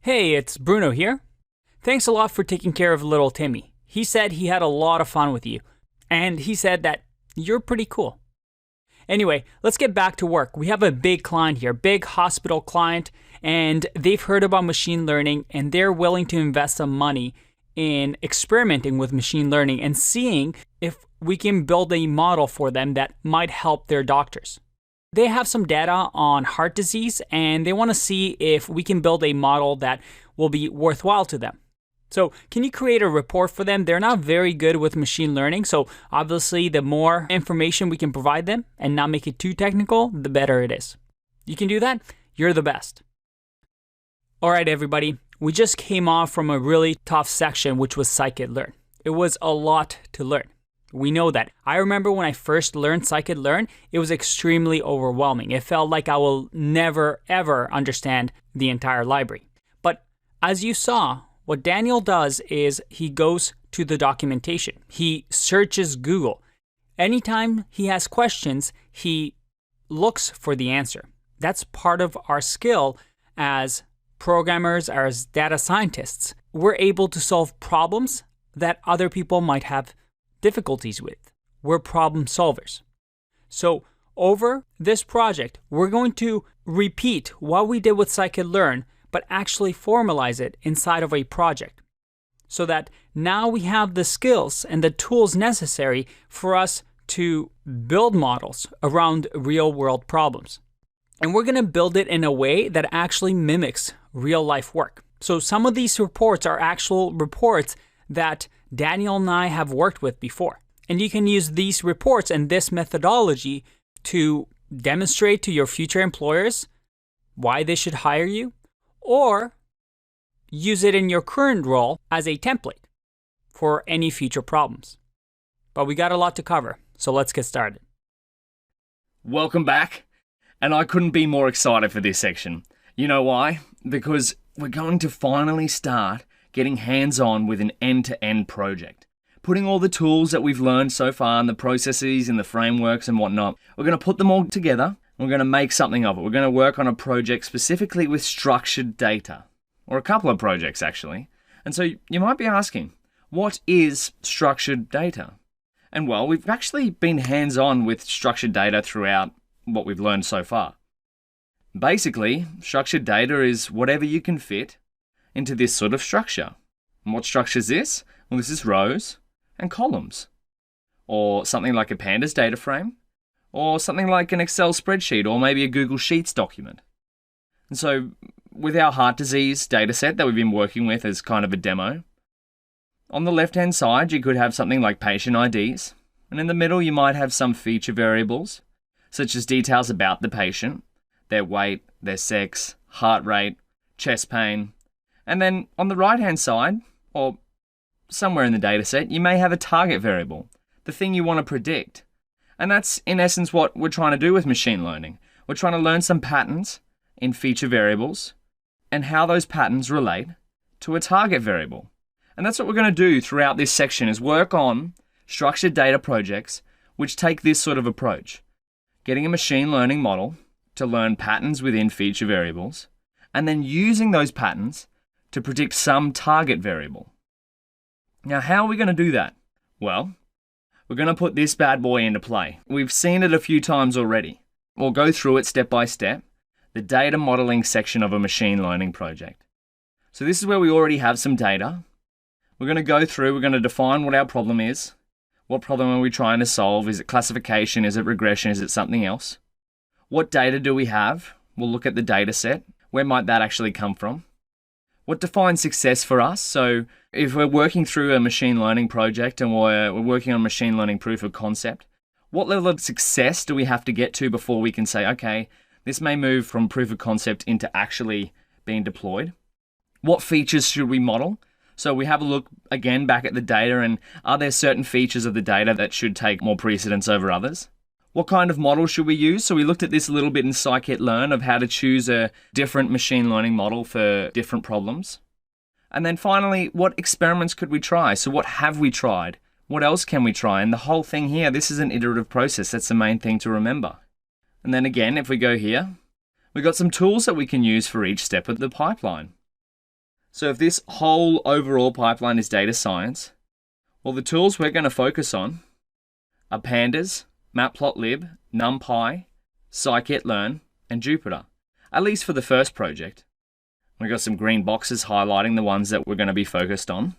Hey, it's Bruno here. Thanks a lot for taking care of little Timmy. He said he had a lot of fun with you, and he said that you're pretty cool. Anyway, let's get back to work. We have a big client here, big hospital client, and they've heard about machine learning, and they're willing to invest some money in experimenting with machine learning and seeing if we can build a model for them that might help their doctors. They have some data on heart disease, and they want to see if we can build a model that will be worthwhile to them. So can you create a report for them? They're not very good with machine learning, so obviously the more information we can provide them and not make it too technical, the better it is. You can do that? You're the best. All right, everybody. We just came off from a really tough section, which was Scikit-Learn. It was a lot to learn. We know that. I remember when I first learned Scikit-Learn, it was extremely overwhelming. It felt like I will never, ever understand the entire library. But as you saw, what Daniel does is he goes to the documentation. He searches Google. Anytime he has questions, he looks for the answer. That's part of our skill as programmers, as data scientists. We're able to solve problems that other people might have difficulties with. We're problem solvers. So over this project, we're going to repeat what we did with Scikit-Learn, but actually formalize it inside of a project so that now we have the skills and the tools necessary for us to build models around real-world problems. And we're going to build it in a way that actually mimics real-life work. So some of these reports are actual reports that Daniel and I have worked with before. And you can use these reports and this methodology to demonstrate to your future employers why they should hire you, or use it in your current role as a template for any future problems. But we got a lot to cover, so let's get started. Welcome back, and I couldn't be more excited for this section. You know why? Because we're going to finally start getting hands-on with an end-to-end project. Putting all the tools that we've learned so far and the processes and the frameworks and whatnot, we're going to put them all together. We're going to make something of it. We're going to work on a project specifically with structured data, or a couple of projects actually. And so you might be asking, what is structured data? And well, we've actually been hands-on with structured data throughout what we've learned so far. Basically, structured data is whatever you can fit into this sort of structure. And what structure is this? Well, this is rows and columns, or something like a pandas data frame, or something like an Excel spreadsheet, or maybe a Google Sheets document. And so with our heart disease dataset that we've been working with as kind of a demo, on the left-hand side, you could have something like patient IDs, and in the middle, you might have some feature variables, such as details about the patient, their weight, their sex, heart rate, chest pain. And then on the right-hand side, or somewhere in the dataset, you may have a target variable, the thing you want to predict. And that's in essence what we're trying to do with machine learning. We're trying to learn some patterns in feature variables and how those patterns relate to a target variable. And that's what we're going to do throughout this section, is work on structured data projects which take this sort of approach. Getting a machine learning model to learn patterns within feature variables, and then using those patterns to predict some target variable. Now, how are we going to do that? Well, we're going to put this bad boy into play. We've seen it a few times already. We'll go through it step by step, the data modeling section of a machine learning project. So this is where we already have some data. We're going to go through, we're going to define what our problem is. What problem are we trying to solve? Is it classification? Is it regression? Is it something else? What data do we have? We'll look at the data set. Where might that actually come from? What defines success for us? So if we're working through a machine learning project and we're working on machine learning proof of concept, what level of success do we have to get to before we can say, okay, this may move from proof of concept into actually being deployed? What features should we model? So we have a look again back at the data, and are there certain features of the data that should take more precedence over others? What kind of model should we use? So we looked at this a little bit in Scikit-Learn of how to choose a different machine learning model for different problems. And then finally, what experiments could we try? So what have we tried? What else can we try? And the whole thing here, this is an iterative process. That's the main thing to remember. And then again, if we go here, we've got some tools that we can use for each step of the pipeline. So if this whole overall pipeline is data science, well, the tools we're going to focus on are Pandas, Matplotlib, Numpy, Scikit-Learn, and Jupyter, at least for the first project. We've got some green boxes highlighting the ones that we're going to be focused on.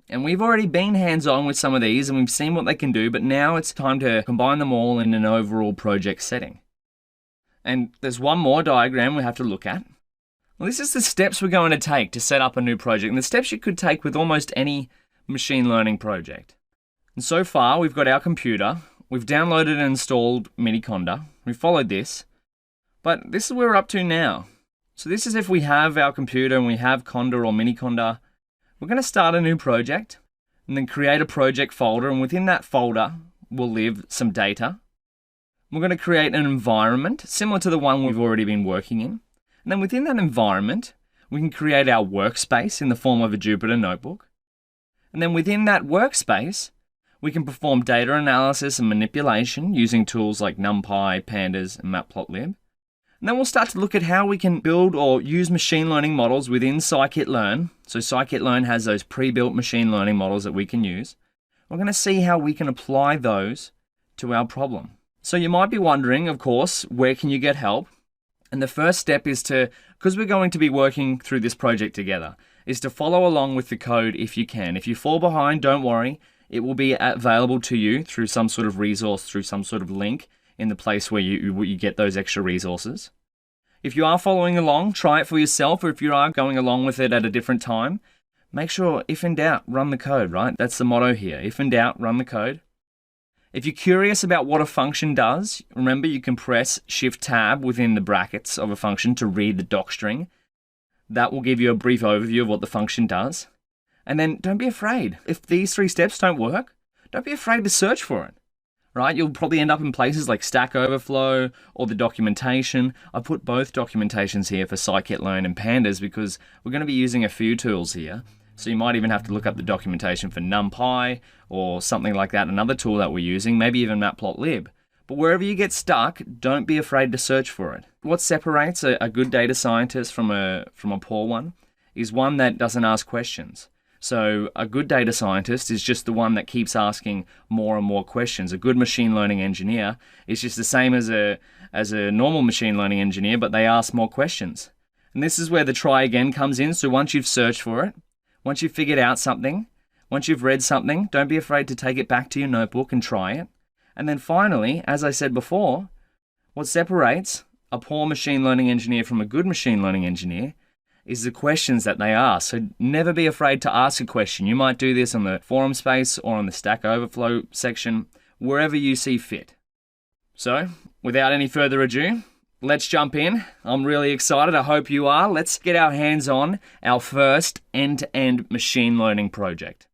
And we've already been hands-on with some of these and we've seen what they can do, but now it's time to combine them all in an overall project setting. And there's one more diagram we have to look at. Well, this is the steps we're going to take to set up a new project, and the steps you could take with almost any machine learning project. And so far, we've got our computer, we've downloaded and installed Miniconda, we've followed this, but this is where we're up to now. So this is if we have our computer and we have Conda or Miniconda, we're going to start a new project and then create a project folder, and within that folder will live some data. We're going to create an environment similar to the one we've already been working in. And then within that environment, we can create our workspace in the form of a Jupyter notebook. And then within that workspace, we can perform data analysis and manipulation using tools like Numpy, Pandas, and Matplotlib. And then we'll start to look at how we can build or use machine learning models within Scikit-Learn. So Scikit-Learn has those pre-built machine learning models that we can use. We're going to see how we can apply those to our problem. So you might be wondering, of course, where can you get help? And the first step is to, because we're going to be working through this project together, is to follow along with the code if you can. If you fall behind, don't worry. It will be available to you through some sort of resource, through some sort of link in the place where you get those extra resources. If you are following along, try it for yourself, or if you are going along with it at a different time, make sure, if in doubt, run the code, right? That's the motto here. If in doubt, run the code. If you're curious about what a function does, remember you can press Shift-Tab within the brackets of a function to read the docstring. That will give you a brief overview of what the function does. And then don't be afraid. If these 3 steps don't work, don't be afraid to search for it. Right? You'll probably end up in places like Stack Overflow or the documentation. I put both documentations here for Scikit-Learn and Pandas because we're going to be using a few tools here. So you might even have to look up the documentation for Numpy or something like that, another tool that we're using, maybe even Matplotlib. But wherever you get stuck, don't be afraid to search for it. What separates a good data scientist from a poor one is one that doesn't ask questions. So a good data scientist is just the one that keeps asking more and more questions. A good machine learning engineer is just the same as a normal machine learning engineer, but they ask more questions. And this is where the try again comes in. So once you've searched for it, once you've figured out something, once you've read something, don't be afraid to take it back to your notebook and try it. And then finally, as I said before, what separates a poor machine learning engineer from a good machine learning engineer is the questions that they ask. So never be afraid to ask a question. You might do this on the forum space or on the Stack Overflow section, wherever you see fit. So, without any further ado, let's jump in. I'm really excited. I hope you are. Let's get our hands on our first end-to-end machine learning project.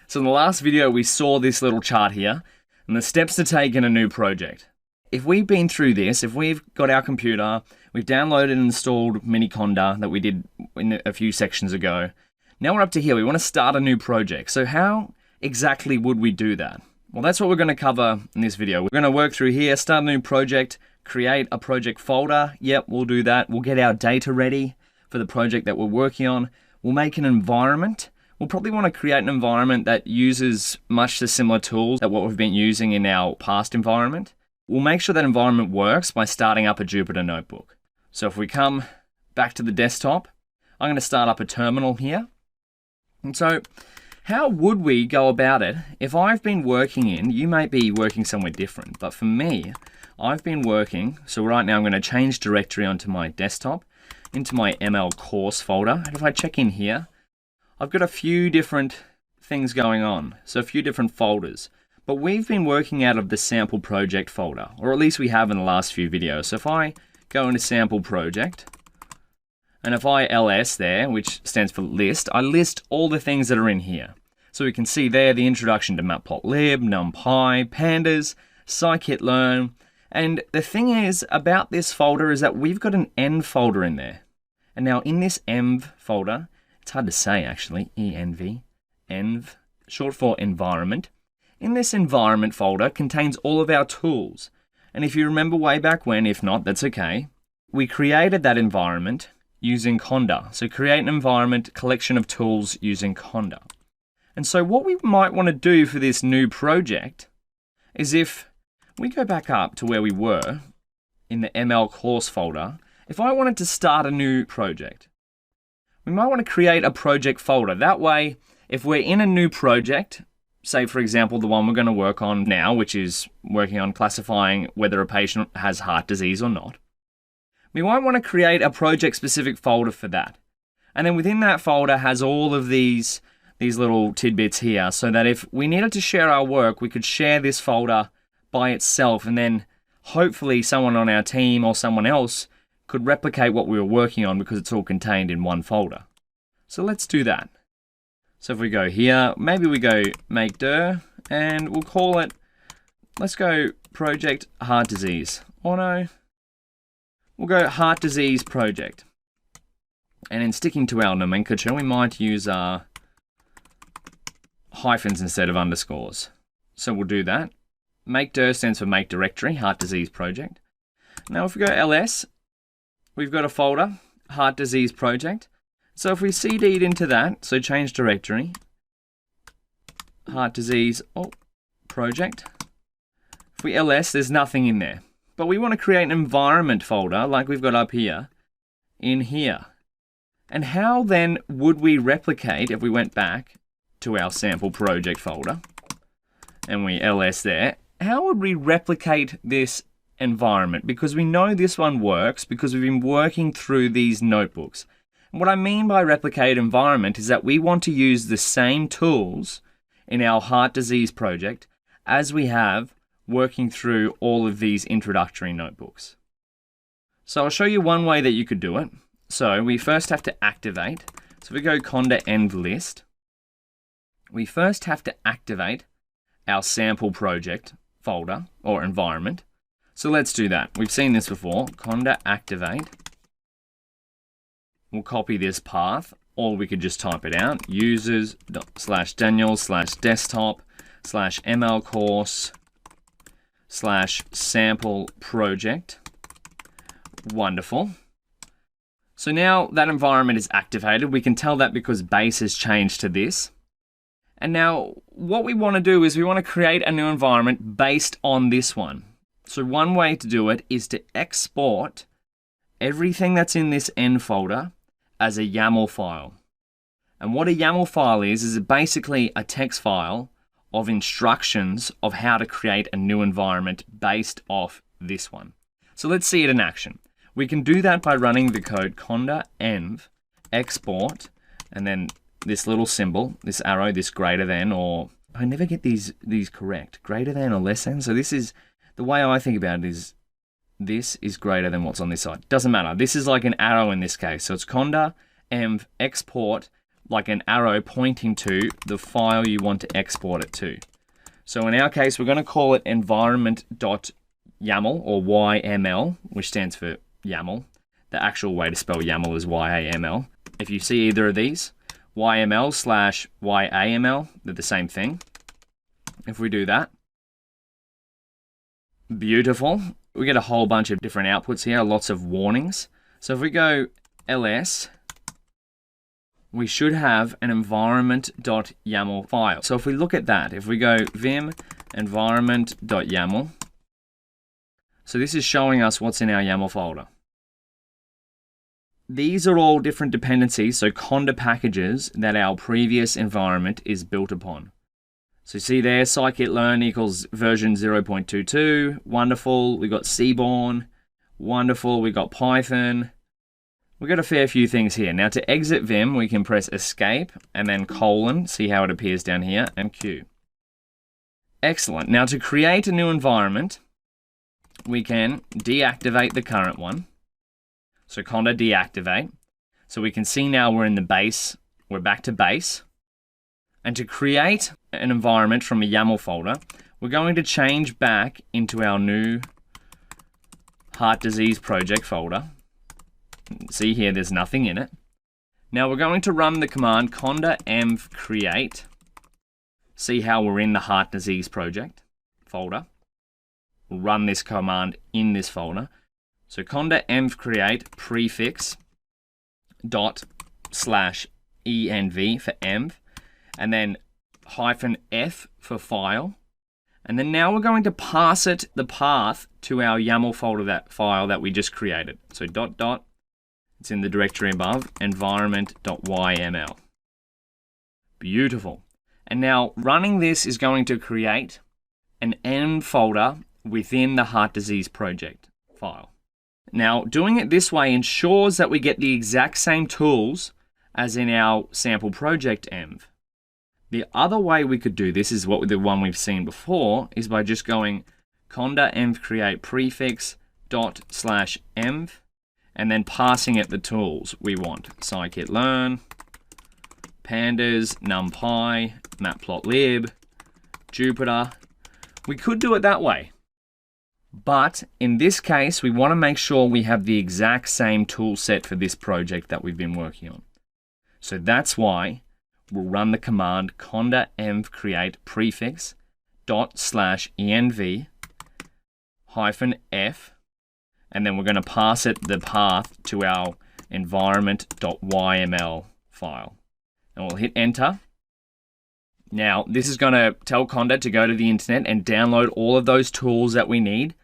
So in the last video, we saw this little chart here and the steps to take in a new project. If we've been through this, if we've got our computer, we've downloaded and installed Miniconda that we did in a few sections ago. Now we're up to here. We want to start a new project. So how exactly would we do that? Well, that's what we're going to cover in this video. We're going to work through here, start a new project, create a project folder. Yep, we'll do that. We'll get our data ready for the project that we're working on. We'll make an environment. We'll probably want to create an environment that uses much the similar tools that what we've been using in our past environment. We'll make sure that environment works by starting up a Jupyter notebook. So if we come back to the desktop, I'm going to start up a terminal here. And so how would we go about it? If I've been working you might be working somewhere different, but for me, I've been working, so right now I'm going to change directory onto my desktop, into my ML course folder. And if I check in here, I've got a few different things going on, so a few different folders. But we've been working out of the sample project folder, or at least we have in the last few videos. So if I go into sample project, and if I ls there, which stands for list, I list all the things that are in here. So we can see there the introduction to Matplotlib, Numpy, Pandas, Scikit-Learn. And the thing is about this folder is that we've got an env folder in there. And now in this env folder, it's hard to say actually, env, env, short for environment. In this environment folder contains all of our tools. And if you remember way back when, if not, that's okay. We created that environment using Conda. So create an environment collection of tools using Conda. And so what we might want to do for this new project is if we go back up to where we were in the ML course folder, if I wanted to start a new project, we might want to create a project folder. That way, if we're in a new project, say for example, the one we're going to work on now, which is working on classifying whether a patient has heart disease or not, we might want to create a project-specific folder for that. And then within that folder has all of these little tidbits here, so that if we needed to share our work, we could share this folder by itself, and then hopefully someone on our team or someone else could replicate what we were working on because it's all contained in one folder. So let's do that. So if we go here, maybe we go make dir, and we'll call it, let's go project heart disease. Oh no, we'll go heart disease project. And in sticking to our nomenclature, we might use hyphens instead of underscores. So we'll do that. Make dir stands for make directory, heart disease project. Now if we go ls, we've got a folder, heart disease project. So if we cd'd into that, so change directory, heart disease project. If we ls, there's nothing in there. But we want to create an environment folder like we've got up here, in here. And how then would we replicate if we went back to our sample project folder and we ls there? How would we replicate this environment? Because we know this one works because we've been working through these notebooks. And what I mean by replicate environment is that we want to use the same tools in our heart disease project as we have working through all of these introductory notebooks. So I'll show you one way that you could do it. So we first have to activate. So if we go conda env list, we first have to activate our sample project folder or environment. So let's do that. We've seen this before. Conda activate. We'll copy this path, or we could just type it out. users/daniel/desktop/ml course/sample project. Wonderful. So now that environment is activated. We can tell that because base has changed to this. And now what we want to do is we want to create a new environment based on this one. So one way to do it is to export everything that's in this N folder as a YAML file. And what a YAML file is basically a text file of instructions of how to create a new environment based off this one. So let's see it in action. We can do that by running the code conda env export, and then this little symbol, this arrow, this greater than, or I never get these correct, greater than or less than. So this is, the way I think about it is, this is greater than what's on this side. Doesn't matter. This is like an arrow in this case. So it's conda env export, like an arrow pointing to the file you want to export it to. So in our case, we're going to call it environment.yaml or YML, which stands for YAML. The actual way to spell YAML is YAML. If you see either of these, YML/YAML, they're the same thing. If we do that, beautiful. We get a whole bunch of different outputs here, lots of warnings. So if we go ls, we should have an environment.yaml file. So if we look at that, if we go vim environment.yaml, so this is showing us what's in our YAML folder. These are all different dependencies, so conda packages that our previous environment is built upon. So see there, Scikit-Learn equals version 0.22, wonderful. We got Seaborn, wonderful. We got Python. We got a fair few things here. Now to exit Vim, we can press escape and then colon, see how it appears down here, and Q. Excellent. Now to create a new environment, we can deactivate the current one. So conda deactivate. So we can see now we're in the base. We're back to base. And to create an environment from a YAML folder, we're going to change back into our new heart disease project folder. See here, there's nothing in it. Now we're going to run the command conda env create. See how we're in the heart disease project folder. We'll run this command in this folder. So conda env create prefix dot slash env for env, and then -f for file. And then now we're going to pass it the path to our YAML folder, that file that we just created. So dot dot, it's in the directory above, environment.yml. Beautiful. And now running this is going to create an env folder within the heart disease project file. Now, doing it this way ensures that we get the exact same tools as in our sample project env. The other way we could do this is the one we've seen before, is by just going conda env create prefix dot slash env and then passing it the tools we want. Scikit-Learn, pandas, Numpy, Matplotlib, Jupyter. We could do it that way. But in this case, we want to make sure we have the exact same tool set for this project that we've been working on. So that's why we'll run the command conda env create prefix dot slash env -f, and then we're going to pass it the path to our environment.yml file. And we'll hit enter. Now, this is going to tell Conda to go to the internet and download all of those tools that we need,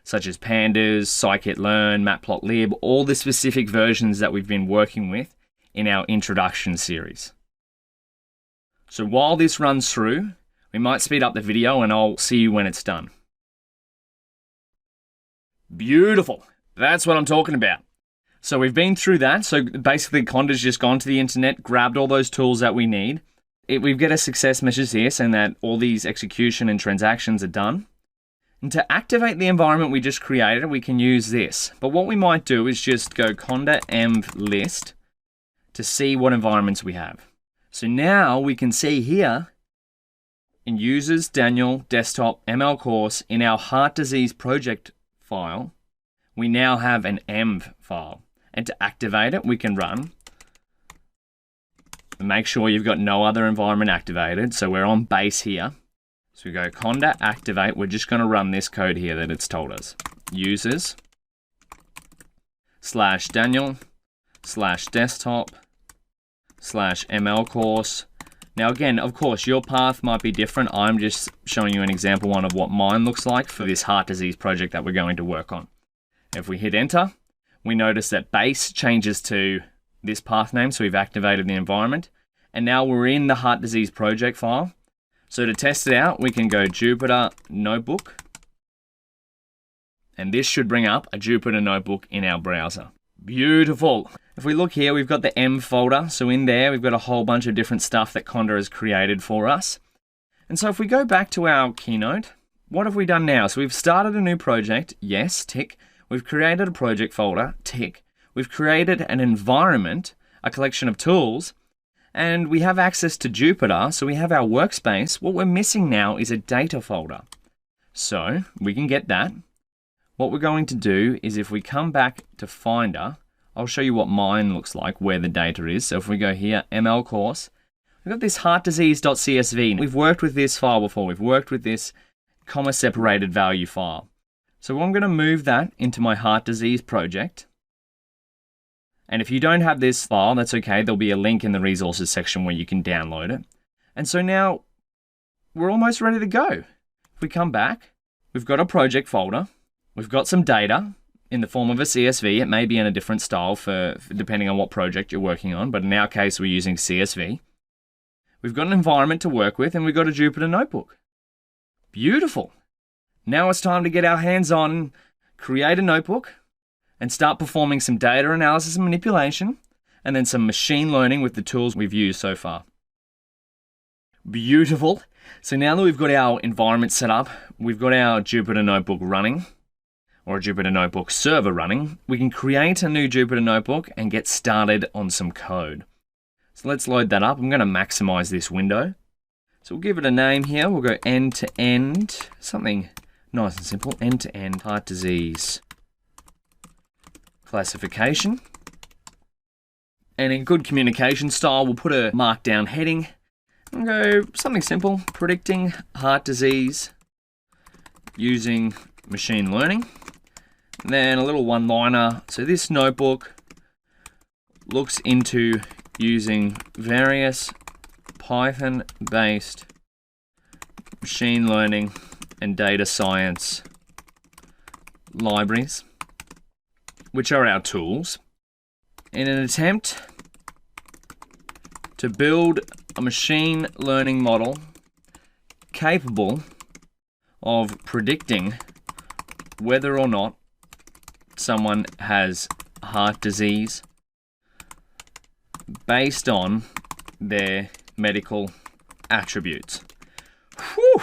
such as pandas, Scikit-Learn, Matplotlib, all the specific versions that we've been working with in our introduction series. So while this runs through, we might speed up the video and I'll see you when it's done. Beautiful. That's what I'm talking about. So we've been through that. So basically Conda's just gone to the internet, grabbed all those tools that we need. We get a success message here saying that all these execution and transactions are done. And to activate the environment we just created, we can use this. But what we might do is just go conda env list to see what environments we have. So now we can see here in users, Daniel, desktop, ML course, in our heart disease project file, we now have an env file. And to activate it, we can run. Make sure you've got no other environment activated. So we're on base here. So we go conda activate. We're just going to run this code here that it's told us. Users /Daniel /desktop /ML course. Now again, of course, your path might be different. I'm just showing you an example one of what mine looks like for this heart disease project that we're going to work on. If we hit enter, we notice that base changes to this path name, so we've activated the environment. And now we're in the heart disease project file. So to test it out, we can go Jupyter Notebook. And this should bring up a Jupyter Notebook in our browser. Beautiful. If we look here, we've got the env folder. So in there, we've got a whole bunch of different stuff that Conda has created for us. And so if we go back to our keynote, what have we done now? So we've started a new project. Yes, tick. We've created a project folder. Tick. We've created an environment, a collection of tools, and we have access to Jupyter, so we have our workspace. What we're missing now is a data folder. So we can get that. What we're going to do is if we come back to Finder, I'll show you what mine looks like, where the data is. So if we go here, ML course, we've got this heartdisease.csv. We've worked with this file before. We've worked with this comma separated value file. So I'm going to move that into my heart disease project. And if you don't have this file, that's okay. There'll be a link in the resources section where you can download it. And so now we're almost ready to go. If we come back, we've got a project folder. We've got some data in the form of a CSV. It may be in a different style for depending on what project you're working on. But in our case, we're using CSV. We've got an environment to work with and we've got a Jupyter Notebook. Beautiful. Now it's time to get our hands on, create a notebook, and start performing some data analysis and manipulation, and then some machine learning with the tools we've used so far. Beautiful. So now that we've got our environment set up, we've got our Jupyter Notebook running, or a Jupyter Notebook server running, we can create a new Jupyter Notebook and get started on some code. So let's load that up. I'm going to maximize this window. So we'll give it a name here. We'll go end-to-end, something nice and simple, end-to-end heart disease classification. And in good communication style, we'll put a markdown heading and go something simple, predicting heart disease using machine learning. And then a little one-liner. So this notebook looks into using various Python-based machine learning and data science libraries, which are our tools, in an attempt to build a machine learning model capable of predicting whether or not someone has heart disease based on their medical attributes. Whew!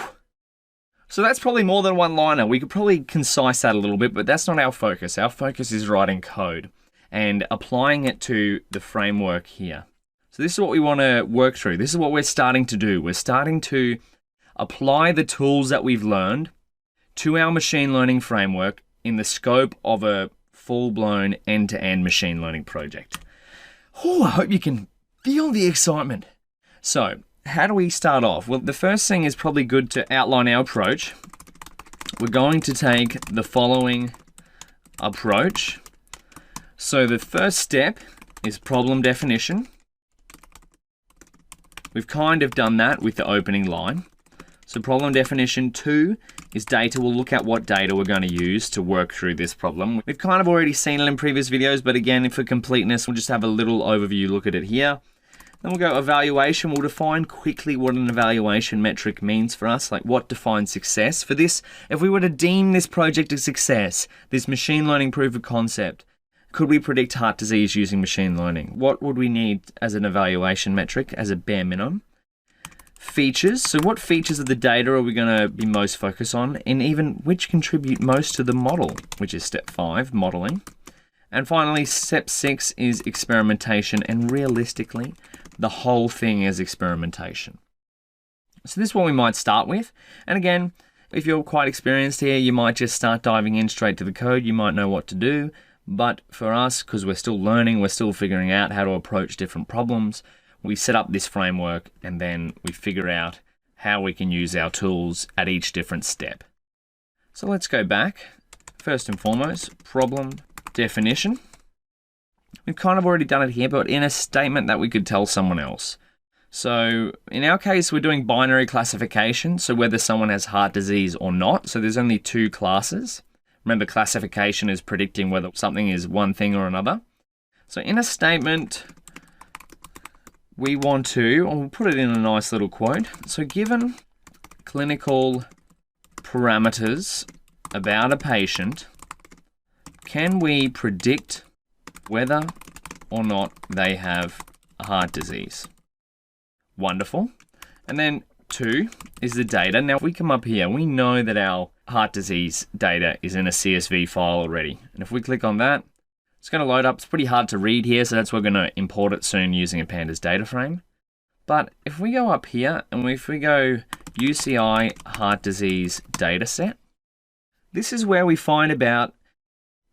So that's probably more than one liner. We could probably concise that a little bit, but that's not our focus. Our focus is writing code and applying it to the framework here. So this is what we want to work through. This is what we're starting to do. We're starting to apply the tools that we've learned to our machine learning framework in the scope of a full-blown end-to-end machine learning project. Oh, I hope you can feel the excitement. So, how do we start off? Well, the first thing is probably good to outline our approach. We're going to take the following approach. So the first step is problem definition. We've kind of done that with the opening line. So problem definition 2 is data. We'll look at what data we're going to use to work through this problem. We've kind of already seen it in previous videos, but again, for completeness, we'll just have a little overview look at it here. Then we'll go evaluation. We'll define quickly what an evaluation metric means for us, like what defines success. For this, if we were to deem this project a success, this machine learning proof of concept, could we predict heart disease using machine learning? What would we need as an evaluation metric as a bare minimum? Features. So what features of the data are we going to be most focused on, and even which contribute most to the model, which is step 5, modeling. And finally, step 6 is experimentation, and realistically, the whole thing is experimentation. So this is what we might start with. And again, if you're quite experienced here, you might just start diving in straight to the code. You might know what to do. But for us, because we're still learning, we're still figuring out how to approach different problems, we set up this framework and then we figure out how we can use our tools at each different step. So let's go back. First and foremost, problem definition. We've kind of already done it here, but in a statement that we could tell someone else. So in our case, we're doing binary classification, so whether someone has heart disease or not. So there's only 2 classes. Remember, classification is predicting whether something is one thing or another. So in a statement, we want to, or we'll put it in a nice little quote. So given clinical parameters about a patient, can we predict whether or not they have heart disease? Wonderful. And then 2 is the data. Now, if we come up here, we know that our heart disease data is in a CSV file already. And if we click on that, it's going to load up. It's pretty hard to read here, so that's why we're going to import it soon using a pandas data frame. But if we go up here and if we go UCI heart disease data set, this is where we find about,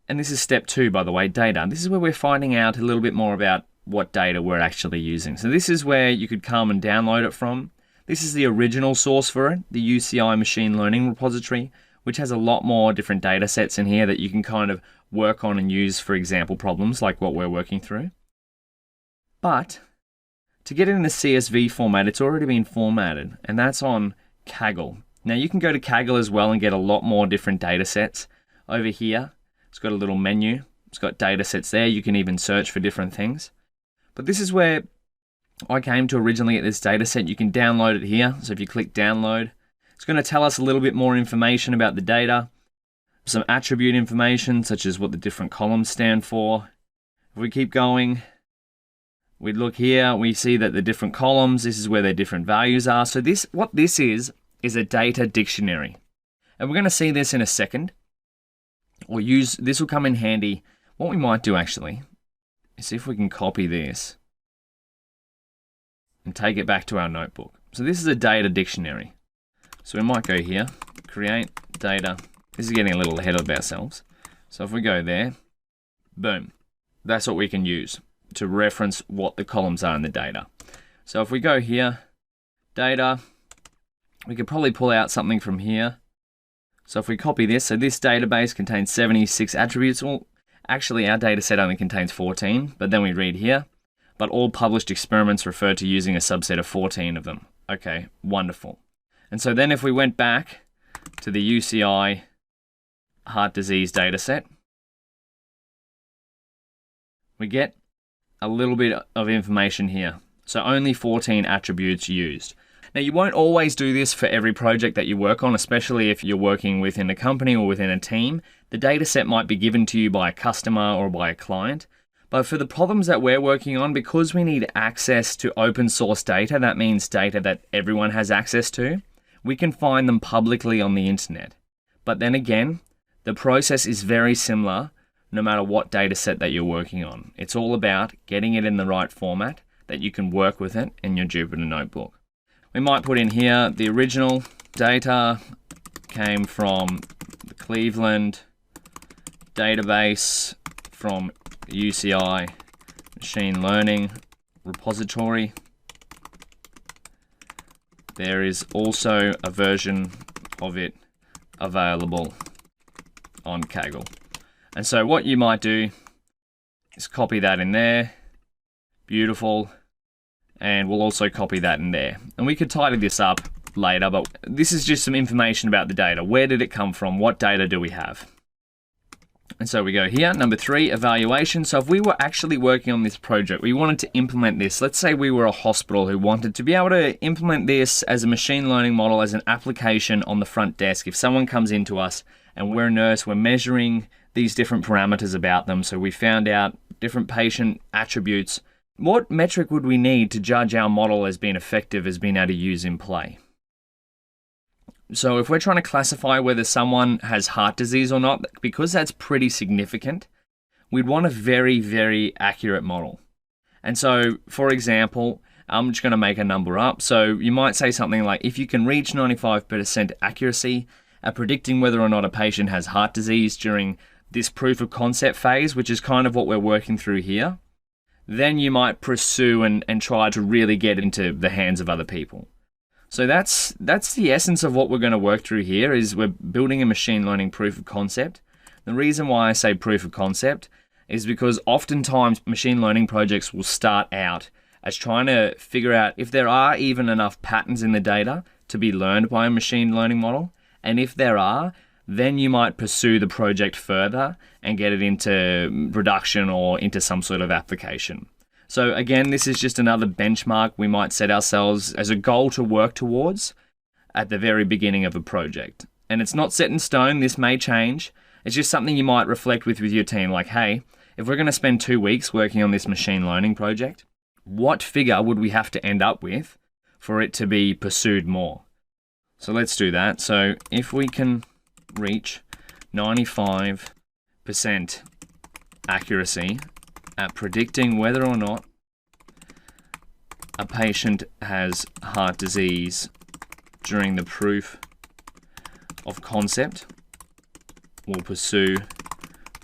and this is step 2, by the way, data. This is where we're finding out a little bit more about what data we're actually using. So this is where you could come and download it from. This is the original source for it, the UCI machine learning repository, which has a lot more different data sets in here that you can kind of work on and use for example problems like what we're working through. But to get it in the CSV format, it's already been formatted, and that's on Kaggle. Now you can go to Kaggle as well and get a lot more different data sets. Over here, it's got a little menu. It's got data sets there. You can even search for different things. But this is where I came to originally at this data set. You can download it here. So if you click download, it's going to tell us a little bit more information about the data. Some attribute information, such as what the different columns stand for. If we keep going, we look here, we see that the different columns, this is where their different values are. So what this is a data dictionary. And we're going to see this in a second. This will come in handy. What we might do actually is see if we can copy this and take it back to our notebook. So this is a data dictionary. So we might go here, create data. This is getting a little ahead of ourselves. So if we go there, boom, that's what we can use to reference what the columns are in the data. So if we go here, data, we could probably pull out something from here. So if we copy this, so this database contains 76 attributes. Well, Actually, our data set only contains 14, but then we read here, but all published experiments refer to using a subset of 14 of them. Okay, wonderful. And so then if we went back to the UCI heart disease data set, we get a little bit of information here. So only 14 attributes used. Now, you won't always do this for every project that you work on, especially if you're working within a company or within a team. The data set might be given to you by a customer or by a client. But for the problems that we're working on, because we need access to open source data, that means data that everyone has access to, we can find them publicly on the internet. But then again, the process is very similar no matter what data set that you're working on. It's all about getting it in the right format that you can work with it in your Jupyter notebook. We might put in here the original data came from the Cleveland database from UCI machine learning repository. There is also a version of it available on Kaggle. And so what you might do is copy that in there. Beautiful. And we'll also copy that in there. And we could tidy this up later, but this is just some information about the data. Where did it come from? What data do we have? And so we go here, number 3, evaluation. So if we were actually working on this project, we wanted to implement this. Let's say we were a hospital who wanted to be able to implement this as a machine learning model, as an application on the front desk. If someone comes into us and we're a nurse, we're measuring these different parameters about them. So we found out different patient attributes. What metric would we need to judge our model as being effective, as being able to use in play? So if we're trying to classify whether someone has heart disease or not, because that's pretty significant, we'd want a very, very accurate model. And so, for example, I'm just going to make a number up. So you might say something like, if you can reach 95% accuracy at predicting whether or not a patient has heart disease during this proof of concept phase, which is kind of what we're working through here, then you might pursue and try to really get into the hands of other people. So that's the essence of what we're going to work through here, is we're building a machine learning proof of concept. The reason why I say proof of concept is because oftentimes machine learning projects will start out as trying to figure out if there are even enough patterns in the data to be learned by a machine learning model. And if there are, then you might pursue the project further and get it into production or into some sort of application. So again, this is just another benchmark we might set ourselves as a goal to work towards at the very beginning of a project. And it's not set in stone, this may change. It's just something you might reflect with your team, like, hey, if we're going to spend 2 weeks working on this machine learning project, what figure would we have to end up with for it to be pursued more? So let's do that. So if we can reach 95% accuracy at predicting whether or not a patient has heart disease during the proof of concept, we'll pursue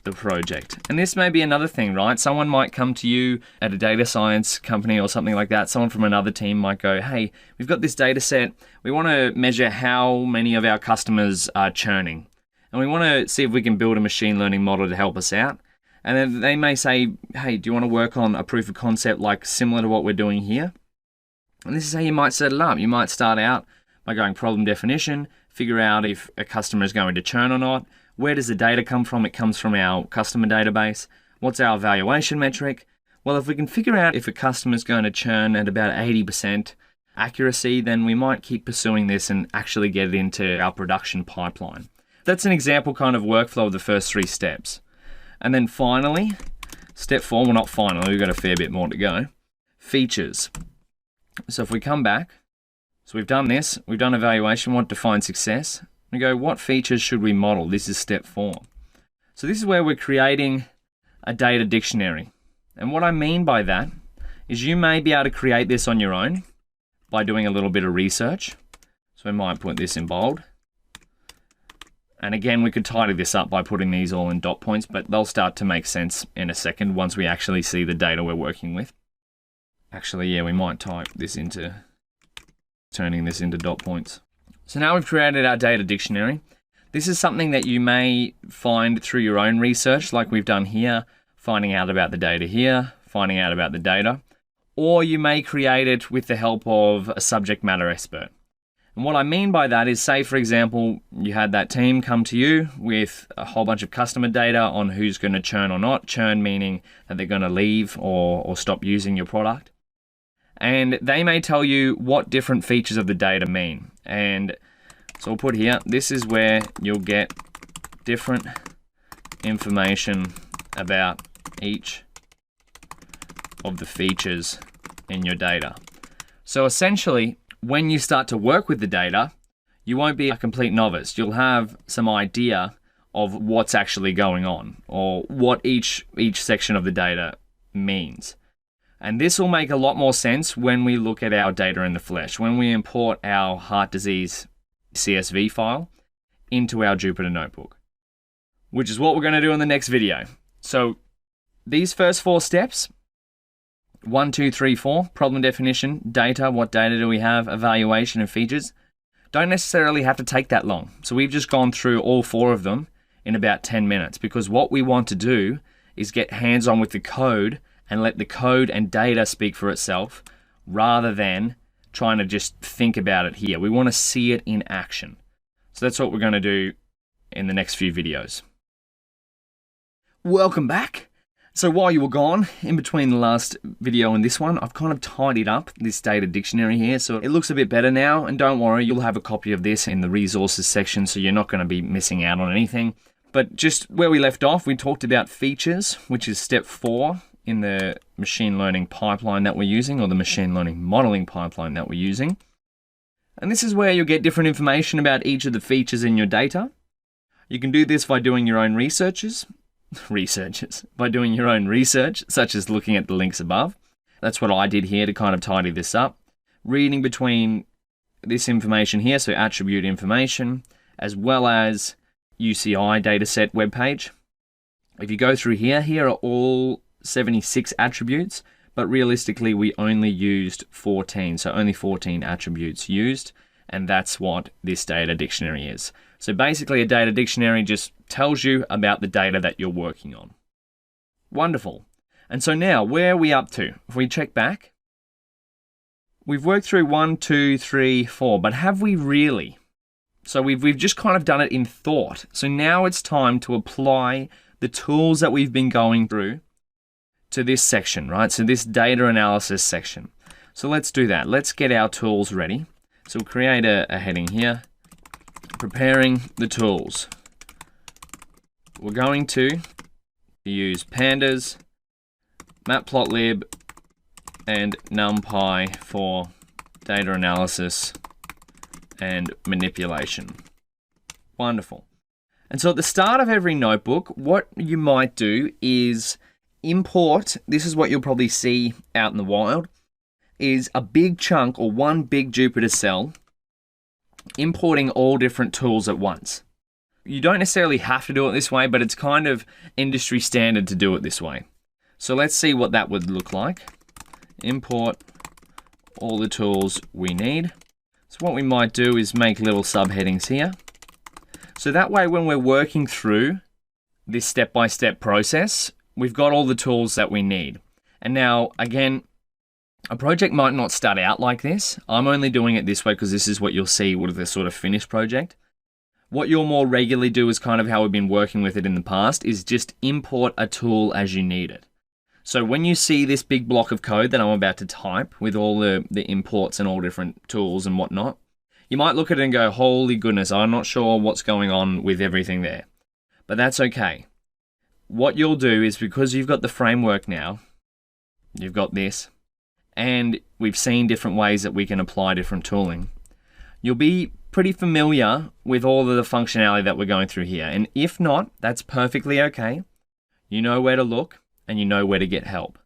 the project. And this may be another thing, right? Someone might come to you at a data science company or something like that. Someone from another team might go, hey, we've got this data set. We want to measure how many of our customers are churning. And we want to see if we can build a machine learning model to help us out. And then they may say, hey, do you want to work on a proof of concept like similar to what we're doing here? And this is how you might set it up. You might start out by going problem definition, figure out if a customer is going to churn or not. Where does the data come from? It comes from our customer database. What's our evaluation metric? Well, if we can figure out if a customer is going to churn at about 80% accuracy, then we might keep pursuing this and actually get it into our production pipeline. That's an example kind of workflow of the first 3 steps. And then finally, step 4, well, not finally, we've got a fair bit more to go. Features. So if we come back, so we've done this, we've done evaluation, what defines success. We go, what features should we model? This is step 4. So this is where we're creating a data dictionary. And what I mean by that is you may be able to create this on your own by doing a little bit of research. So we might put this in bold. And again, we could tidy this up by putting these all in dot points, but they'll start to make sense in a second once we actually see the data we're working with. Actually, yeah, we might type this into, turning this into dot points. So now we've created our data dictionary. This is something that you may find through your own research, like we've done here, finding out about the data here, finding out about the data, or you may create it with the help of a subject matter expert. And what I mean by that is, say, for example, you had that team come to you with a whole bunch of customer data on who's going to churn or not. Churn meaning that they're going to leave or stop using your product. And they may tell you what different features of the data mean. And so we'll put here, this is where you'll get different information about each of the features in your data. So essentially, when you start to work with the data, you won't be a complete novice. You'll have some idea of what's actually going on or what each section of the data means. And this will make a lot more sense when we look at our data in the flesh, when we import our heart disease CSV file into our Jupyter notebook, which is what we're going to do in the next video. So these first 4 steps, 1, 2, 3, 4, problem definition, data, what data do we have, evaluation and features, don't necessarily have to take that long. So we've just gone through all 4 of them in about 10 minutes, because what we want to do is get hands-on with the code and let the code and data speak for itself rather than trying to just think about it here. We want to see it in action. So that's what we're going to do in the next few videos. Welcome back. So while you were gone, in between the last video and this one, I've kind of tidied up this data dictionary here, so it looks a bit better now. And don't worry, you'll have a copy of this in the resources section, so you're not going to be missing out on anything. But just where we left off, we talked about features, which is step 4 in the machine learning pipeline that we're using, or the machine learning modeling pipeline that we're using. And this is where you'll get different information about each of the features in your data. You can do this by doing your own by doing your own research, such as looking at the links above. That's what I did here to kind of tidy this up. Reading between this information here, so attribute information, as well as UCI dataset webpage. If you go through here, here are all 76 attributes, but realistically we only used 14, so only 14 attributes used, and that's what this data dictionary is. So basically a data dictionary just tells you about the data that you're working on. Wonderful. And so now, where are we up to? If we check back, we've worked through 1, 2, 3, 4, but have we really? So we've just kind of done it in thought. So now it's time to apply the tools that we've been going through to this section, right? So this data analysis section. So let's do that. Let's get our tools ready. So we'll create a heading here. Preparing the tools. We're going to use pandas, Matplotlib, and Numpy for data analysis and manipulation. Wonderful. And so at the start of every notebook, what you might do is import, this is what you'll probably see out in the wild, is a big chunk or one big Jupyter cell importing all different tools at once. You don't necessarily have to do it this way, but it's kind of industry standard to do it this way. So let's see what that would look like. Import all the tools we need. So what we might do is make little subheadings here. So that way when we're working through this step-by-step process, we've got all the tools that we need. And now, again, a project might not start out like this. I'm only doing it this way because this is what you'll see with the sort of finished project. What you'll more regularly do is kind of how we've been working with it in the past, is just import a tool as you need it. So when you see this big block of code that I'm about to type with all the imports and all different tools and whatnot, you might look at it and go, holy goodness, I'm not sure what's going on with everything there. But that's okay. What you'll do is, because you've got the framework now, you've got this, and we've seen different ways that we can apply different tooling, you'll be pretty familiar with all of the functionality that we're going through here. And if not, that's perfectly okay. You know where to look and you know where to get help.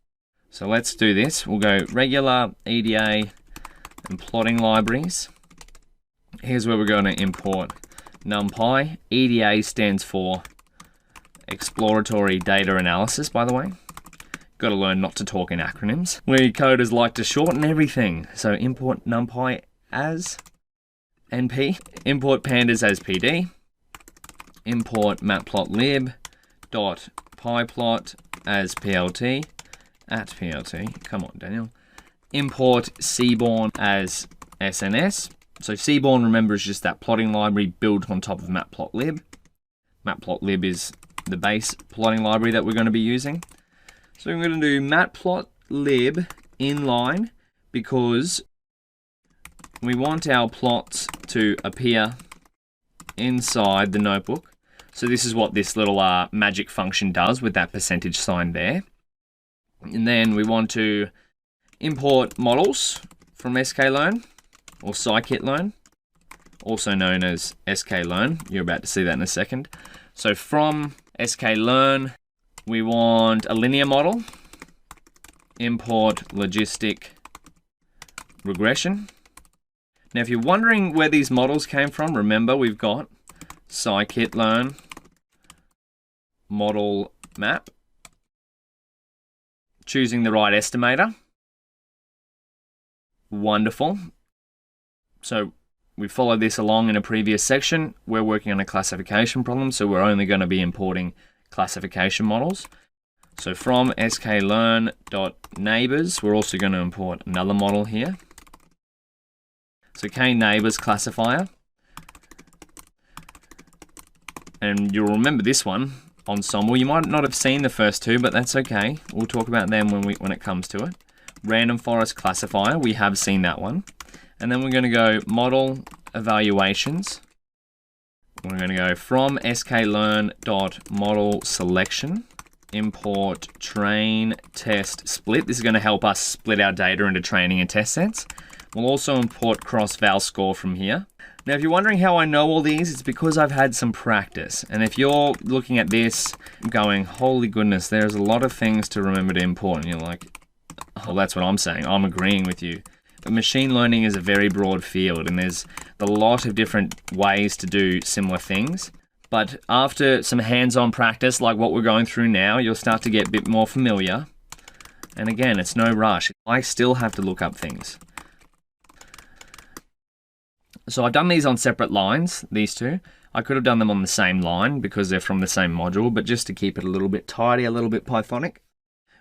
So let's do this. We'll go regular, EDA, and plotting libraries. Here's where we're going to import Numpy. EDA stands for Exploratory Data Analysis, by the way. Got to learn not to talk in acronyms. We coders like to shorten everything. So import Numpy as NP, import pandas as PD, import matplotlib dot pyplot as plt at plt. Come on, Daniel. Import Seaborn as SNS. So Seaborn, remember, is just that plotting library built on top of Matplotlib. Matplotlib is the base plotting library that we're going to be using. So I'm going to do matplotlib inline because we want our plots to appear inside the notebook. So this is what this little magic function does with that percentage sign there. And then we want to import models from Scikit-Learn or Scikit-Learn, also known as Sklearn. You're about to see that in a second. So from Sklearn, we want a linear model. Import Logistic Regression. Now, if you're wondering where these models came from, remember we've got Scikit-Learn model map. Choosing the right estimator. Wonderful. So we followed this along in a previous section. We're working on a classification problem, so we're only going to be importing classification models. So from sklearn.neighbors, we're also going to import another model here. So Neighbors Classifier. And you'll remember this one, Ensemble. You might not have seen the first two, but that's okay. We'll talk about them when it comes to it. Random Forest Classifier, we have seen that one. And then we're going to go Model Evaluations. We're going to go from sklearn.model selection, import train test split. This is going to help us split our data into training and test sets. We'll also import cross-val score from here. Now, if you're wondering how I know all these, it's because I've had some practice. And if you're looking at this going, holy goodness, there's a lot of things to remember to import. And you're like, oh, that's what I'm saying. I'm agreeing with you. But machine learning is a very broad field, and there's a lot of different ways to do similar things. But after some hands-on practice, like what we're going through now, you'll start to get a bit more familiar. And again, it's no rush. I still have to look up things. So I've done these on separate lines, these two. I could have done them on the same line because they're from the same module, but just to keep it a little bit tidy, a little bit Pythonic.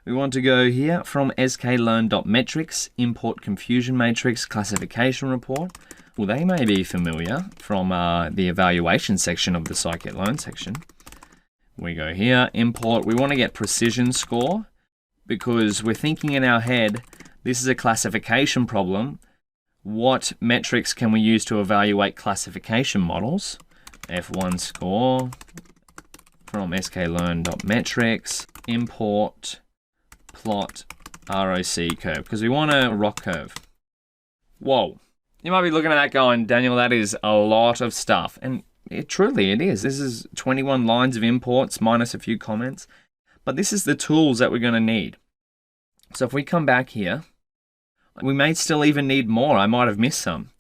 We want to go here from sklearn.metrics, import confusion matrix classification report. Well, they may be familiar from the evaluation section of the Scikit-Learn section. We go here, import. We want to get precision score because we're thinking in our head, this is a classification problem. What metrics can we use to evaluate classification models? F1 score from sklearn.metrics, import plot ROC curve, because we want a ROC curve. Whoa. You might be looking at that going, Daniel, that is a lot of stuff. And it is. This is 21 lines of imports minus a few comments. But this is the tools that we're going to need. So if we come back here, we may still even need more. I might have missed some.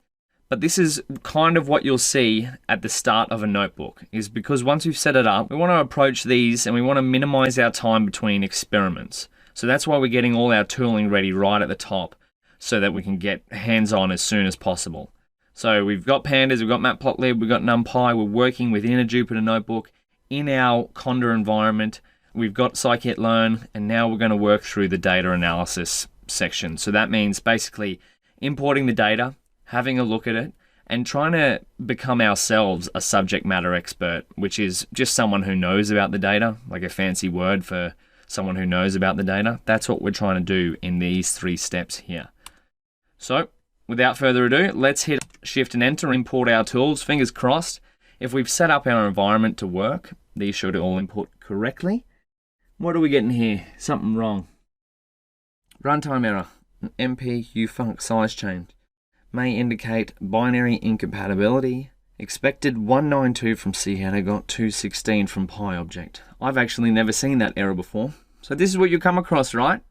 But this is kind of what you'll see at the start of a notebook, is because once we've set it up, we want to approach these and we want to minimize our time between experiments. So that's why we're getting all our tooling ready right at the top so that we can get hands-on as soon as possible. So we've got pandas, we've got Matplotlib, we've got Numpy, we're working within a Jupyter notebook in our Conda environment. We've got Scikit-Learn, and now we're going to work through the data analysis section. So that means basically importing the data, having a look at it, and trying to become ourselves a subject matter expert, which is just someone who knows about the data, like a fancy word for someone who knows about the data. That's what we're trying to do in these 3 steps here. So without further ado, let's hit Shift and Enter, import our tools. Fingers crossed. If we've set up our environment to work, these should all import correctly. What are we getting here? Something wrong. Runtime error. MP ufunc size change. May indicate binary incompatibility. Expected 192 from cheader got 216 from PyObject. I've actually never seen that error before. So this is what you come across, right?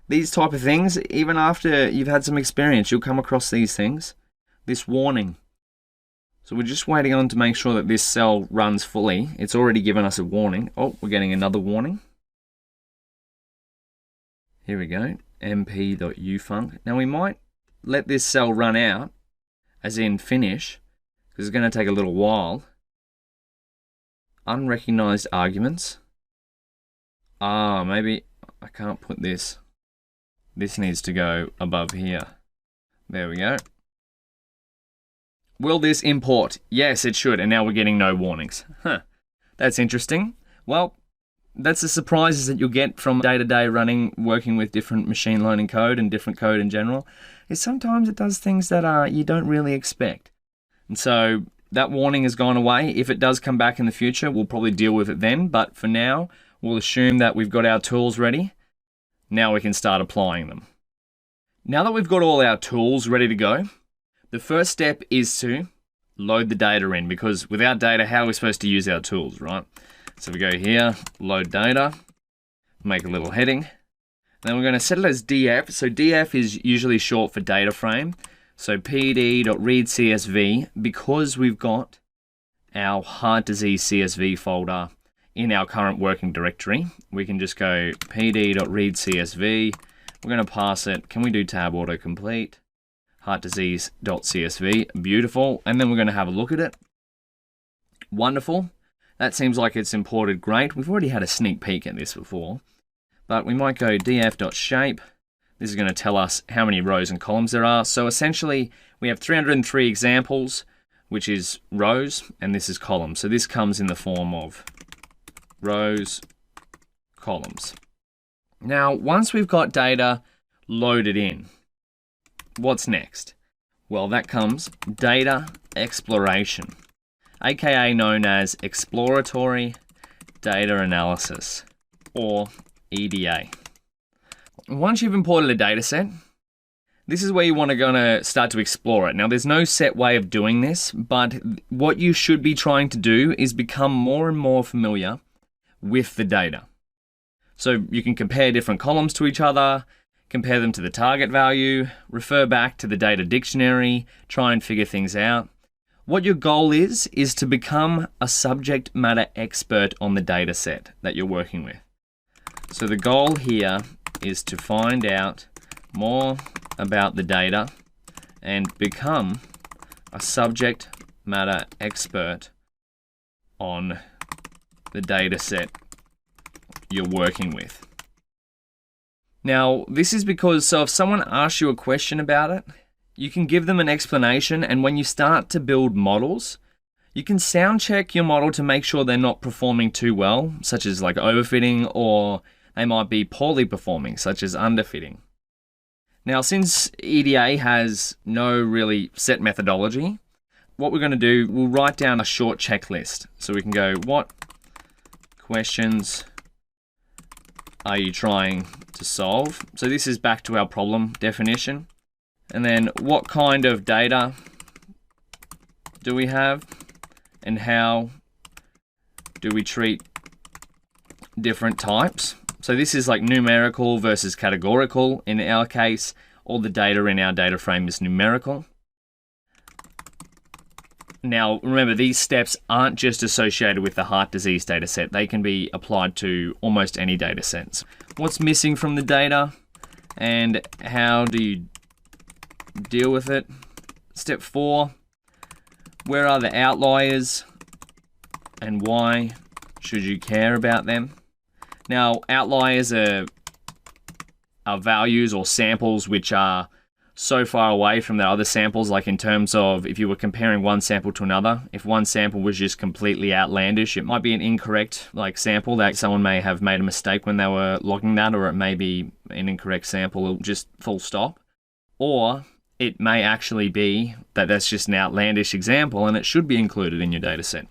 These type of things, even after you've had some experience, you'll come across these things. This warning. So we're just waiting on to make sure that this cell runs fully. It's already given us a warning. Oh, we're getting another warning. Here we go. mp.ufunc. Now we might let this cell run out, as in finish, because it's going to take a little while. unrecognized arguments. Maybe I can't put this. This needs to go above here. There we go. Will this import? Yes, it should, and now we're getting no warnings. That's interesting. Well, that's the surprises that you'll get from day-to-day running, working with different machine learning code and different code in general, is sometimes it does things that you don't really expect. And so that warning has gone away. If it does come back in the future, we'll probably deal with it then. But for now, we'll assume that we've got our tools ready. Now we can start applying them. Now that we've got all our tools ready to go, the first step is to load the data in, because without data, how are we supposed to use our tools, right? So we go here, load data, make a little heading. Then we're going to set it as df. So df is usually short for data frame. So pd.readcsv, because we've got our heart disease CSV folder in our current working directory, we can just go pd.readcsv. We're going to pass it. Can we do tab autocomplete? Heartdisease.csv. Beautiful. And then we're going to have a look at it. Wonderful. That seems like it's imported great. We've already had a sneak peek at this before. But we might go df.shape. This is going to tell us how many rows and columns there are. So essentially, we have 303 examples, which is rows, and this is columns. So this comes in the form of rows, columns. Now, once we've got data loaded in, what's next? Well, that comes data exploration, aka known as exploratory data analysis, or EDA. Once you've imported a data set, this is where you want to start to explore it. Now, there's no set way of doing this, but what you should be trying to do is become more and more familiar with the data. So you can compare different columns to each other, compare them to the target value, refer back to the data dictionary, try and figure things out. What your goal is to become a subject matter expert on the data set that you're working with. So the goal here is to find out more about the data and become a subject matter expert on the data set you're working with. Now, this is because, so if someone asks you a question about it, you can give them an explanation, and when you start to build models, you can sound check your model to make sure they're not performing too well, such as like overfitting, or they might be poorly performing, such as underfitting. Now, since EDA has no really set methodology, what we're going to do, we'll write down a short checklist. So we can go, what questions are you trying to solve? So this is back to our problem definition. And then what kind of data do we have? And how do we treat different types? So this is like numerical versus categorical. In our case, all the data in our data frame is numerical. Now, remember, these steps aren't just associated with the heart disease data set. They can be applied to almost any data sets. What's missing from the data and how do you deal with it? Step 4, where are the outliers and why should you care about them? Now, outliers are values or samples which are so far away from the other samples, like in terms of if you were comparing one sample to another, if one sample was just completely outlandish, it might be an incorrect sample that someone may have made a mistake when they were logging that, or it may be an incorrect sample, just full stop. Or it may actually be that that's just an outlandish example and it should be included in your data set.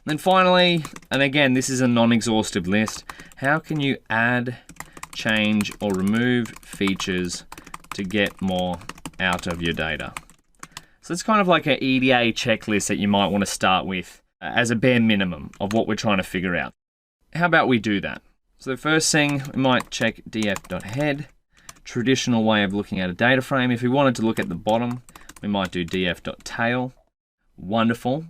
Then finally, and again, this is a non-exhaustive list, how can you add, change, or remove features to get more out of your data? So it's kind of like an EDA checklist that you might want to start with as a bare minimum of what we're trying to figure out. How about we do that? So the first thing, we might check df.head, traditional way of looking at a data frame. If we wanted to look at the bottom, we might do df.tail. Wonderful.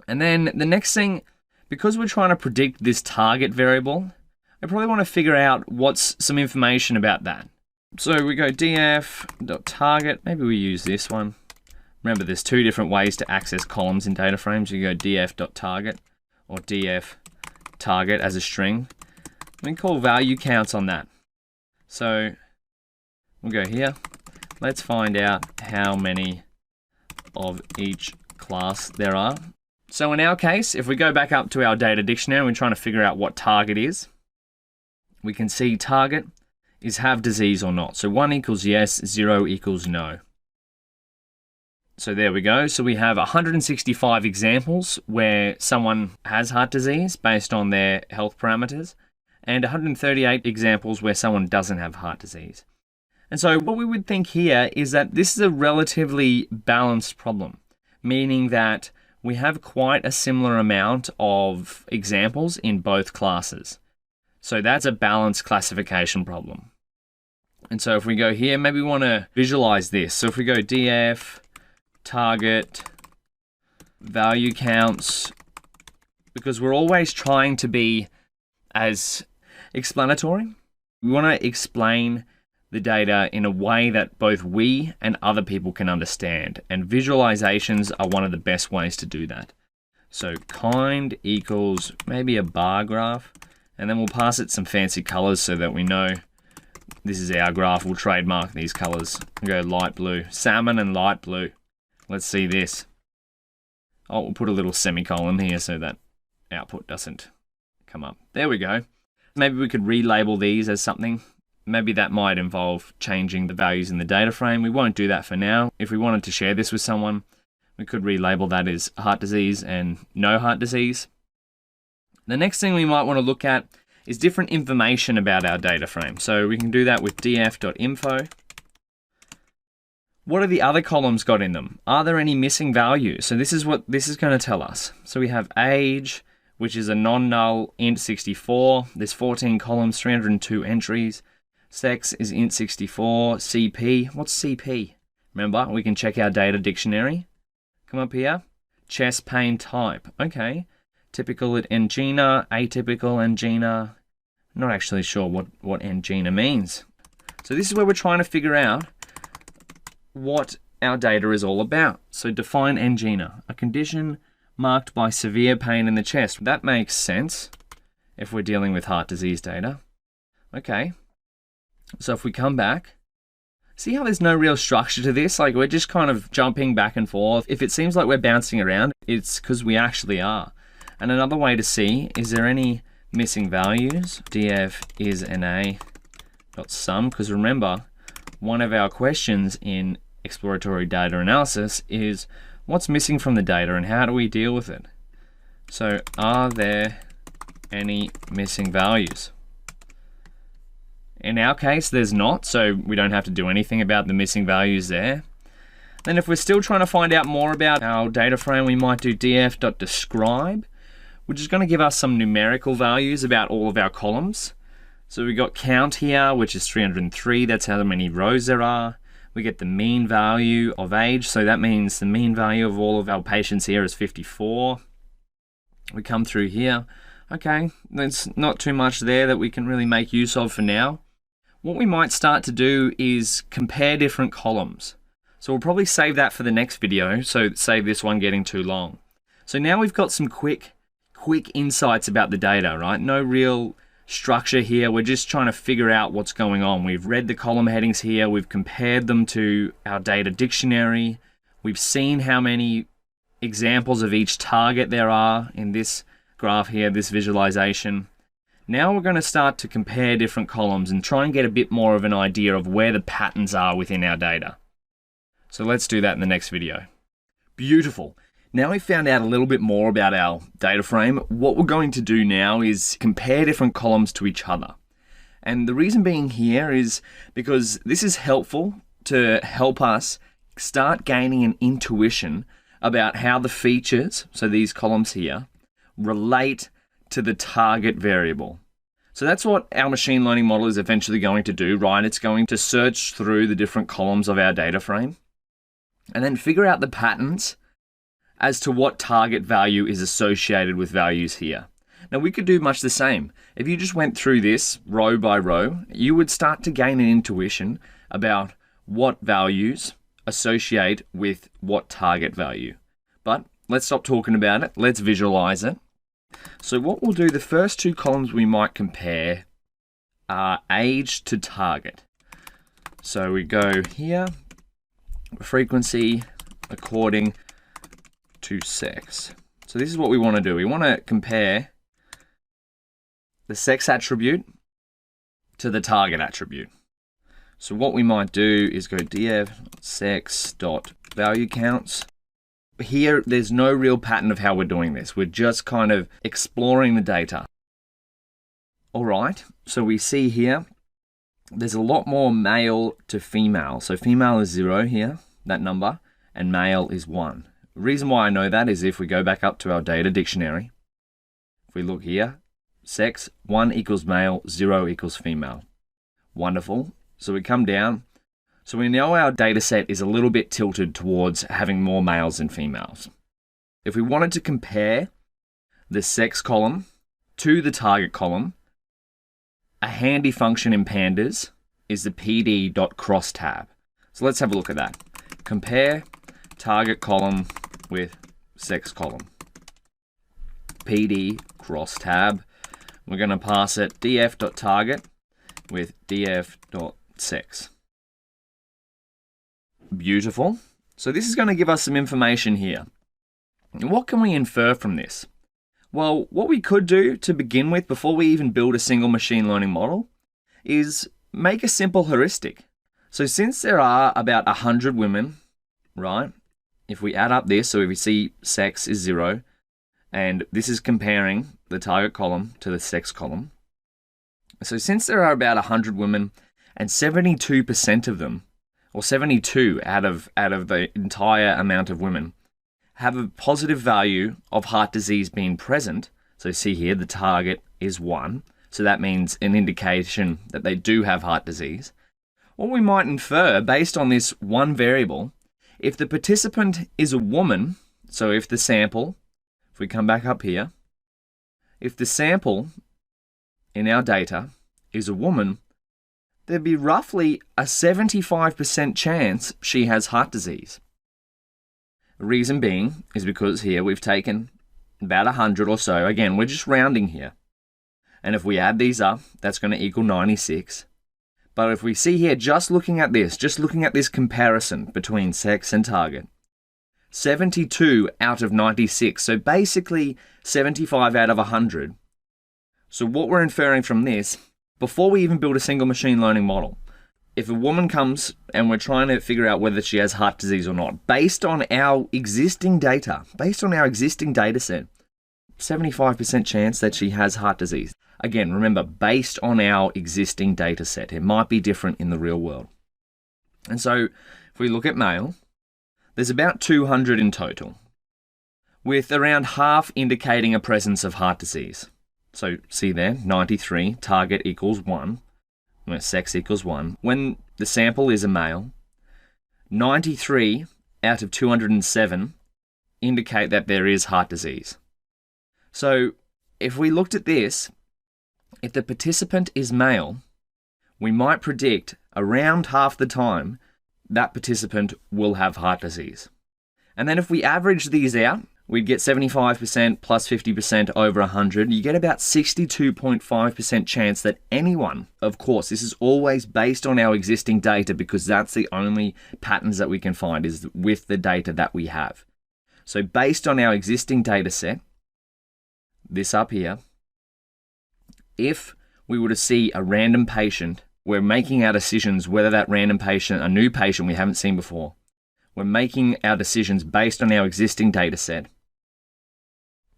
And then the next thing, because we're trying to predict this target variable, I probably want to figure out what's some information about that. So we go df.target, maybe we use this one. Remember, there's two different ways to access columns in data frames. You go df.target. or df target as a string. We can call value counts on that. So we'll go here. Let's find out how many of each class there are. So in our case, if we go back up to our data dictionary and we're trying to figure out what target is, we can see target is have disease or not. So 1 equals yes, 0 equals no. So there we go. So we have 165 examples where someone has heart disease based on their health parameters, and 138 examples where someone doesn't have heart disease. And so what we would think here is that this is a relatively balanced problem, meaning that we have quite a similar amount of examples in both classes. So that's a balanced classification problem. And so if we go here, maybe we want to visualize this. So if we go df target value counts, because we're always trying to be as explanatory. We want to explain the data in a way that both we and other people can understand, and visualizations are one of the best ways to do that. So kind equals maybe a bar graph, and then we'll pass it some fancy colors so that we know this is our graph. We'll trademark these colors. We'll go light blue, salmon and light blue. Let's see this. Oh, we'll put a little semicolon here so that output doesn't come up. There we go. Maybe we could relabel these as something. Maybe that might involve changing the values in the data frame. We won't do that for now. If we wanted to share this with someone, we could relabel that as heart disease and no heart disease. The next thing we might want to look at is different information about our data frame. So we can do that with df.info. What are the other columns got in them? Are there any missing values? So this is what this is going to tell us. So we have age, which is a non-null int 64. There's 14 columns, 302 entries. Sex is int 64. CP, what's CP? Remember, we can check our data dictionary. Come up here. Chest pain type. Okay. Typical at angina, atypical angina. Not actually sure what angina means. So this is where we're trying to figure out what our data is all about. So define angina, a condition marked by severe pain in the chest. That makes sense if we're dealing with heart disease data. Okay. So if we come back, see how there's no real structure to this? Like we're just kind of jumping back and forth. If it seems like we're bouncing around, it's because we actually are. And another way to see, is there any missing values? df is na.sum, because remember, one of our questions in exploratory data analysis is what's missing from the data and how do we deal with it? So are there any missing values? In our case, there's not, so we don't have to do anything about the missing values there. Then if we're still trying to find out more about our data frame, we might do df.describe, which is going to give us some numerical values about all of our columns. So we got count here, which is 303. That's how many rows there are. We get the mean value of age. So that means the mean value of all of our patients here is 54. We come through here. Okay, there's not too much there that we can really make use of for now. What we might start to do is compare different columns. So we'll probably save that for the next video. So save this one getting too long. So now we've got some quick insights about the data, right? No real structure here. We're just trying to figure out what's going on. We've read the column headings here. We've compared them to our data dictionary. We've seen how many examples of each target there are in this graph here, this visualization. Now we're going to start to compare different columns and try and get a bit more of an idea of where the patterns are within our data. So let's do that in the next video. Beautiful. Now we've found out a little bit more about our data frame. What we're going to do now is compare different columns to each other. And the reason being here is because this is helpful to help us start gaining an intuition about how the features, so these columns here, relate to the target variable. So that's what our machine learning model is eventually going to do, right? It's going to search through the different columns of our data frame and then figure out the patterns as to what target value is associated with values here. Now we could do much the same. If you just went through this row by row, you would start to gain an intuition about what values associate with what target value. But let's stop talking about it. Let's visualize it. So what we'll do, the first two columns we might compare are age to target. So we go here, frequency according to sex. So this is what we want to do. We want to compare the sex attribute to the target attribute. So what we might do is go df.sex.valueCounts. Here, there's no real pattern of how we're doing this. We're just kind of exploring the data. All right, so we see here, there's a lot more male to female. So female is 0 here, that number, and male is 1. The reason why I know that is if we go back up to our data dictionary, if we look here, sex, 1 equals male, 0 equals female. Wonderful. So we come down. So we know our data set is a little bit tilted towards having more males than females. If we wanted to compare the sex column to the target column, a handy function in pandas is the pd.crossTab. So let's have a look at that. Compare target column with sex column. PD crossTab. We're going to pass it df.target with df.sex. Beautiful. So this is going to give us some information here. What can we infer from this? Well, what we could do to begin with, before we even build a single machine learning model, is make a simple heuristic. So since there are about 100 women, right? If we add up this, so if we see sex is 0, and this is comparing the target column to the sex column. So since there are about 100 women, and 72% of them, or 72 out of the entire amount of women, have a positive value of heart disease being present. So see here, the target is 1. So that means an indication that they do have heart disease. What we might infer based on this one variable, if the participant is a woman, so if the sample, if we come back up here, if the sample in our data is a woman, there'd be roughly a 75% chance she has heart disease. The reason being is because here we've taken about 100 or so. Again, we're just rounding here. And if we add these up, that's going to equal 96. But if we see here, just looking at this comparison between sex and target, 72 out of 96, so basically 75 out of 100. So what we're inferring from this, before we even build a single machine learning model, if a woman comes and we're trying to figure out whether she has heart disease or not, based on our existing data, based on our existing data set, 75% chance that she has heart disease. Again, remember, based on our existing data set. It might be different in the real world. And so if we look at male, there's about 200 in total, with around half indicating a presence of heart disease. So see there, 93, target equals 1, where sex equals 1. When the sample is a male, 93 out of 207 indicate that there is heart disease. So if we looked at this, if the participant is male, we might predict around half the time that participant will have heart disease. And then if we average these out, we'd get 75% plus 50% over 100. You get about 62.5% chance that anyone, of course, this is always based on our existing data because that's the only patterns that we can find is with the data that we have. So based on our existing data set, this up here, if we were to see a random patient, we're making our decisions whether that random patient, a new patient we haven't seen before, we're making our decisions based on our existing data set.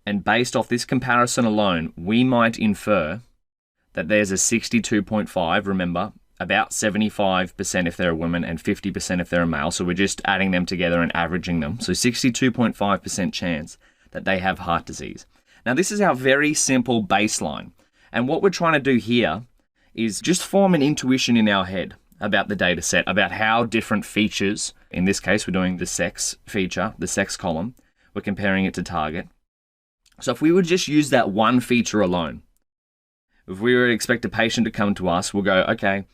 And based off this comparison alone, we might infer that there's a 62.5, remember, about 75% if they're a woman and 50% if they're a male. So we're just adding them together and averaging them. So 62.5% chance that they have heart disease. Now this is our very simple baseline. And what we're trying to do here is just form an intuition in our head about the data set, about how different features, in this case we're doing the sex feature, the sex column, we're comparing it to target. So if we would just use that one feature alone, if we were to expect a patient to come to us, we'll go, okay,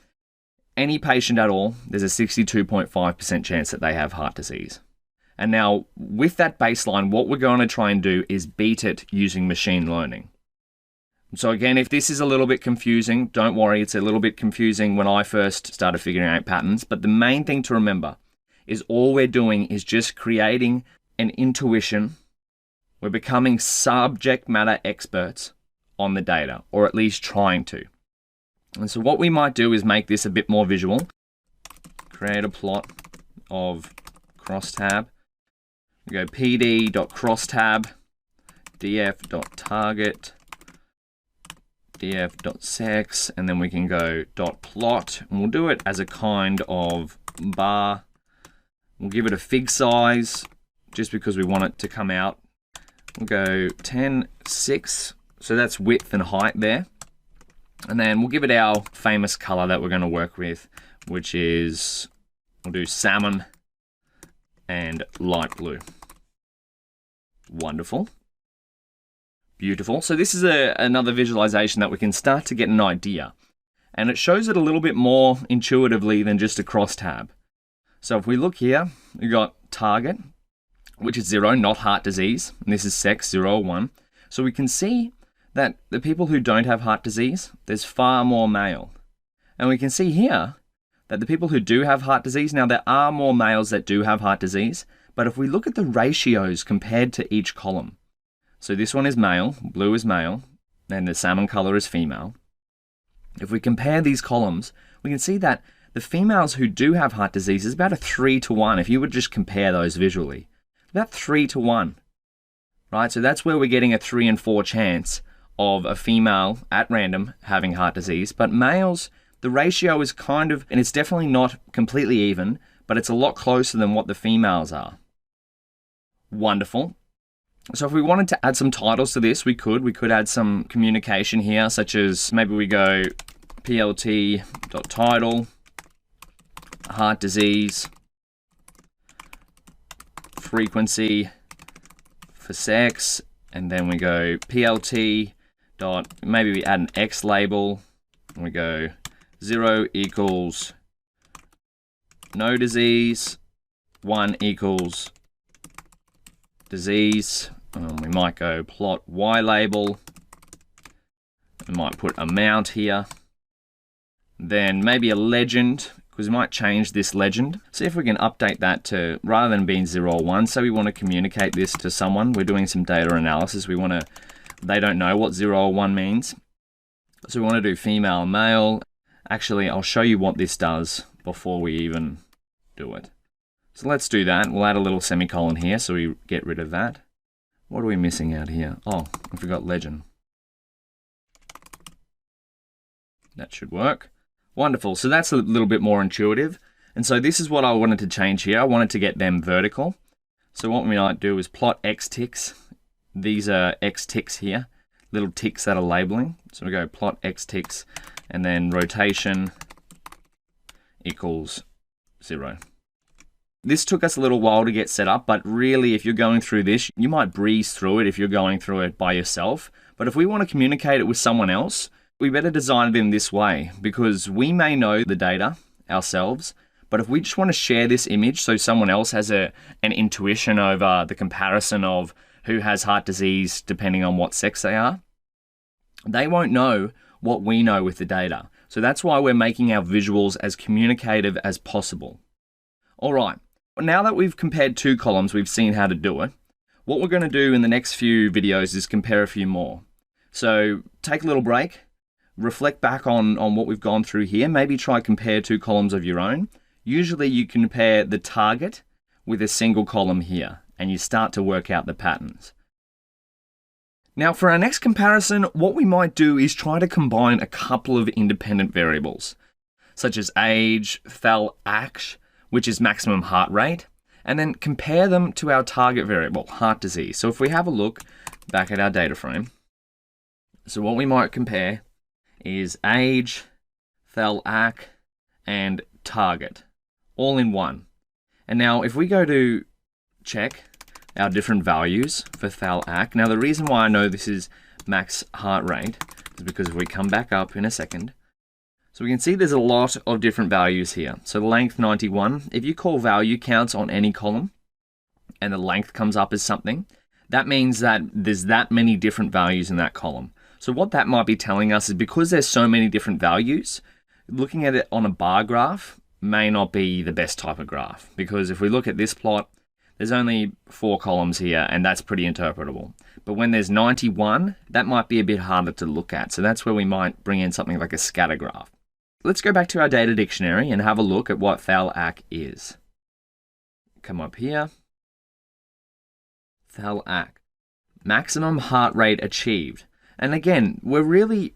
any patient at all, there's a 62.5% chance that they have heart disease. And now with that baseline, what we're going to try and do is beat it using machine learning. So again, if this is a little bit confusing, don't worry, it's a little bit confusing when I first started figuring out patterns. But the main thing to remember is all we're doing is just creating an intuition. We're becoming subject matter experts on the data, or at least trying to. And so what we might do is make this a bit more visual. Create a plot of crosstab. We go pd.crosstab, df.target, df.sex, and then we can go .plot, and we'll do it as a kind of bar. We'll give it a fig size, just because we want it to come out. We'll go 10:6, so that's width and height there. And then we'll give it our famous color that we're going to work with, which is, we'll do salmon and light blue. Wonderful. Beautiful. So this is another visualization that we can start to get an idea. And it shows it a little bit more intuitively than just a crosstab. So if we look here, we've got target, which is 0, not heart disease. And this is sex, 0 or 1. So we can see that the people who don't have heart disease, there's far more male. And we can see here that the people who do have heart disease, now there are more males that do have heart disease, but if we look at the ratios compared to each column, so this one is male, blue is male, and the salmon color is female. If we compare these columns, we can see that the females who do have heart disease is about a 3-to-1. If you would just compare those visually, about 3-to-1, right? So that's where we're getting a 3 and 4 chance of a female at random having heart disease. But males, the ratio is kind of, and it's definitely not completely even, but it's a lot closer than what the females are. Wonderful. So if we wanted to add some titles to this, we could add some communication here, such as maybe we go plt.title, heart disease, frequency for sex, and then we go plt dot, maybe we add an X label, and we go 0 equals no disease, 1 equals disease. We might go plot Y label. We might put amount here. Then maybe a legend, because we might change this legend. See if we can update that to, rather than being 0 or 1, so we want to communicate this to someone. We're doing some data analysis. They don't know what 0 or 1 means. So we want to do female, male. Actually, I'll show you what this does before we even do it. So let's do that. We'll add a little semicolon here so we get rid of that. What are we missing out here? Oh, I forgot legend. That should work. Wonderful. So that's a little bit more intuitive. And so this is what I wanted to change here. I wanted to get them vertical. So what we might do is plot X ticks. These are X ticks here, little ticks that are labeling. So we go plot X ticks, and then rotation equals 0. This took us a little while to get set up, but really if you're going through this, you might breeze through it if you're going through it by yourself. But if we want to communicate it with someone else, we better design it in this way, because we may know the data ourselves, but if we just want to share this image so someone else has an intuition over the comparison of who has heart disease depending on what sex they are, they won't know what we know with the data. So that's why we're making our visuals as communicative as possible. All right, now that we've compared 2 columns, we've seen how to do it. What we're going to do in the next few videos is compare a few more. So take a little break, reflect back on what we've gone through here. Maybe try compare 2 columns of your own. Usually you compare the target with a single column here, and you start to work out the patterns. Now for our next comparison, what we might do is try to combine a couple of independent variables, such as age, thal-act, which is maximum heart rate, and then compare them to our target variable, heart disease. So if we have a look back at our data frame, so what we might compare is age, thal-act, and target, all in one. And now if we go to check our different values for thal-act, now the reason why I know this is max heart rate is because if we come back up in a second, so we can see there's a lot of different values here. So length 91, if you call value counts on any column, and the length comes up as something, that means that there's that many different values in that column. So what that might be telling us is because there's so many different values, looking at it on a bar graph may not be the best type of graph. Because if we look at this plot, there's only 4 columns here, and that's pretty interpretable. But when there's 91, that might be a bit harder to look at. So that's where we might bring in something like a scatter graph. Let's go back to our data dictionary and have a look at what thal-ac is. Come up here. Thal-ac. Maximum heart rate achieved. And again, we're really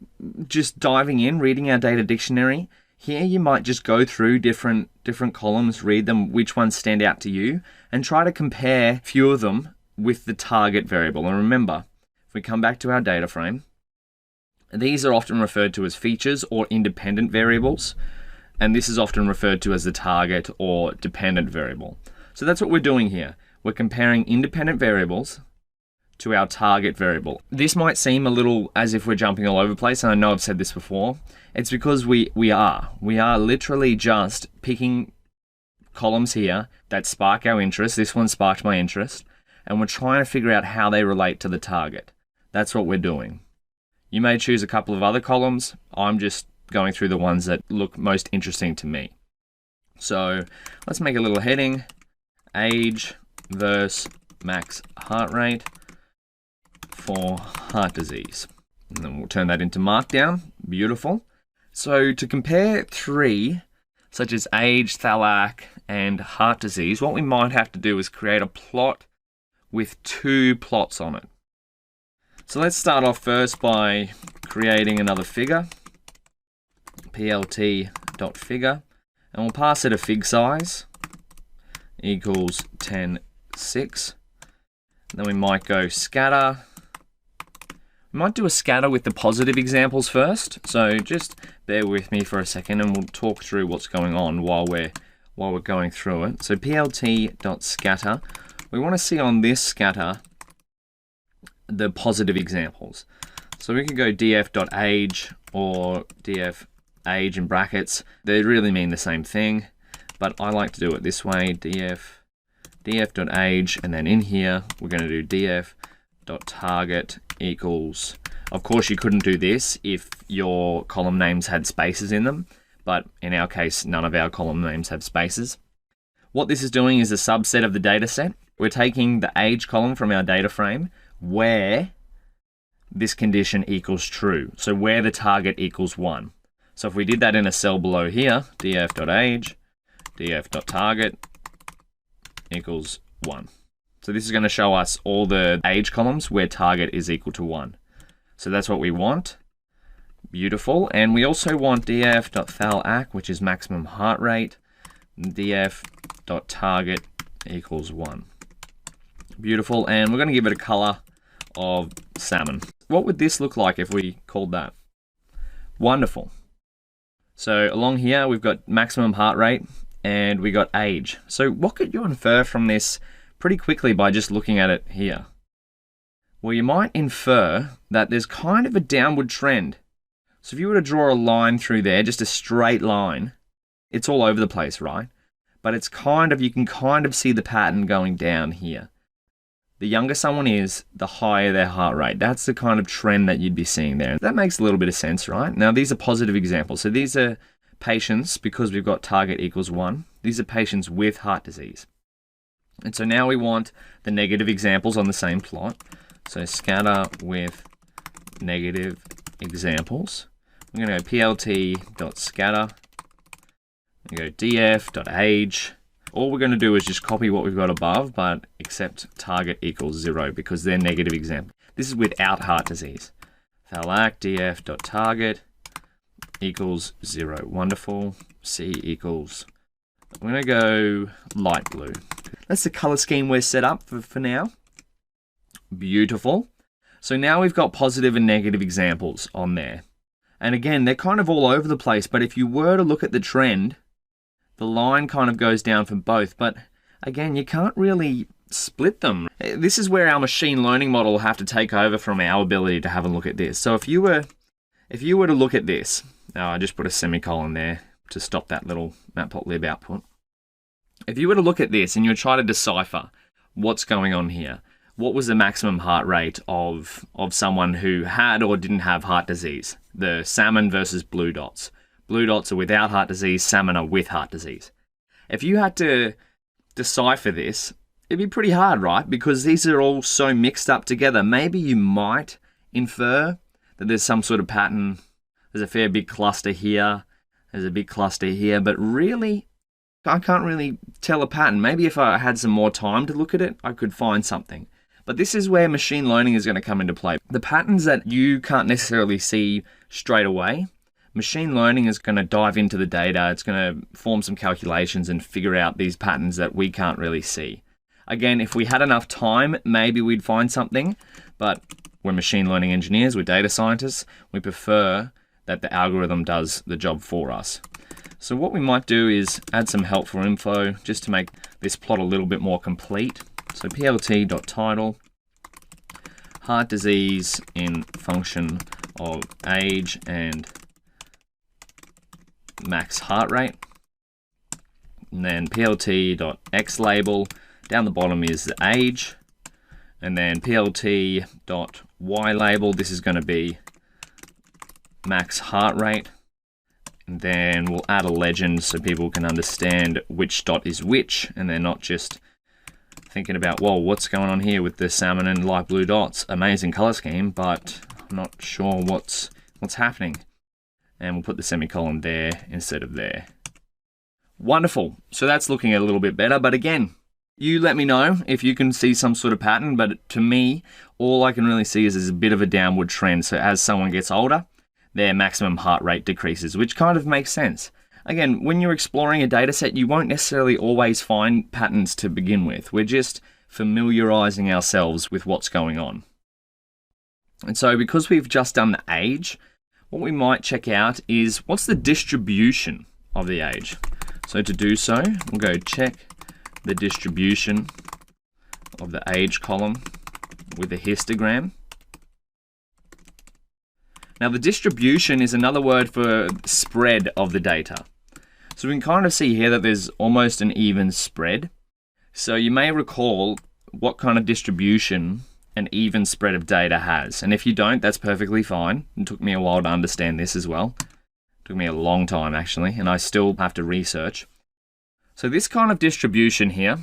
just diving in, reading our data dictionary. Here you might just go through different columns, read them, which ones stand out to you, and try to compare a few of them with the target variable. And remember, if we come back to our data frame, these are often referred to as features or independent variables, and this is often referred to as the target or dependent variable. So that's what we're doing here. We're comparing independent variables to our target variable. This might seem a little as if we're jumping all over the place, and I know I've said this before. It's because we are literally just picking columns here that spark our interest. This one sparked my interest, and we're trying to figure out how they relate to the target. That's what we're doing. You may choose a couple of other columns. I'm just going through the ones that look most interesting to me. So let's make a little heading, age versus max heart rate for heart disease. And then we'll turn that into Markdown. Beautiful. So to compare 3, such as age, thal-ac, and heart disease, what we might have to do is create a plot with 2 plots on it. So let's start off first by creating another figure, plt.figure, and we'll pass it a fig size equals 10.6. Then we might go scatter. We might do a scatter with the positive examples first. So just bear with me for a second and we'll talk through what's going on while we're going through it. So plt.scatter, we want to see on this scatter the positive examples. So we could go df.age or df.age in brackets. They really mean the same thing, but I like to do it this way, df.age, and then in here we're going to do df.target equals, of course you couldn't do this if your column names had spaces in them, but in our case none of our column names have spaces. What this is doing is a subset of the data set. We're taking the age column from our data frame where this condition equals true, so where the target equals 1. So if we did that in a cell below here, df.age, df.target equals 1. So this is going to show us all the age columns where target is equal to 1. So that's what we want. Beautiful. And we also want df.thal-ac, which is maximum heart rate, df.target equals 1. Beautiful. And we're going to give it a color of salmon. What would this look like if we called that? Wonderful. So along here, we've got maximum heart rate and we got age. So what could you infer from this pretty quickly by just looking at it here? Well, you might infer that there's kind of a downward trend. So if you were to draw a line through there, just a straight line, it's all over the place, right? But it's kind of, you can kind of see the pattern going down here. The younger someone is, the higher their heart rate. That's the kind of trend that you'd be seeing there. That makes a little bit of sense, right? Now, these are positive examples. So these are patients, because we've got target equals 1, these are patients with heart disease. And so now we want the negative examples on the same plot. So scatter with negative examples. I'm going to go plt.scatter, and go df.age. All we're going to do is just copy what we've got above, but except target equals 0 because they're negative examples. This is without heart disease. Thal-ac df.target equals 0. Wonderful. C equals, I'm going to go light blue. That's the color scheme we're set up for now. Beautiful. So now we've got positive and negative examples on there. And again, they're kind of all over the place, but if you were to look at the trend, the line kind of goes down for both, but again, you can't really split them. This is where our machine learning model will have to take over from our ability to have a look at this. So if you were to look at this, now I just put a semicolon there to stop that little Matplotlib output. If you were to look at this and you were trying to decipher what's going on here? What was the maximum heart rate of someone who had or didn't have heart disease? The salmon versus blue dots. Blue dots are without heart disease, salmon are with heart disease. If you had to decipher this, it'd be pretty hard, right? Because these are all so mixed up together. Maybe you might infer that there's some sort of pattern. There's a fair big cluster here. There's a big cluster here. But really, I can't really tell a pattern. Maybe if I had some more time to look at it, I could find something. But this is where machine learning is going to come into play. The patterns that you can't necessarily see straight away, machine learning is going to dive into the data. It's going to form some calculations and figure out these patterns that we can't really see. Again, if we had enough time, maybe we'd find something. But we're machine learning engineers, we're data scientists. We prefer that the algorithm does the job for us. So what we might do is add some helpful info just to make this plot a little bit more complete. So plt.title, heart disease in function of age and max heart rate. And then plt.xlabel, down the bottom is the age. And then plt.ylabel, this is going to be max heart rate. And then we'll add a legend so people can understand which dot is which, and they're not just thinking about, whoa, what's going on here with the salmon and light blue dots? Amazing color scheme, but I'm not sure what's happening. And we'll put the semicolon there instead of there. Wonderful. So that's looking a little bit better, but again, you let me know if you can see some sort of pattern, but to me, all I can really see is a bit of a downward trend. So as someone gets older, their maximum heart rate decreases, which kind of makes sense. Again, when you're exploring a data set, you won't necessarily always find patterns to begin with. We're just familiarizing ourselves with what's going on. And so because we've just done the age, what we might check out is what's the distribution of the age. So to do so, we'll go check the distribution of the age column with a histogram. Now the distribution is another word for spread of the data. So we can kind of see here that there's almost an even spread. So you may recall what kind of distribution an even spread of data has. And if you don't, that's perfectly fine. It took me a while to understand this as well. It took me a long time actually, and I still have to research. So this kind of distribution here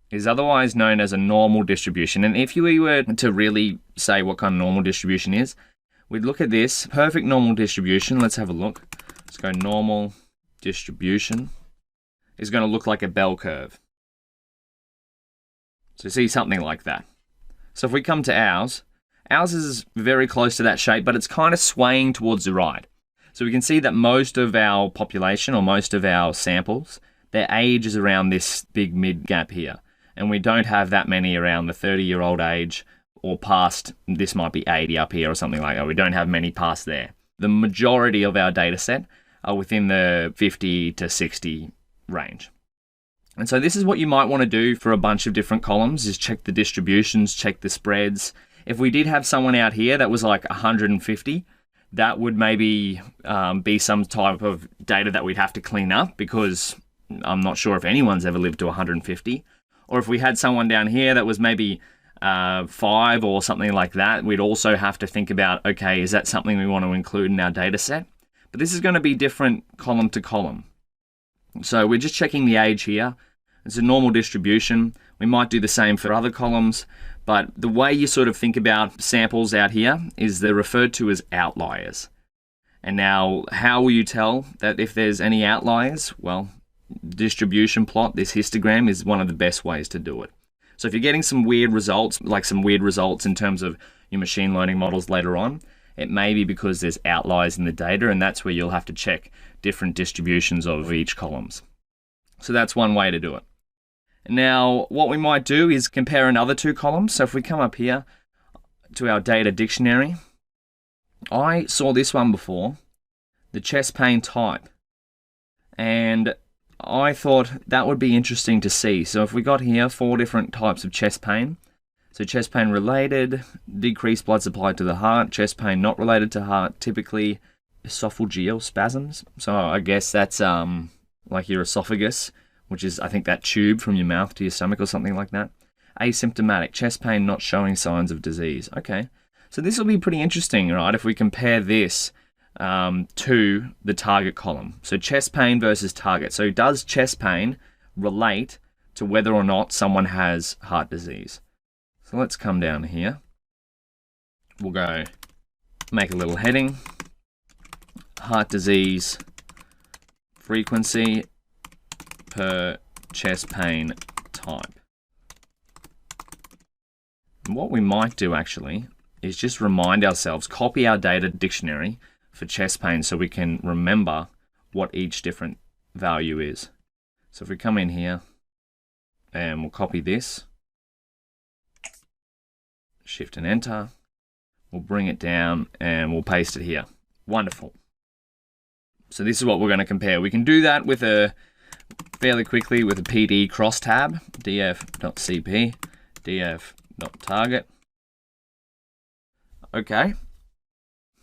is otherwise known as a normal distribution. And if you were to really say what kind of normal distribution is, we'd look at this perfect normal distribution. Let's have a look. Let's go normal distribution is going to look like a bell curve. So see something like that. So if we come to ours is very close to that shape, but it's kind of swaying towards the right. So we can see that most of our population or most of our samples, their age is around this big mid gap here. And we don't have that many around the 30-year-old age or past, this might be 80 up here or something like that. We don't have many past there. The majority of our data set are within the 50 to 60 range. And so this is what you might want to do for a bunch of different columns, is check the distributions, check the spreads. If we did have someone out here that was like 150, that would maybe be some type of data that we'd have to clean up, because I'm not sure if anyone's ever lived to 150. Or if we had someone down here that was maybe 5 or something like that, we'd also have to think about, okay, is that something we want to include in our data set? But this is going to be different column to column. So we're just checking the age here. It's a normal distribution. We might do the same for other columns, but the way you sort of think about samples out here is they're referred to as outliers. And now, how will you tell that if there's any outliers? Well, distribution plot, this histogram, is one of the best ways to do it. So if you're getting some weird results, like some weird results in terms of your machine learning models later on, it may be because there's outliers in the data, and that's where you'll have to check different distributions of each columns. So that's one way to do it. Now, what we might do is compare another two columns. So if we come up here to our data dictionary, I saw this one before, the chest pain type. And I thought that would be interesting to see. So if we got here 4 different types of chest pain. So chest pain related, decreased blood supply to the heart, chest pain not related to heart, typically esophageal spasms. So I guess that's like your esophagus, which is, I think, that tube from your mouth to your stomach or something like that. asymptomatic, chest pain not showing signs of disease. Okay, so this will be pretty interesting, right, if we compare this to the target column. So chest pain versus target. So does chest pain relate to whether or not someone has heart disease? So let's come down here. We'll go make a little heading. Heart disease frequency per chest pain type. And what we might do actually is just remind ourselves, copy our data dictionary for chest pain so we can remember what each different value is. So if we come in here and we'll copy this, Shift and Enter, we'll bring it down and we'll paste it here. Wonderful. So this is what we're going to compare. We can do that with fairly quickly with a PD crosstab, df.cp, df.target. Okay.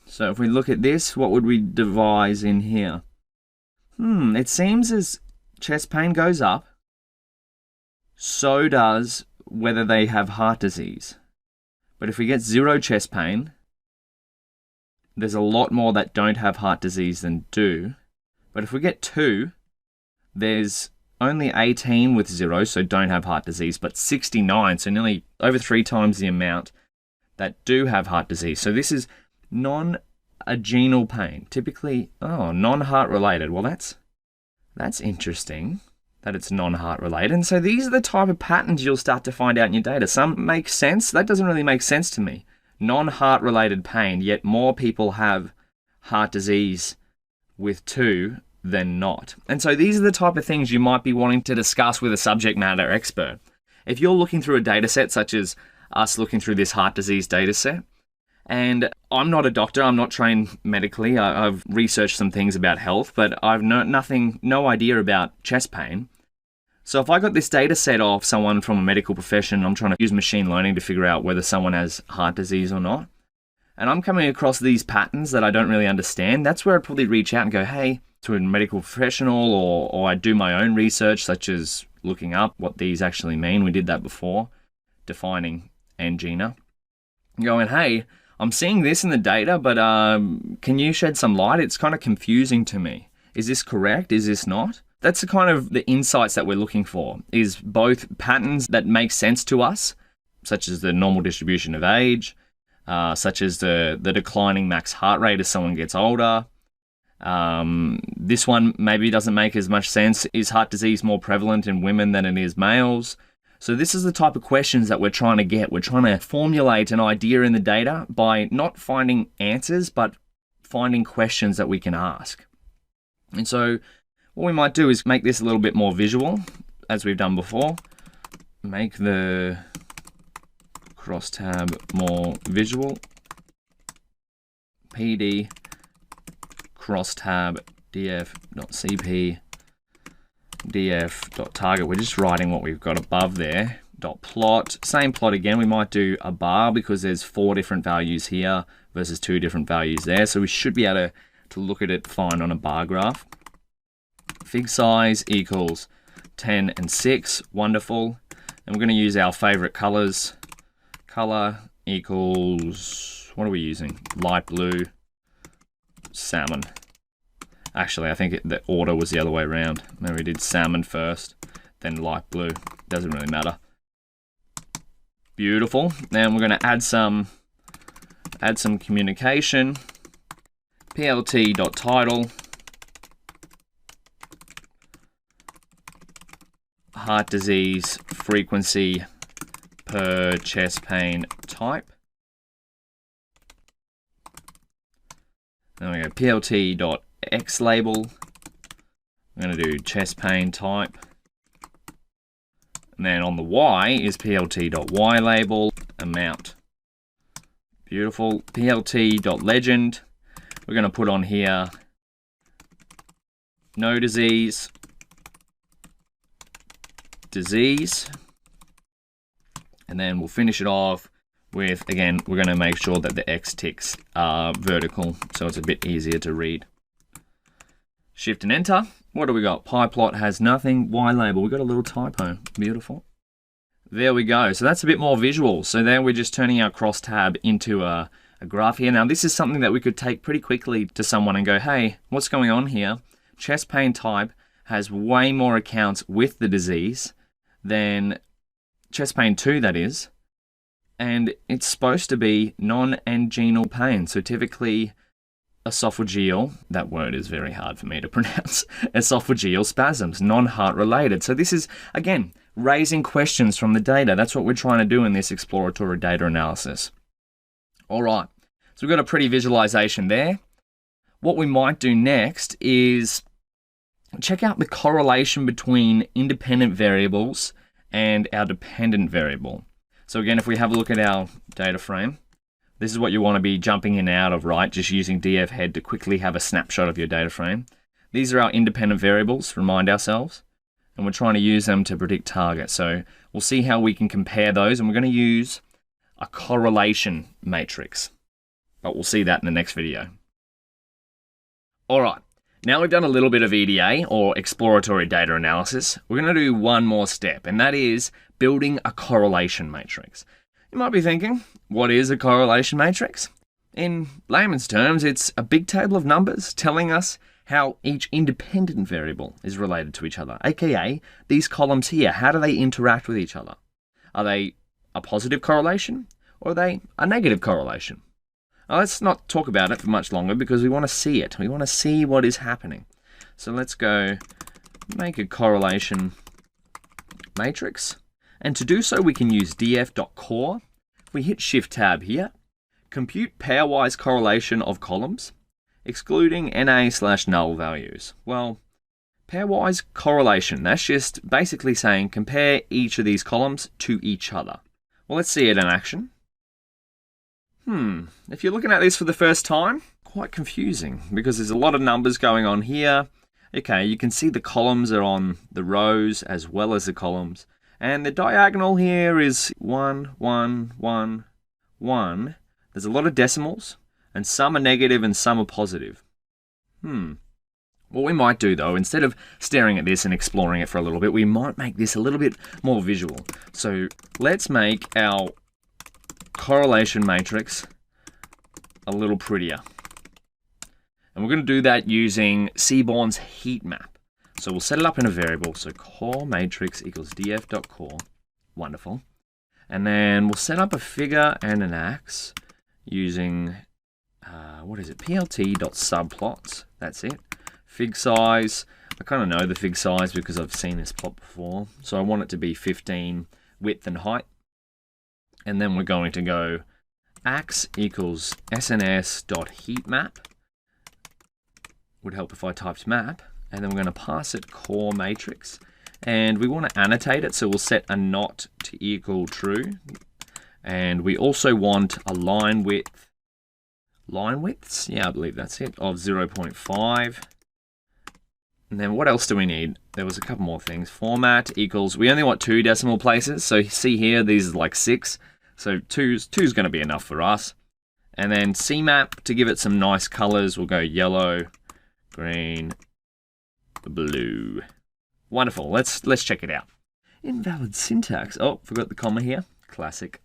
So if we look at this, what would we devise in here? It seems as chest pain goes up, so does whether they have heart disease. But if we get 0 chest pain, there's a lot more that don't have heart disease than do. But if we get 2, there's only 18 with 0, so don't have heart disease, but 69, so nearly over 3 times the amount that do have heart disease. So this is non-adrenal pain, typically, non-heart related. Well, that's interesting that it's non-heart related. And so these are the type of patterns you'll start to find out in your data. Some make sense. That doesn't really make sense to me. Non-heart related pain, yet more people have heart disease with 2 than not. And so these are the type of things you might be wanting to discuss with a subject matter expert. If you're looking through a data set, such as us looking through this heart disease data set, and I'm not a doctor, I'm not trained medically, I've researched some things about health, but I've no idea about chest pain. So if I got this data set of someone from a medical profession, I'm trying to use machine learning to figure out whether someone has heart disease or not, and I'm coming across these patterns that I don't really understand, that's where I'd probably reach out and go, hey, to a medical professional, or I do my own research, such as looking up what these actually mean. We did that before, defining angina. Going, hey, I'm seeing this in the data, but can you shed some light? It's kind of confusing to me. Is this correct? Is this not? That's the kind of the insights that we're looking for, is both patterns that make sense to us, such as the normal distribution of age, such as the declining max heart rate as someone gets older. This one maybe doesn't make as much sense. Is heart disease more prevalent in women than it is males? So this is the type of questions that we're trying to get. We're trying to formulate an idea in the data by not finding answers, but finding questions that we can ask. And so what we might do is make this a little bit more visual, as we've done before. Make the crosstab more visual. PD crosstab df.cp df.target. We're just writing what we've got above there. .plot. Same plot again. We might do a bar because there's 4 different values here versus 2 different values there. So we should be able to look at it fine on a bar graph. Fig size equals 10 and 6. Wonderful. And we're going to use our favorite colors. Color equals, what are we using? Light blue, salmon. Actually, I think the order was the other way around. Maybe we did salmon first, then light blue. Doesn't really matter. Beautiful. Then we're going to add some communication. plt.title. Heart disease frequency per chest pain type. Then we go plt.xlabel. I'm going to do chest pain type. And then on the y is plt.ylabel amount. Beautiful. plt.legend. We're going to put on here no disease. And then we'll finish it off with, again, we're going to make sure that the X ticks are vertical so it's a bit easier to read. Shift and Enter. What do we got? PyPlot has nothing. Y label. We got a little typo. Beautiful. There we go. So that's a bit more visual. So there we're just turning our crosstab into a graph here. Now this is something that we could take pretty quickly to someone and go, hey, what's going on here? Chest pain type has way more accounts with the disease than chest pain 2, that is. And it's supposed to be non-anginal pain. So typically esophageal, that word is very hard for me to pronounce, esophageal spasms, non-heart related. So this is, again, raising questions from the data. That's what we're trying to do in this exploratory data analysis. All right, so we've got a pretty visualization there. What we might do next is check out the correlation between independent variables and our dependent variable. So again, if we have a look at our data frame, this is what you want to be jumping in and out of, right? Just using df head to quickly have a snapshot of your data frame. These are our independent variables, remind ourselves, and we're trying to use them to predict targets. So we'll see how we can compare those, and we're going to use a correlation matrix, but we'll see that in the next video. All right, now we've done a little bit of EDA or exploratory data analysis. We're going to do one more step, and that is building a correlation matrix. You might be thinking, what is a correlation matrix? In layman's terms, it's a big table of numbers telling us how each independent variable is related to each other, aka these columns here, how do they interact with each other? Are they a positive correlation or are they a negative correlation? Now, let's not talk about it for much longer because we want to see it. We want to see what is happening. So let's go make a correlation matrix. And to do so, we can use df.core. If we hit Shift-Tab here, compute pairwise correlation of columns, excluding NA/null values. Well, pairwise correlation, that's just basically saying compare each of these columns to each other. Well, let's see it in action. If you're looking at this for the first time, quite confusing because there's a lot of numbers going on here. Okay, you can see the columns are on the rows as well as the columns. And the diagonal here is 1, 1, 1, 1. There's a lot of decimals, and some are negative and some are positive. What we might do though, instead of staring at this and exploring it for a little bit, we might make this a little bit more visual. So let's make our correlation matrix a little prettier. And we're going to do that using Seaborn's heat map. So we'll set it up in a variable. So core matrix equals df.core. Wonderful. And then we'll set up a figure and an ax using, plt.subplots. That's it. Fig size. I kind of know the fig size because I've seen this plot before. So I want it to be 15 width and height. And then we're going to go ax equals sns.heatmap. Would help if I typed map. And then we're going to pass it core matrix. And we want to annotate it, so we'll set a not to equal true. And we also want a line width. Line widths? Yeah, I believe that's it, of 0.5. And then what else do we need? There was a couple more things. Format equals, we only want 2 decimal places. So see here, these are like 6. So 2's going to be enough for us. And then CMap, to give it some nice colors, we'll go yellow, green, blue. Wonderful. Let's check it out. Invalid syntax. Oh, forgot the comma here. Classic.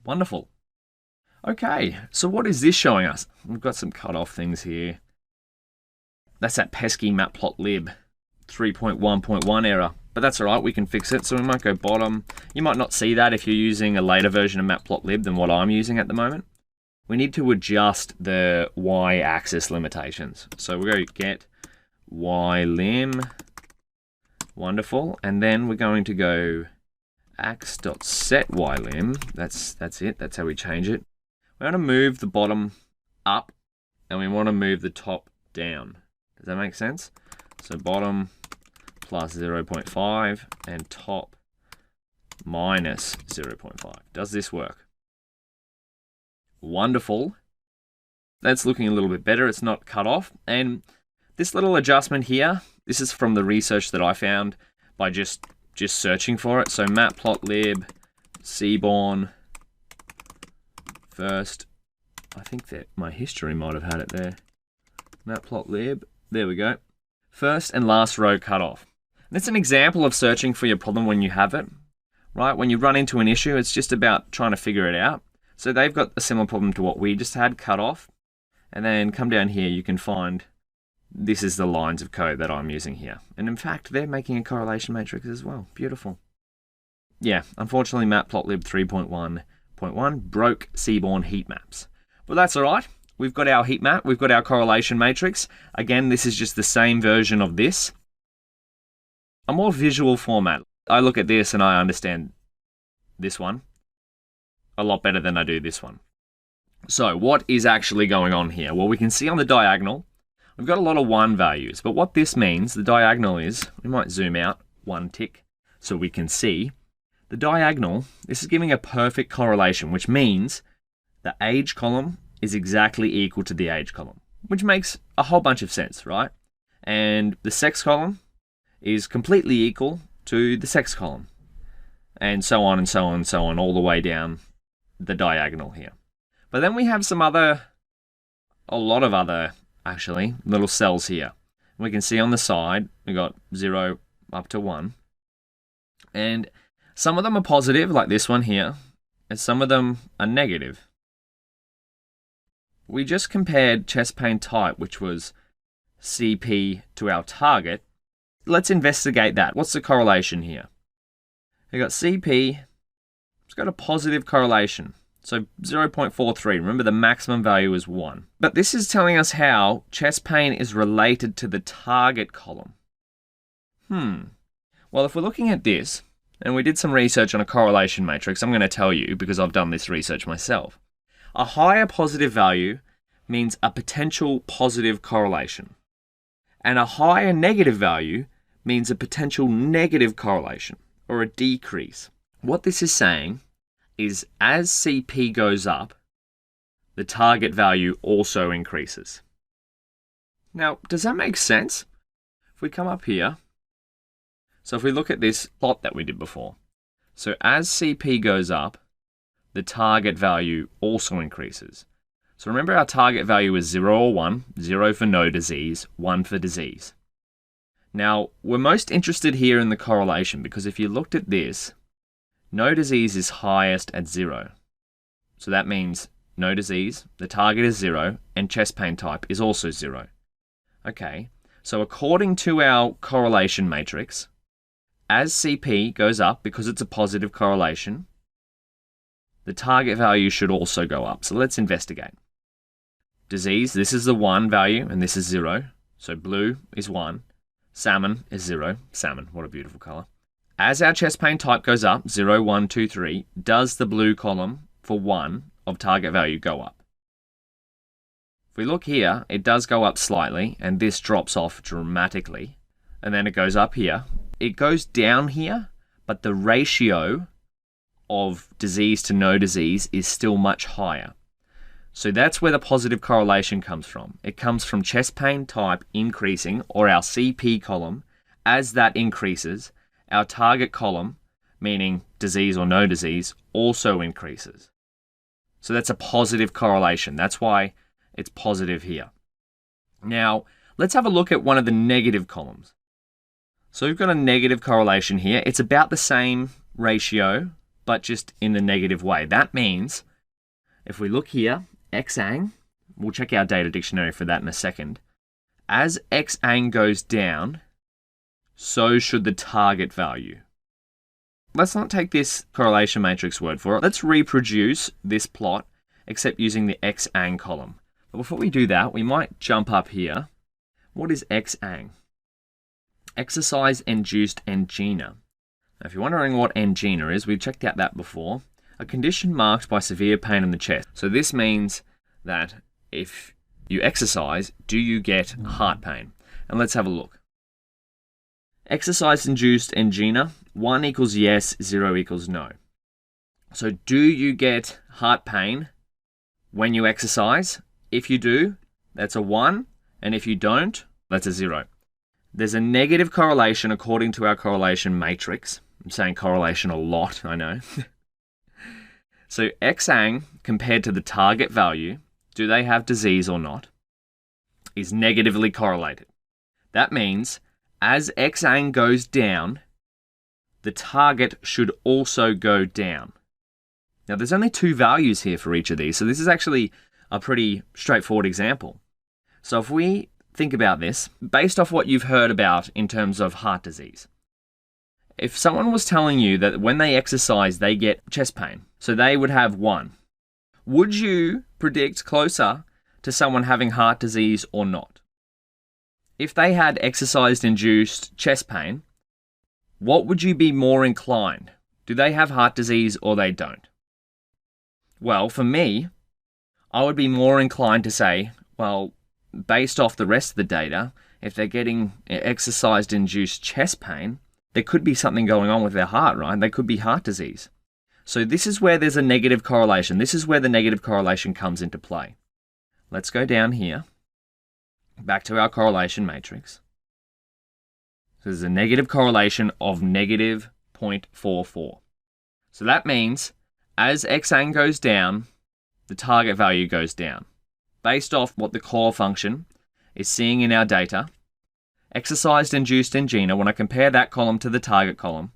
Wonderful. Okay, so what is this showing us? We've got some cut-off things here. That's that pesky Matplotlib 3.1.1 error. But that's all right, we can fix it. So we might go bottom. You might not see that if you're using a later version of Matplotlib than what I'm using at the moment. We need to adjust the y-axis limitations. So we'll go get y-lim. Wonderful. And then we're going to go ax.set-ylim. That's it. That's how we change it. We want to move the bottom up and we want to move the top down. Does that make sense? So bottom plus 0.5 and top minus 0.5. Does this work? Wonderful. That's looking a little bit better. It's not cut off. And this little adjustment here, this is from the research that I found by just searching for it. So Matplotlib, Seaborn, first. I think that my history might have had it there. Matplotlib, there we go. First and last row cut off. And it's an example of searching for your problem when you have it. right? When you run into an issue, it's just about trying to figure it out. So they've got a similar problem to what we just had, cut off. And then come down here, you can find this is the lines of code that I'm using here. And in fact, they're making a correlation matrix as well. Beautiful. Yeah, unfortunately, Matplotlib 3.1.1 broke Seaborn heat maps. But that's all right. We've got our heat map. We've got our correlation matrix. Again, this is just the same version of this. A more visual format. I look at this and I understand this one a lot better than I do this one. So what is actually going on here? Well, we can see on the diagonal, we've got a lot of 1 values. But what this means, the diagonal is, we might zoom out 1 tick so we can see. The diagonal, this is giving a perfect correlation, which means the age column is exactly equal to the age column, which makes a whole bunch of sense, right? And the sex column is completely equal to the sex column, and so on and so on and so on, all the way down the diagonal here. But then we have a lot of other, actually, little cells here. We can see on the side, we got 0 up to 1. And some of them are positive, like this one here, and some of them are negative. We just compared chest pain type, which was CP, to our target. Let's investigate that. What's the correlation here? We got CP, it's got a positive correlation. So 0.43, remember the maximum value is 1. But this is telling us how chest pain is related to the target column. Well, if we're looking at this, and we did some research on a correlation matrix, I'm going to tell you because I've done this research myself. A higher positive value means a potential positive correlation. And a higher negative value means a potential negative correlation, or a decrease. What this is saying is as CP goes up, the target value also increases. Now, does that make sense? If we come up here, so if we look at this plot that we did before, so as CP goes up, the target value also increases. So remember our target value is 0 or 1, 0 for no disease, 1 for disease. Now, we're most interested here in the correlation because if you looked at this, no disease is highest at 0. So that means no disease, the target is 0, and chest pain type is also 0. Okay, so according to our correlation matrix, as CP goes up because it's a positive correlation, the target value should also go up. So let's investigate. Disease, this is the 1 value and this is 0. So blue is 1. Salmon is 0. Salmon, what a beautiful color. As our chest pain type goes up, 0, 1, 2, 3, does the blue column for 1 of target value go up? If we look here, it does go up slightly, and this drops off dramatically. And then it goes up here. It goes down here, but the ratio of disease to no disease is still much higher. So that's where the positive correlation comes from. It comes from chest pain type increasing, or our CP column. As that increases, our target column, meaning disease or no disease, also increases. So that's a positive correlation. That's why it's positive here. Now, let's have a look at one of the negative columns. So we've got a negative correlation here. It's about the same ratio, but just in the negative way. That means, if we look here, xang, we'll check our data dictionary for that in a second. As xang goes down, so should the target value. Let's not take this correlation matrix word for it. Let's reproduce this plot, except using the xang column. But before we do that, we might jump up here. What is xang? Exercise-induced angina. Now, if you're wondering what angina is, we've checked out that before. A condition marked by severe pain in the chest. So this means that if you exercise, do you get heart pain? And let's have a look. Exercise-induced angina, 1 equals yes, 0 equals no. So do you get heart pain when you exercise? If you do, that's a 1, and if you don't, that's a 0. There's a negative correlation according to our correlation matrix. I'm saying correlation a lot, I know. So xang compared to the target value, do they have disease or not, is negatively correlated. That means as xang goes down, the target should also go down. Now, there's only 2 values here for each of these, so this is actually a pretty straightforward example. So if we think about this, based off what you've heard about in terms of heart disease, if someone was telling you that when they exercise, they get chest pain, so they would have 1, would you predict closer to someone having heart disease or not? If they had exercise-induced chest pain, what would you be more inclined? Do they have heart disease or they don't? Well, for me, I would be more inclined to say, well, based off the rest of the data, if they're getting exercise-induced chest pain, there could be something going on with their heart, right? They could be heart disease. So this is where there's a negative correlation. This is where the negative correlation comes into play. Let's go down here, back to our correlation matrix. So there's a negative correlation of negative 0.44. So that means as xang goes down, the target value goes down. Based off what the core function is seeing in our data, exercise-induced angina, when I compare that column to the target column,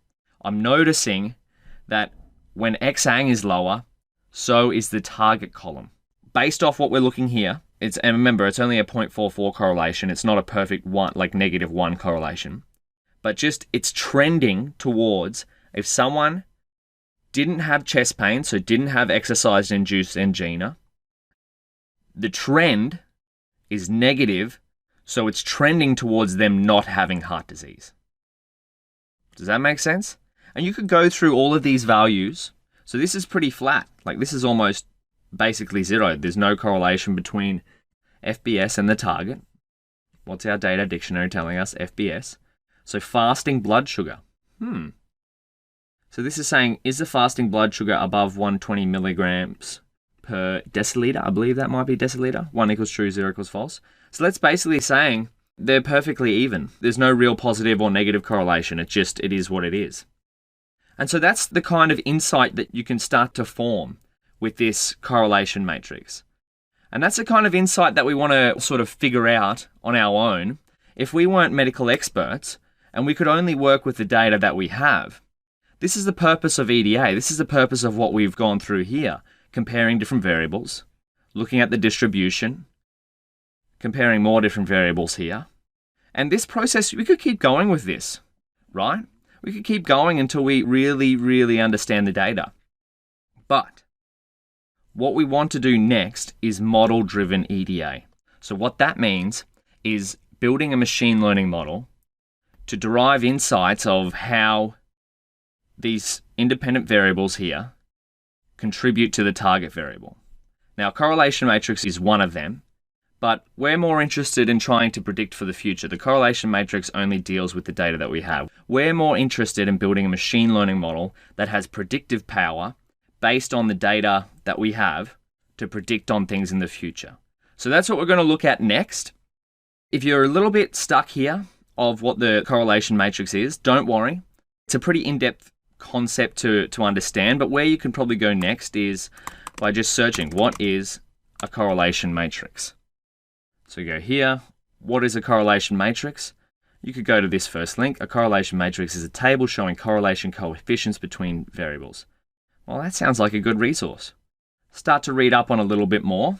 I'm noticing that when xang is lower, so is the target column. Based off what we're looking here, and remember, it's only a 0.44 correlation. It's not a perfect 1, like -1 correlation. But just, it's trending towards, if someone didn't have chest pain, so didn't have exercise-induced angina, the trend is negative, so it's trending towards them not having heart disease. Does that make sense? And you could go through all of these values. So this is pretty flat. Like this is almost basically 0. There's no correlation between FBS and the target. What's our data dictionary telling us? FBS. So fasting blood sugar. So this is saying, is the fasting blood sugar above 120 milligrams per deciliter? I believe that might be deciliter. 1 equals true, 0 equals false. So that's basically saying they're perfectly even. There's no real positive or negative correlation. It is what it is. And so that's the kind of insight that you can start to form with this correlation matrix. And that's the kind of insight that we want to sort of figure out on our own if we weren't medical experts and we could only work with the data that we have. This is the purpose of EDA. This is the purpose of what we've gone through here, comparing different variables, looking at the distribution, comparing more different variables here. And this process, we could keep going with this, right? We could keep going until we really, really understand the data. But what we want to do next is model-driven EDA. So what that means is building a machine learning model to derive insights of how these independent variables here contribute to the target variable. Now, correlation matrix is one of them, but we're more interested in trying to predict for the future. The correlation matrix only deals with the data that we have. We're more interested in building a machine learning model that has predictive power based on the data that we have to predict on things in the future. So that's what we're going to look at next. If you're a little bit stuck here of what the correlation matrix is, don't worry. It's a pretty in-depth concept to understand, but where you can probably go next is by just searching what is a correlation matrix. So you go here, what is a correlation matrix? You could go to this first link. A correlation matrix is a table showing correlation coefficients between variables. Well, that sounds like a good resource. Start to read up on a little bit more.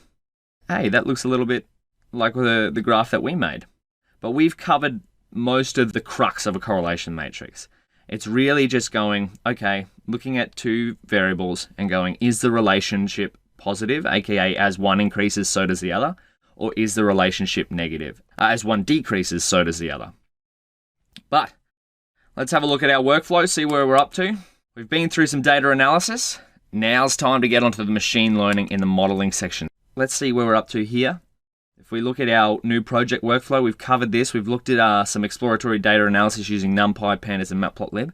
Hey, that looks a little bit like the graph that we made. But we've covered most of the crux of a correlation matrix. It's really just going, okay, looking at 2 variables and going, is the relationship positive, aka as one increases, so does the other? Or is the relationship negative? As one decreases, so does the other. But let's have a look at our workflow, see where we're up to. We've been through some data analysis. Now's time to get onto the machine learning in the modeling section. Let's see where we're up to here. If we look at our new project workflow, we've covered this. We've looked at some exploratory data analysis using Numpy, Pandas, and Matplotlib.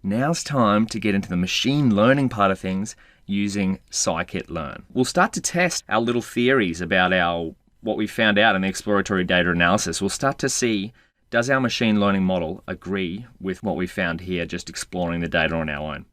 Now's time to get into the machine learning part of things using Scikit-Learn. We'll start to test our little theories about what we found out in the exploratory data analysis. We'll start to see, does our machine learning model agree with what we found here, just exploring the data on our own?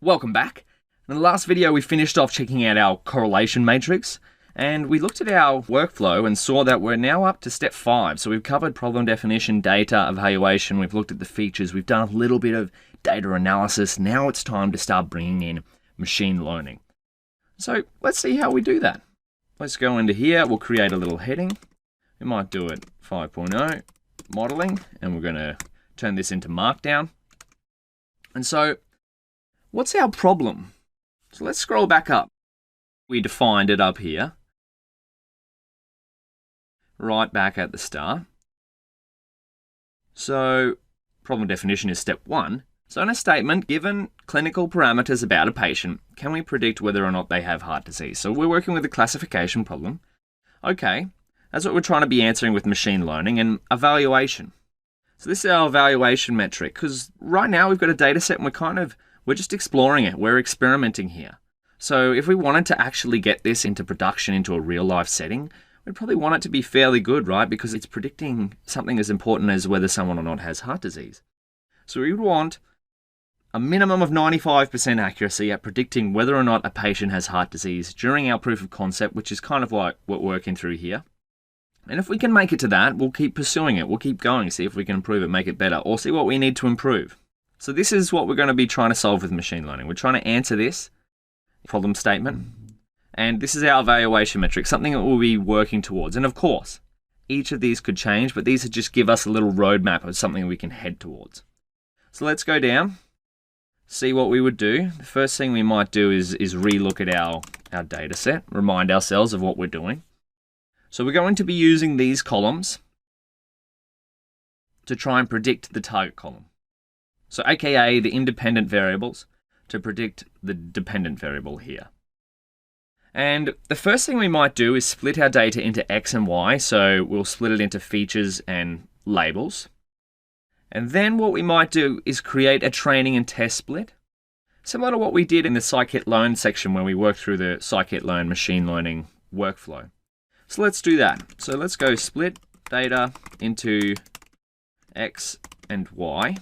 Welcome back. In the last video, we finished off checking out our correlation matrix. And we looked at our workflow and saw that we're now up to step 5. So we've covered problem definition, data evaluation, we've looked at the features, we've done a little bit of data analysis. Now it's time to start bringing in machine learning. So let's see how we do that. Let's go into here. We'll create a little heading. We might do it 5.0 modeling, and we're going to turn this into Markdown. And so what's our problem? So let's scroll back up. We defined it up here, right back at the start. So problem definition is step 1. So in a statement, given clinical parameters about a patient, can we predict whether or not they have heart disease? So we're working with a classification problem. Okay, that's what we're trying to be answering with machine learning and evaluation. So this is our evaluation metric, because right now we've got a data set and we're just exploring it. We're experimenting here. So if we wanted to actually get this into production, into a real life setting, we'd probably want it to be fairly good, right? Because it's predicting something as important as whether someone or not has heart disease. So we would want a minimum of 95% accuracy at predicting whether or not a patient has heart disease during our proof of concept, which is kind of like what we're working through here. And if we can make it to that, we'll keep pursuing it. We'll keep going, see if we can improve it, make it better, or see what we need to improve. So this is what we're going to be trying to solve with machine learning. We're trying to answer this problem statement. And this is our evaluation metric, something that we'll be working towards. And of course, each of these could change, but these just give us a little roadmap of something we can head towards. So let's go down, see what we would do. The first thing we might do is re-look at our data set, remind ourselves of what we're doing. So we're going to be using these columns to try and predict the target column. So aka the independent variables to predict the dependent variable here. And the first thing we might do is split our data into X and Y. So we'll split it into features and labels. And then what we might do is create a training and test split, similar to what we did in the Scikit-Learn section where we worked through the Scikit-Learn machine learning workflow. So let's do that. So let's go split data into X and Y.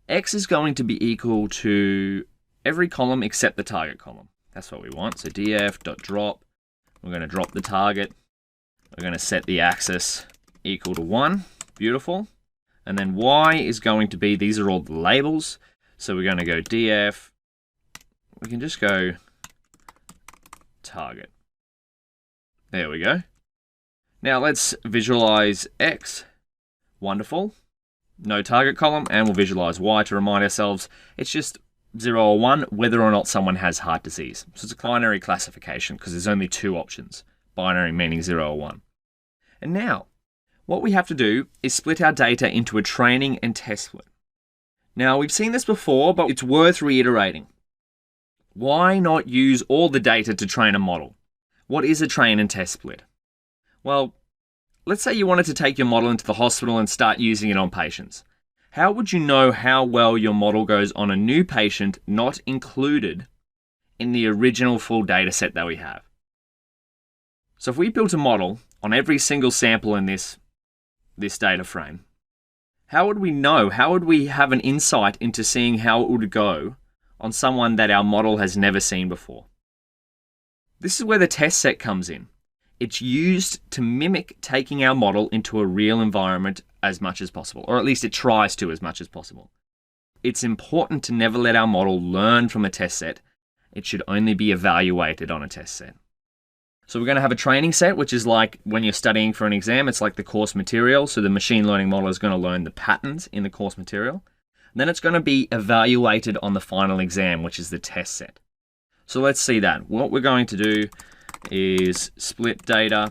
X is going to be equal to every column except the target column. That's what we want. So df.drop, we're going to drop the target. We're going to set the axis equal to 1. Beautiful. And then Y is going to be, these are all the labels. So we're going to go df. We can just go target. There we go. Now let's visualize X. Wonderful. No target column, and we'll visualize Y to remind ourselves it's just 0 or 1, whether or not someone has heart disease. So it's a binary classification because there's only 2 options. Binary meaning 0 or 1. And now, what we have to do is split our data into a training and test split. Now, we've seen this before, but it's worth reiterating. Why not use all the data to train a model? What is a train and test split? Well, let's say you wanted to take your model into the hospital and start using it on patients. How would you know how well your model goes on a new patient not included in the original full data set that we have? So if we built a model on every single sample in this data frame, how would we know? How would we have an insight into seeing how it would go on someone that our model has never seen before? This is where the test set comes in. It's used to mimic taking our model into a real environment as much as possible, or at least it tries to as much as possible. It's important to never let our model learn from a test set. It should only be evaluated on a test set. So we're going to have a training set, which is like when you're studying for an exam, it's like the course material. So the machine learning model is going to learn the patterns in the course material. And then it's going to be evaluated on the final exam, which is the test set. So let's see that. What we're going to do is split data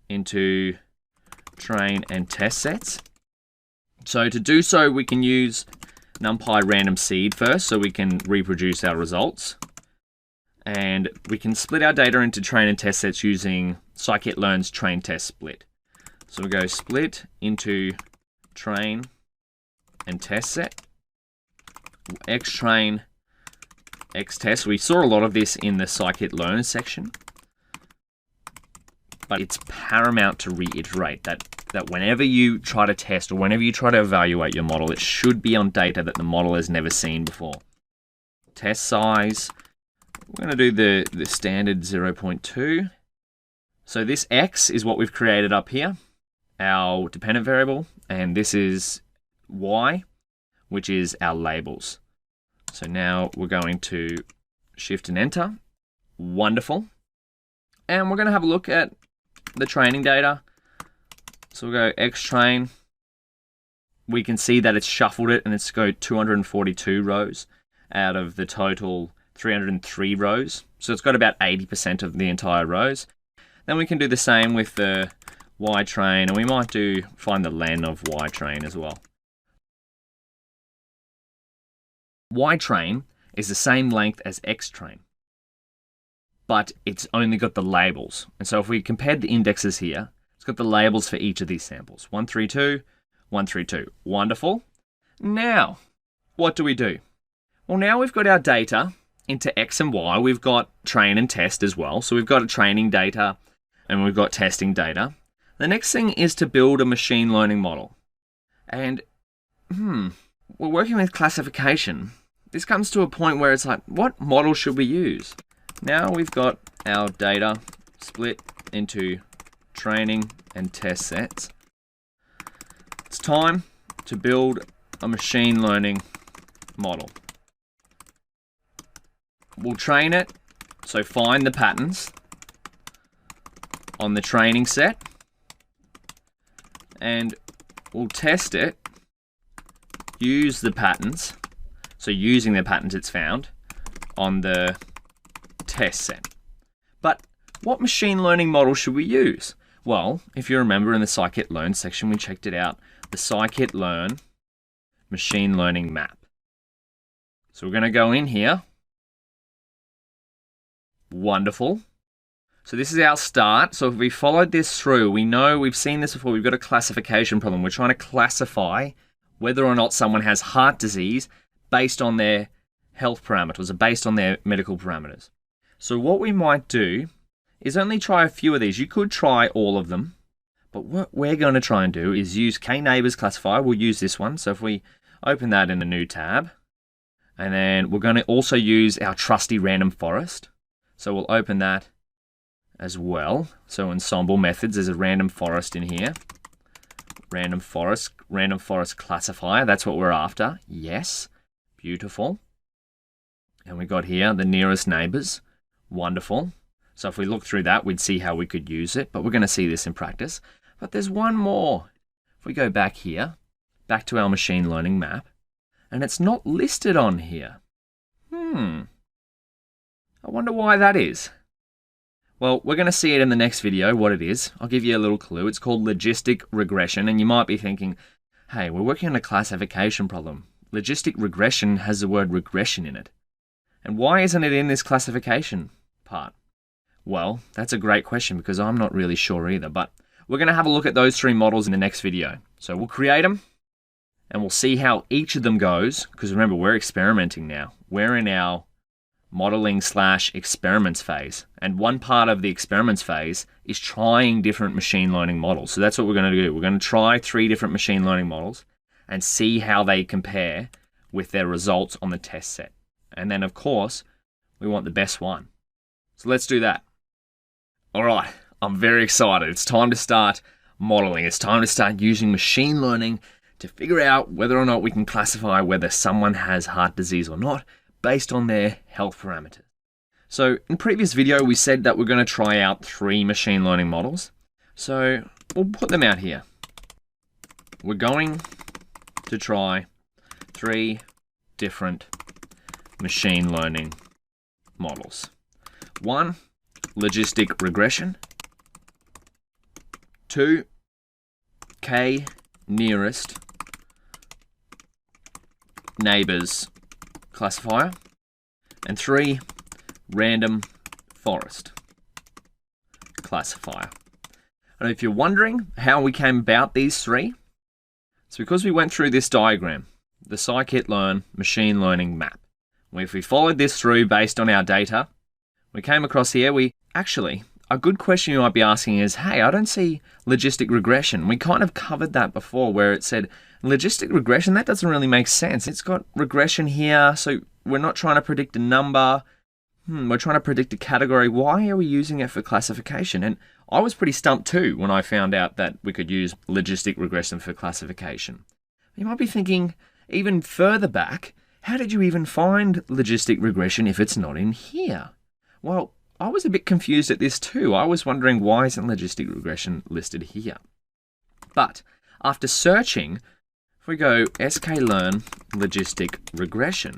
into train and test sets. So to do so, we can use Numpy random seed first, so we can reproduce our results. And we can split our data into train and test sets using Scikit-Learn's train test split. So we go split into train and test set, X train, X test. We saw a lot of this in the Scikit-Learn section. But it's paramount to reiterate that whenever you try to test or whenever you try to evaluate your model, it should be on data that the model has never seen before. Test size, we're going to do the standard 0.2. So this X is what we've created up here, our dependent variable, and this is Y, which is our labels. So now we're going to Shift and Enter. Wonderful. And we're going to have a look at the training data. So we'll go xtrain. We can see that it's shuffled it and it's got 242 rows out of the total 303 rows. So it's got about 80% of the entire rows. Then we can do the same with the Y train, and we might find the len of Y train as well. Y train is the same length as X train, but it's only got the labels. And so if we compared the indexes here, it's got the labels for each of these samples. 132, 132. Wonderful. Now, what do we do? Well, now we've got our data into X and Y. We've got train and test as well. So we've got a training data and we've got testing data. The next thing is to build a machine learning model. And, we're working with classification. This comes to a point where it's like, what model should we use? Now we've got our data split into training and test sets. It's time to build a machine learning model. We'll train it, so find the patterns on the training set, and we'll test it, use the patterns, so using the patterns it's found on the test set. But what machine learning model should we use? Well, if you remember in the Scikit-Learn section, we checked it out, the Scikit-Learn machine learning map. So we're going to go in here. Wonderful. So this is our start. So if we followed this through, we know we've seen this before. We've got a classification problem. We're trying to classify whether or not someone has heart disease based on their health parameters or based on their medical parameters. So what we might do is only try a few of these. You could try all of them, but what we're going to try and do is use Neighbors Classifier. We'll use this one. So if we open that in a new tab, and then we're going to also use our trusty random forest. So we'll open that as well. So ensemble methods, there's a random forest in here. Random forest classifier, that's what we're after. Yes, beautiful. And we got here the nearest neighbors. Wonderful. So if we look through that, we'd see how we could use it, but we're going to see this in practice. But there's one more. If we go back here, back to our machine learning map, and it's not listed on here. I wonder why that is. Well, we're going to see it in the next video, what it is. I'll give you a little clue. It's called Logistic Regression, and you might be thinking, hey, we're working on a classification problem. Logistic Regression has the word regression in it. And why isn't it in this classification part? Well, that's a great question because I'm not really sure either, but we're going to have a look at those three models in the next video. So we'll create them, and we'll see how each of them goes, because remember, we're experimenting now. We're in our modeling/experiments phase. And one part of the experiments phase is trying different machine learning models. So that's what we're going to do. We're going to try 3 different machine learning models and see how they compare with their results on the test set. And then, of course, we want the best one. So let's do that. All right, I'm very excited. It's time to start modeling. It's time to start using machine learning to figure out whether or not we can classify whether someone has heart disease or not based on their health parameters. So in previous video, we said that we're going to try out 3 machine learning models. So we'll put them out here. We're going to try 3 different machine learning models. 1, logistic regression. 2, k-nearest neighbors classifier. And 3, random forest classifier. And if you're wondering how we came about these 3, it's because we went through this diagram, the Scikit-Learn machine learning map. If we followed this through based on our data, we came across here. A good question you might be asking is, hey, I don't see logistic regression. We kind of covered that before where it said, logistic regression, that doesn't really make sense. It's got regression here, so we're not trying to predict a number. We're trying to predict a category. Why are we using it for classification? And I was pretty stumped too when I found out that we could use logistic regression for classification. You might be thinking even further back, how did you even find logistic regression if it's not in here? Well, I was a bit confused at this too. I was wondering, why isn't logistic regression listed here? But after searching, if we go Scikit-Learn logistic regression,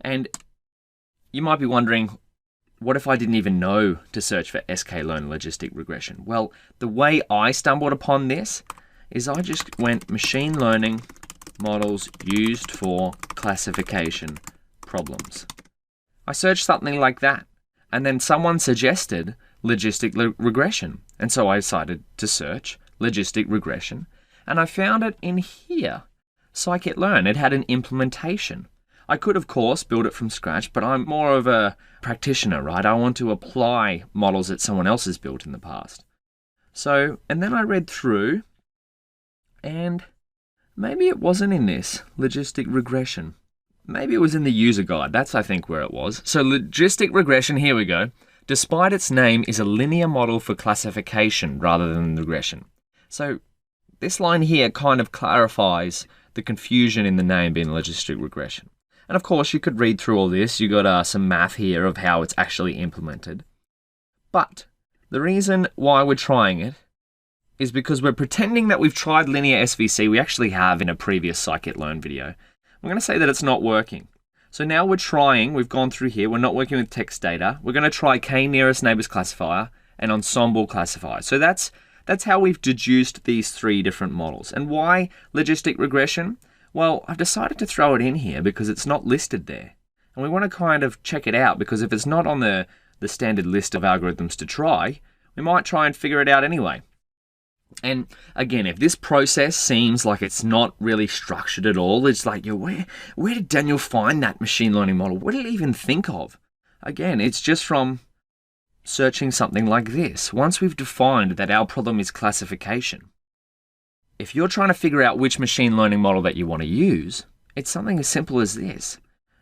and you might be wondering, what if I didn't even know to search for Scikit-Learn logistic regression? Well, the way I stumbled upon this is I just went machine learning models used for classification problems. I searched something like that, and then someone suggested logistic regression. And so I decided to search logistic regression, and I found it in here, Scikit-Learn. It had an implementation. I could, of course, build it from scratch, but I'm more of a practitioner, right? I want to apply models that someone else has built in the past. So, and then I read through, and maybe it wasn't in this, logistic regression. Maybe it was in the user guide. That's, I think, where it was. So logistic regression, here we go. Despite its name, is a linear model for classification rather than regression. So this line here kind of clarifies the confusion in the name being logistic regression. And of course, you could read through all this. You got some math here of how it's actually implemented. But the reason why we're trying it is because we're pretending that we've tried linear SVC. We actually have in a previous Scikit-Learn video. We're going to say that it's not working. So now we're trying, we've gone through here, we're not working with text data. We're going to try k-nearest neighbors classifier and ensemble classifier. So that's how we've deduced these three different models. And why logistic regression? Well, I've decided to throw it in here because it's not listed there. And we want to kind of check it out, because if it's not on the standard list of algorithms to try, we might try and figure it out anyway. And again, if this process seems like it's not really structured at all, it's like, where did Daniel find that machine learning model? What did he even think of? Again, it's just from searching something like this. Once we've defined that our problem is classification, if you're trying to figure out which machine learning model that you want to use, it's something as simple as this.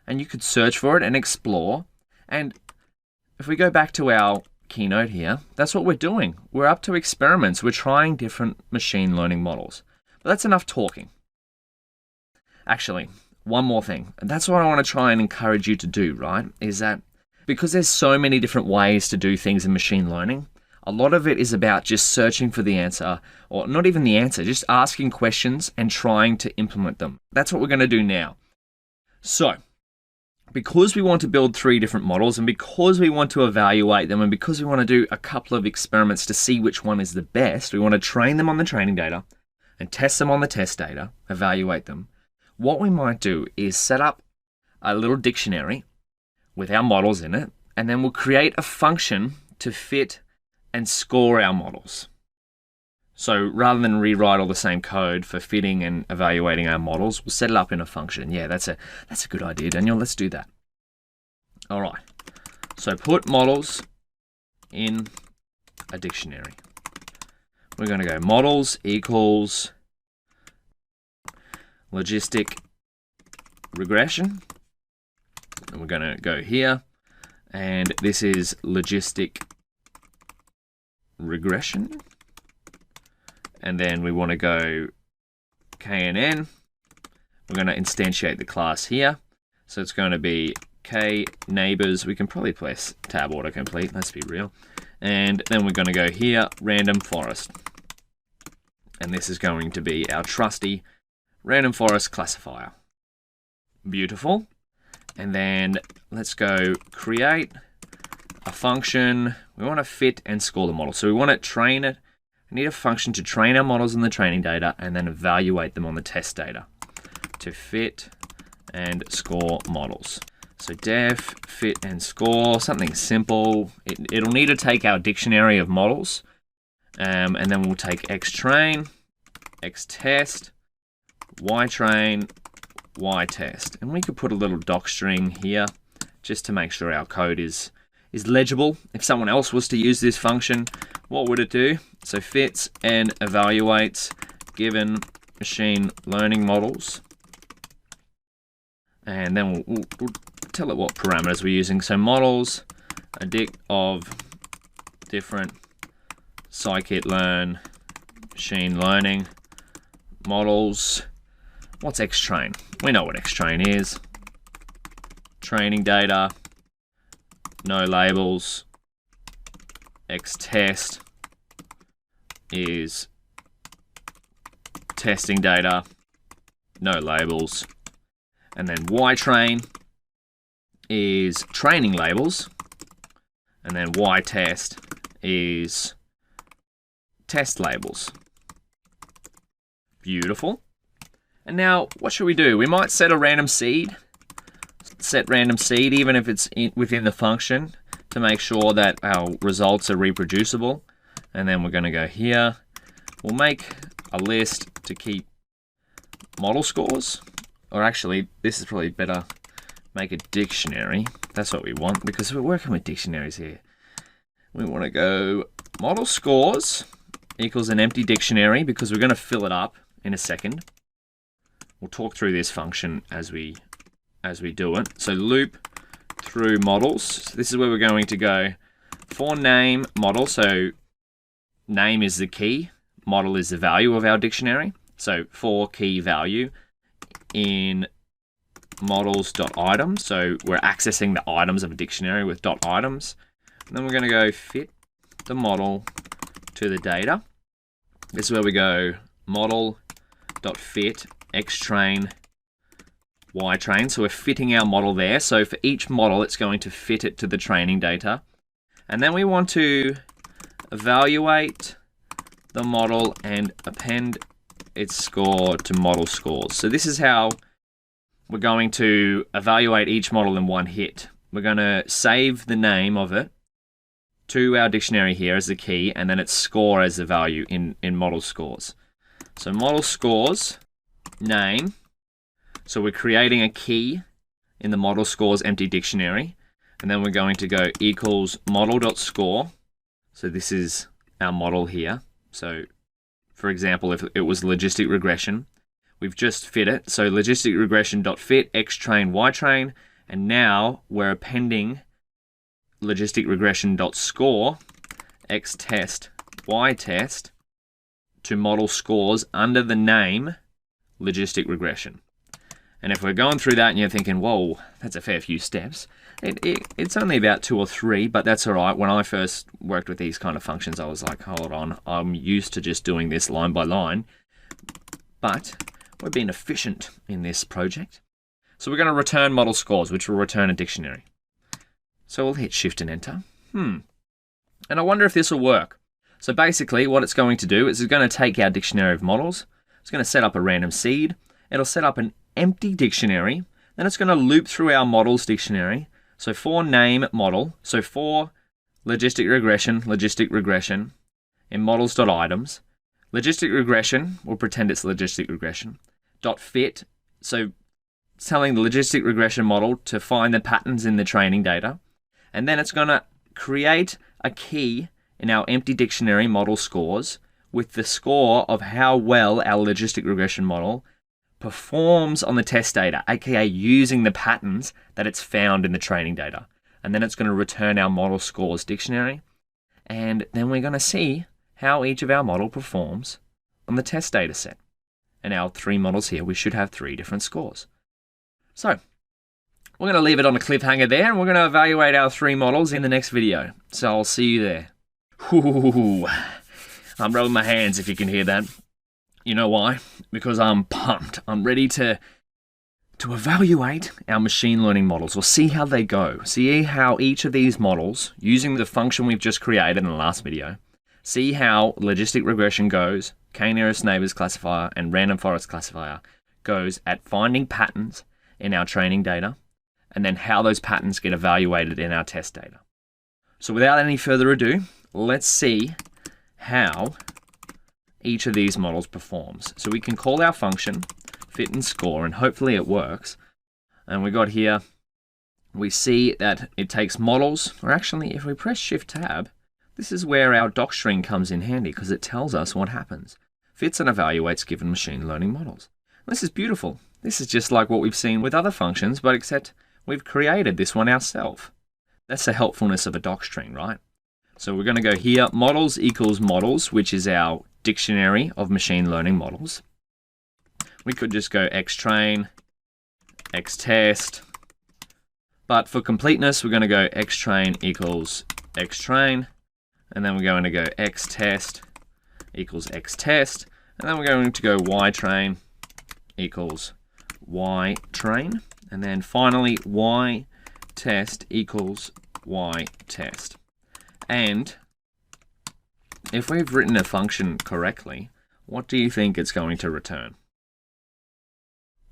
And you could search for it and explore. And if we go back to our keynote here, that's what we're doing. We're up to experiments. We're trying different machine learning models. But that's enough talking. Actually, one more thing. And that's what I want to try and encourage you to do, right? Is that because there's so many different ways to do things in machine learning, a lot of it is about just searching for the answer, or not even the answer, just asking questions and trying to implement them. That's what we're going to do now. So, because we want to build three different models, and because we want to evaluate them, and because we want to do a couple of experiments to see which one is the best, we want to train them on the training data and test them on the test data, evaluate them. What we might do is set up a little dictionary with our models in it, and then we'll create a function to fit and score our models. So rather than rewrite all the same code for fitting and evaluating our models, we'll set it up in a function. Yeah, that's a good idea, Daniel. Let's do that. All right. So put models in a dictionary. We're going to go models equals logistic regression. And we're going to go here. And this is logistic regression. And then we want to go KNN. We're going to instantiate the class here. So it's going to be K neighbors. We can probably press tab autocomplete. Let's be real. And then we're going to go here, random forest. And this is going to be our trusty random forest classifier. Beautiful. And then let's go create a function. We want to fit and score the model. So we want to train it. We need a function to train our models on the training data and then evaluate them on the test data to fit and score models. So def, fit and score, something simple. It'll need to take our dictionary of models, and then we'll take xtrain, xtest, ytrain, ytest. And we could put a little doc string here just to make sure our code is legible. If someone else was to use this function, what would it do? So fits and evaluates given machine learning models. And then we'll tell it what parameters we're using. So models, a dict of different Scikit-Learn machine learning models. What's xtrain? We know what xtrain is. Training data, no labels. Xtest is testing data, no labels. And then ytrain is training labels. And then ytest is test labels. Beautiful. And now, what should we do? We might set a random seed. Set random seed, even if it's within the function, to make sure that our results are reproducible. And then we're going to go here. We'll make a list to keep model scores. Or actually, this is probably better. Make a dictionary. That's what we want, because we're working with dictionaries here. We want to go model scores equals an empty dictionary, because we're going to fill it up in a second. We'll talk through this function as we do it. So loop through models. So this is where we're going to go for name model. So name is the key, model is the value of our dictionary. So for key value in models.items. So we're accessing the items of a dictionary with .items. And then we're going to go fit the model to the data. This is where we go model.fit xtrain ytrain. So we're fitting our model there. So for each model, it's going to fit it to the training data. And then we want to evaluate the model and append its score to model scores. So this is how we're going to evaluate each model in one hit. We're going to save the name of it to our dictionary here as the key, and then its score as the value in model scores. So model scores name. So we're creating a key in the model scores empty dictionary, and then we're going to go equals model.score. So this is our model here. So for example, if it was logistic regression, we've just fit it. So logistic regression.fit xtrain ytrain, and now we're appending logistic regression.score xtest ytest to model scores under the name logistic regression. And if we're going through that and you're thinking, whoa, that's a fair few steps, it's only about 2 or 3, but that's all right. When I first worked with these kind of functions, I was like, hold on, I'm used to just doing this line by line. But we're being efficient in this project. So we're going to return model scores, which will return a dictionary. So we'll hit Shift and Enter. And I wonder if this will work. So basically what it's going to do is it's going to take our dictionary of models. It's going to set up a random seed. It'll set up an empty dictionary. Then it's going to loop through our models dictionary. So for name model, so for logistic regression in models.items, logistic regression, we'll pretend it's logistic regression, .fit, so telling the logistic regression model to find the patterns in the training data. And then it's going to create a key in our empty dictionary model scores with the score of how well our logistic regression model performs on the test data, aka using the patterns that it's found in the training data. And then it's going to return our model scores dictionary. And then we're going to see how each of our model performs on the test data set. And our 3 models here, we should have 3 different scores. So we're going to leave it on a cliffhanger there, and we're going to evaluate our 3 models in the next video. So I'll see you there. Ooh, I'm rubbing my hands if you can hear that. You know why? Because I'm pumped. I'm ready to evaluate our machine learning models, or see how they go. See how each of these models, using the function we've just created in the last video, see how logistic regression goes, k-nearest neighbors classifier and random forest classifier goes at finding patterns in our training data, and then how those patterns get evaluated in our test data. So without any further ado, let's see how each of these models performs. So we can call our function fit and score, and hopefully it works. And we got here, we see that it takes models, or actually if we press Shift Tab, this is where our docstring comes in handy, because it tells us what happens. Fits and evaluates given machine learning models. This is beautiful. This is just like what we've seen with other functions, but except we've created this one ourselves. That's the helpfulness of a docstring, right? So we're going to go here, models equals models, which is our dictionary of machine learning models. We could just go xtrain, xtest. But for completeness, we're going to go xtrain equals xtrain. And then we're going to go xtest equals xtest. And then we're going to go ytrain equals ytrain. And then finally, ytest equals ytest. And if we've written a function correctly, what do you think it's going to return?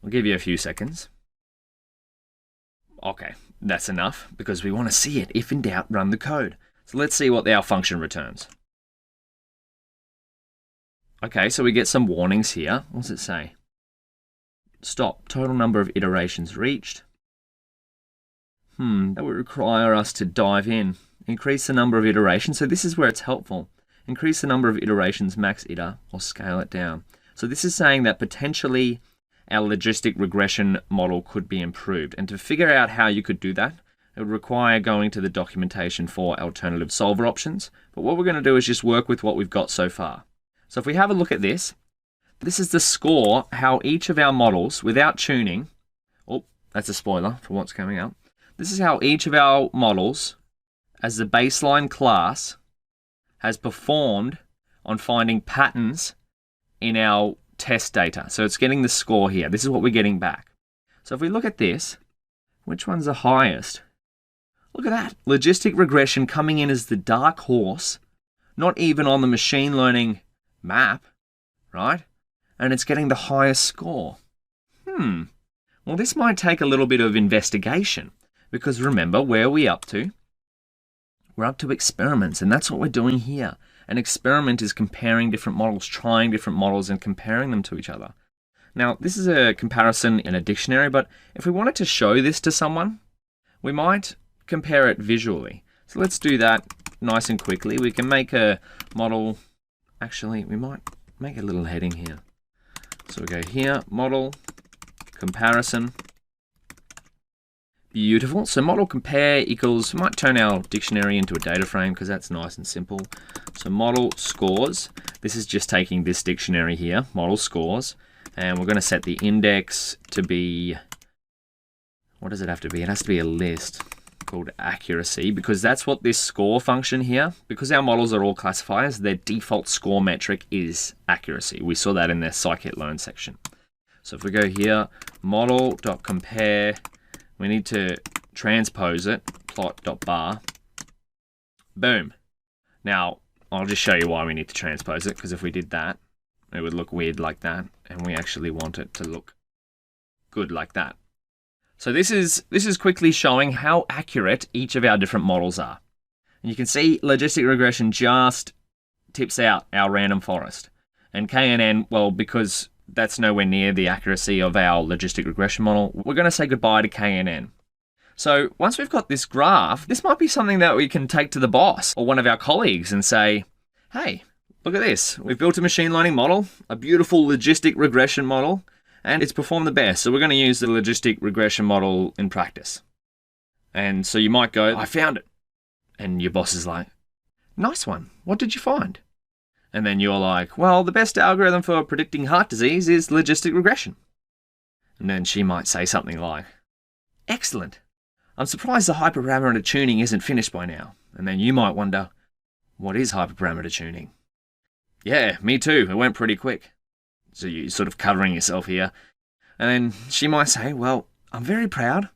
I'll give you a few seconds. Okay, that's enough because we want to see it. If in doubt, run the code. So let's see what our function returns. Okay, so we get some warnings here. What does it say? Stop. Total number of iterations reached. That would require us to dive in. Increase the number of iterations. So this is where it's helpful. Increase the number of iterations, max iter, or scale it down. So this is saying that potentially our logistic regression model could be improved. And to figure out how you could do that, it would require going to the documentation for alternative solver options. But what we're going to do is just work with what we've got so far. So if we have a look at this, this is the score, how each of our models, without tuning, oh, that's a spoiler for what's coming up. This is how each of our models, as the baseline class, has performed on finding patterns in our test data. So it's getting the score here. This is what we're getting back. So if we look at this, which one's the highest? Look at that. Logistic regression coming in as the dark horse, not even on the machine learning map, right? And it's getting the highest score. Well, this might take a little bit of investigation because remember, where are we up to? We're up to experiments, and that's what we're doing here. An experiment is comparing different models, trying different models and comparing them to each other. Now, this is a comparison in a dictionary, but if we wanted to show this to someone, we might compare it visually. So let's do that nice and quickly. We can make a model. Actually, we might make a little heading here. So we go here, model, comparison. Beautiful. So model compare equals, we might turn our dictionary into a data frame because that's nice and simple. So model scores. This is just taking this dictionary here, model scores. And we're going to set the index to be, what does it have to be? It has to be a list called accuracy because that's what this score function here, because our models are all classifiers, their default score metric is accuracy. We saw that in their Scikit-Learn section. So if we go here, model.compare, we need to transpose it, plot.bar, boom. Now, I'll just show you why we need to transpose it, because if we did that, it would look weird like that, and we actually want it to look good like that. So this is quickly showing how accurate each of our different models are. And you can see logistic regression just tips out our random forest. And KNN, well, because that's nowhere near the accuracy of our logistic regression model, we're going to say goodbye to KNN. So once we've got this graph, this might be something that we can take to the boss or one of our colleagues and say, hey, look at this. We've built a machine learning model, a beautiful logistic regression model, and it's performed the best. So we're going to use the logistic regression model in practice. And so you might go, I found it. And your boss is like, nice one. What did you find? And then you're like, well, the best algorithm for predicting heart disease is logistic regression. And then she might say something like, excellent. I'm surprised the hyperparameter tuning isn't finished by now. And then you might wonder, what is hyperparameter tuning? Yeah, me too. It went pretty quick. So you're sort of covering yourself here. And then she might say, well, I'm very proud.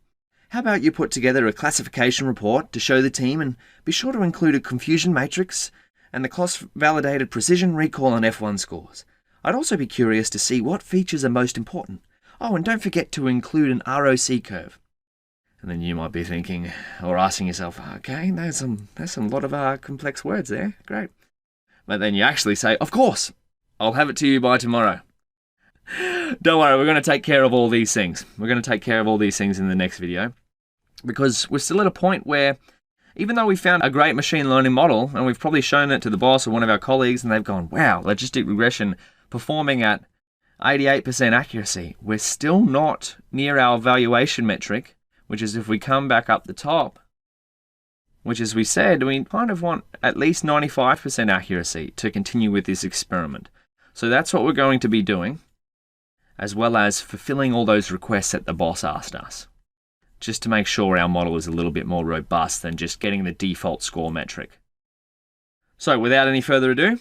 How about you put together a classification report to show the team and be sure to include a confusion matrix and the cross-validated precision recall and F1 scores. I'd also be curious to see what features are most important. Oh, and don't forget to include an ROC curve. And then you might be thinking or asking yourself, okay, there's a lot of complex words there. Great. But then you actually say, of course, I'll have it to you by tomorrow. Don't worry, we're going to take care of all these things. We're going to take care of all these things in the next video because we're still at a point where even though we found a great machine learning model and we've probably shown it to the boss or one of our colleagues and they've gone, wow, logistic regression performing at 88% accuracy, we're still not near our valuation metric, which is if we come back up the top, which as we said, we kind of want at least 95% accuracy to continue with this experiment. So that's what we're going to be doing. as well as fulfilling all those requests that the boss asked us, just to make sure our model is a little bit more robust than just getting the default score metric. So without any further ado,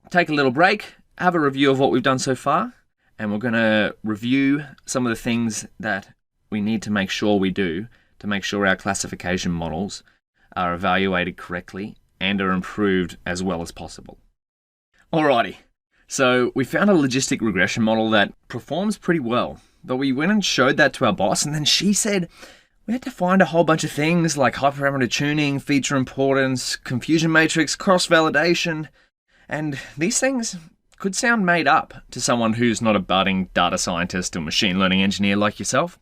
take a little break, have a review of what we've done so far, and we're going to review some of the things that we need to make sure we do to make sure our classification models are evaluated correctly and are improved as well as possible. Alrighty, so we found a logistic regression model that performs pretty well, but we went and showed that to our boss, and then she said we had to find a whole bunch of things like hyperparameter tuning, feature importance, confusion matrix, cross-validation, and these things could sound made up to someone who's not a budding data scientist or machine learning engineer like yourself.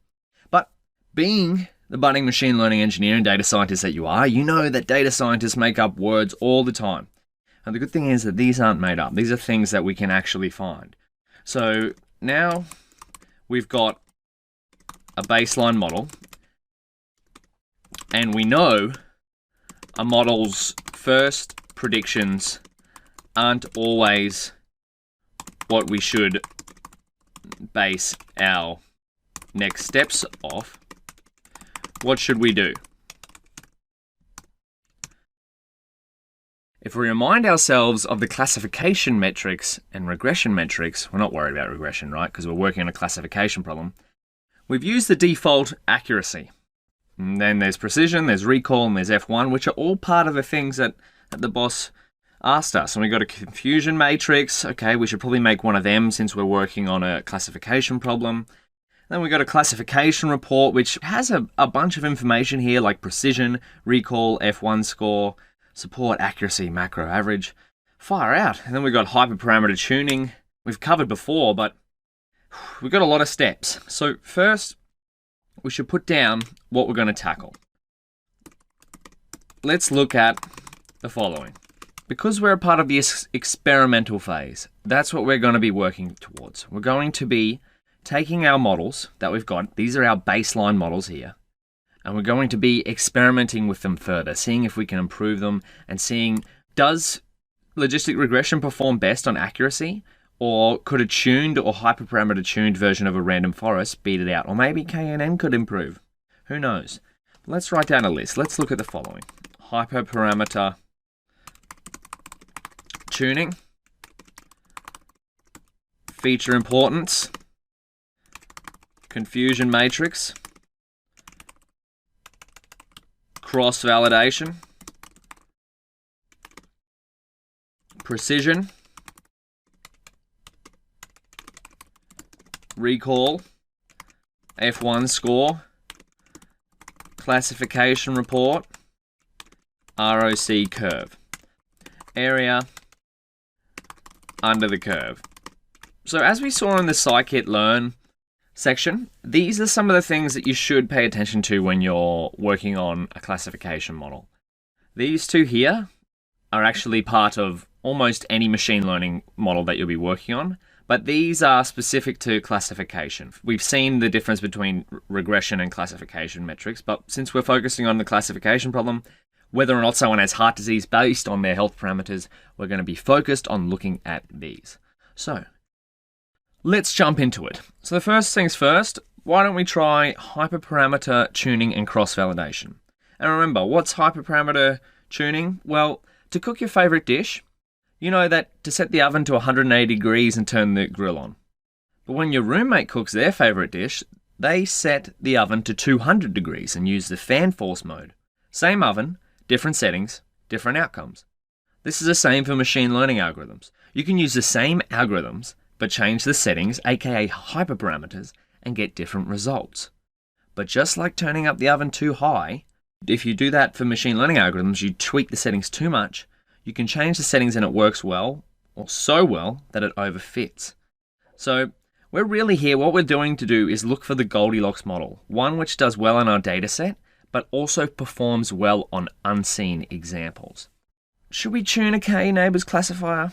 But being the budding machine learning engineer and data scientist that you are, you know that data scientists make up words all the time. And the good thing is that these aren't made up. These are things that we can actually find. So now we've got a baseline model, and we know a model's first predictions aren't always what we should base our next steps off. What should we do? If we remind ourselves of the classification metrics and regression metrics, we're not worried about regression, right? Because we're working on a classification problem. We've used the default accuracy. And then there's precision, there's recall, and there's F1, which are all part of the things that the boss asked us. And we got a confusion matrix. Okay, we should probably make one of them since we're working on a classification problem. Then we got a classification report, which has a bunch of information here like precision, recall, F1 score, support, accuracy, macro, average. Far out. And then we got hyperparameter tuning. We've covered before, but we've got a lot of steps. So first, we should put down what we're going to tackle. Let's look at the following. Because we're a part of the experimental phase, that's what we're going to be working towards. We're going to be taking our models that we've got, these are our baseline models here, and we're going to be experimenting with them further, seeing if we can improve them and seeing, does logistic regression perform best on accuracy, or could a tuned or hyperparameter tuned version of a random forest beat it out? Or maybe KNN could improve. Who knows? Let's write down a list. Let's look at the following. Hyperparameter tuning, feature importance, confusion matrix, cross-validation, precision, recall, F1 score, classification report, ROC curve, area under the curve. So as we saw in the Scikit-Learn section, these are some of the things that you should pay attention to when you're working on a classification model. These two here are actually part of almost any machine learning model that you'll be working on, but these are specific to classification. We've seen the difference between regression and classification metrics, but since we're focusing on the classification problem, whether or not someone has heart disease based on their health parameters, we're going to be focused on looking at these. So let's jump into it. So the first things first, why don't we try hyperparameter tuning and cross-validation? And remember, what's hyperparameter tuning? Well, to cook your favorite dish, you know that to set the oven to 180 degrees and turn the grill on. But when your roommate cooks their favorite dish, they set the oven to 200 degrees and use the fan force mode. Same oven, different settings, different outcomes. This is the same for machine learning algorithms. You can use the same algorithms, but change the settings, aka hyperparameters, and get different results. But just like turning up the oven too high, if you do that for machine learning algorithms, you tweak the settings too much, you can change the settings and it works well, or so well that it overfits. So we're really here, what we're doing to do is look for the Goldilocks model, one which does well in our data set, but also performs well on unseen examples. Should we tune a K-Neighbors classifier?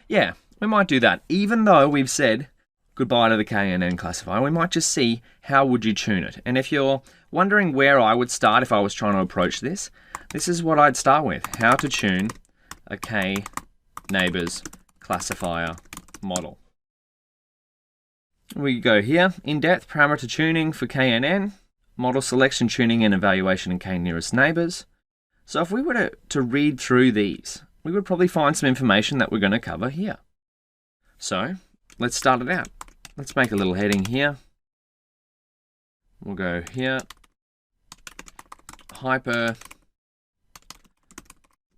Yeah, we might do that. Even though we've said goodbye to the KNN classifier, we might just see how would you tune it. And if you're wondering where I would start if I was trying to approach this, this is what I'd start with. How to tune a K-Neighbors classifier model. We go here, in-depth parameter tuning for KNN, model selection tuning and evaluation in k-nearest neighbors. So if we were to read through these, we would probably find some information that we're going to cover here. So let's start it out. Let's make a little heading here. We'll go here, hyper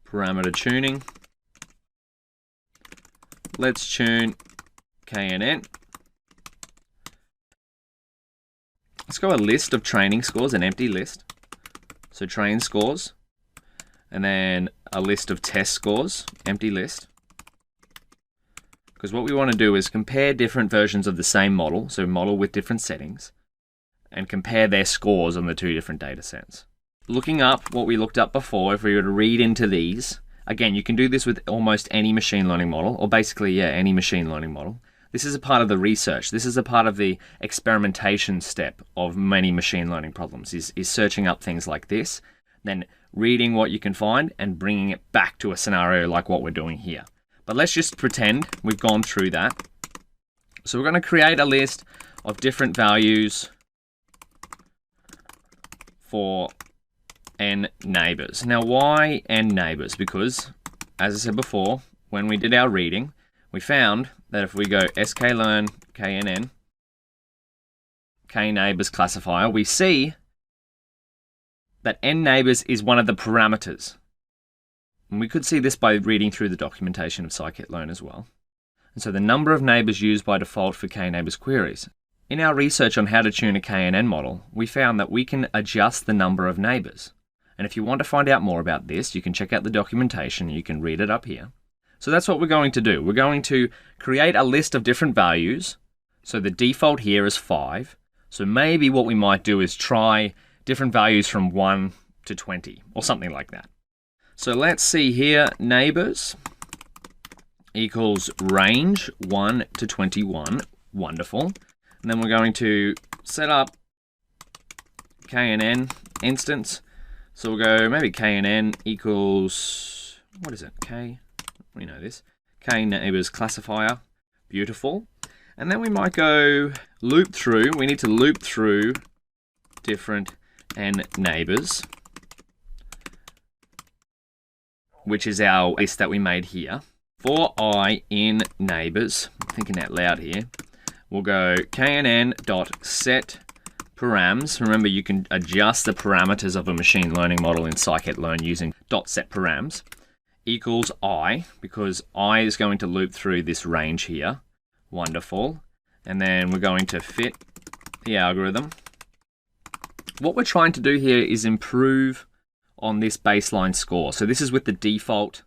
parameter tuning. Let's tune KNN. Let's go a list of training scores, an empty list. So train scores, and then a list of test scores, empty list. Because what we want to do is compare different versions of the same model, so model with different settings, and compare their scores on the two different data sets. Looking up what we looked up before, if we were to read into these, again, you can do this with almost any machine learning model, or basically, yeah, any machine learning model. This is a part of the research. This is a part of the experimentation step of many machine learning problems, is searching up things like this, then reading what you can find and bringing it back to a scenario like what we're doing here. But let's just pretend we've gone through that. So we're going to create a list of different values for n neighbors. Now, why n neighbors? Because, as I said before, when we did our reading, we found that if we go Scikit-Learn KNN, K-Neighbors Classifier, we see that n neighbors is one of the parameters. And we could see this by reading through the documentation of Scikit-Learn as well. And so the number of neighbors used by default for K-Neighbors queries. In our research on how to tune a KNN model, we found that we can adjust the number of neighbors. And if you want to find out more about this, you can check out the documentation. You can read it up here. So that's what we're going to do. We're going to create a list of different values. So the default here is 5. So maybe what we might do is try different values from 1 to 20 or something like that. So let's see here, neighbors equals range 1 to 21. Wonderful. And then we're going to set up KNN instance. So we'll go maybe KNN equals, what is it? We know this. K-Neighbors Classifier. Beautiful. And then we might go loop through. We need to loop through different n neighbors, which is our list that we made here. For I in neighbors, I'm thinking out loud here, we'll go knn.set params. Remember, you can adjust the parameters of a machine learning model in Scikit-Learn using .set params. Equals I, because I is going to loop through this range here. Wonderful. And then we're going to fit the algorithm. What we're trying to do here is improve on this baseline score. So this is with the default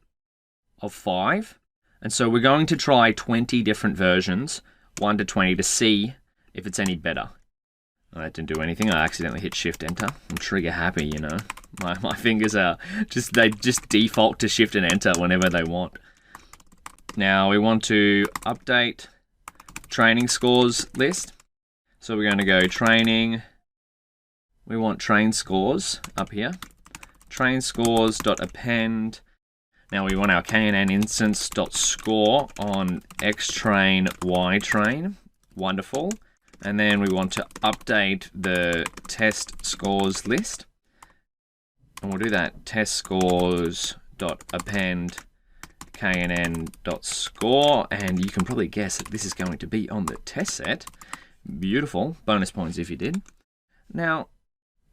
of 5. And so we're going to try 20 different versions, 1 to 20, to see if it's any better. That didn't do anything. I accidentally hit Shift Enter. I'm trigger happy, you know. My fingers are they just default to Shift and Enter whenever they want. Now we want to update training scores list. So we're going to go training. We want train scores up here. Train scores.append. Now we want our KNN instance.score on xtrain ytrain. Wonderful. And then we want to update the test scores list. And we'll do that test scores.append knn.score. And you can probably guess that this is going to be on the test set. Beautiful. Bonus points if you did. Now,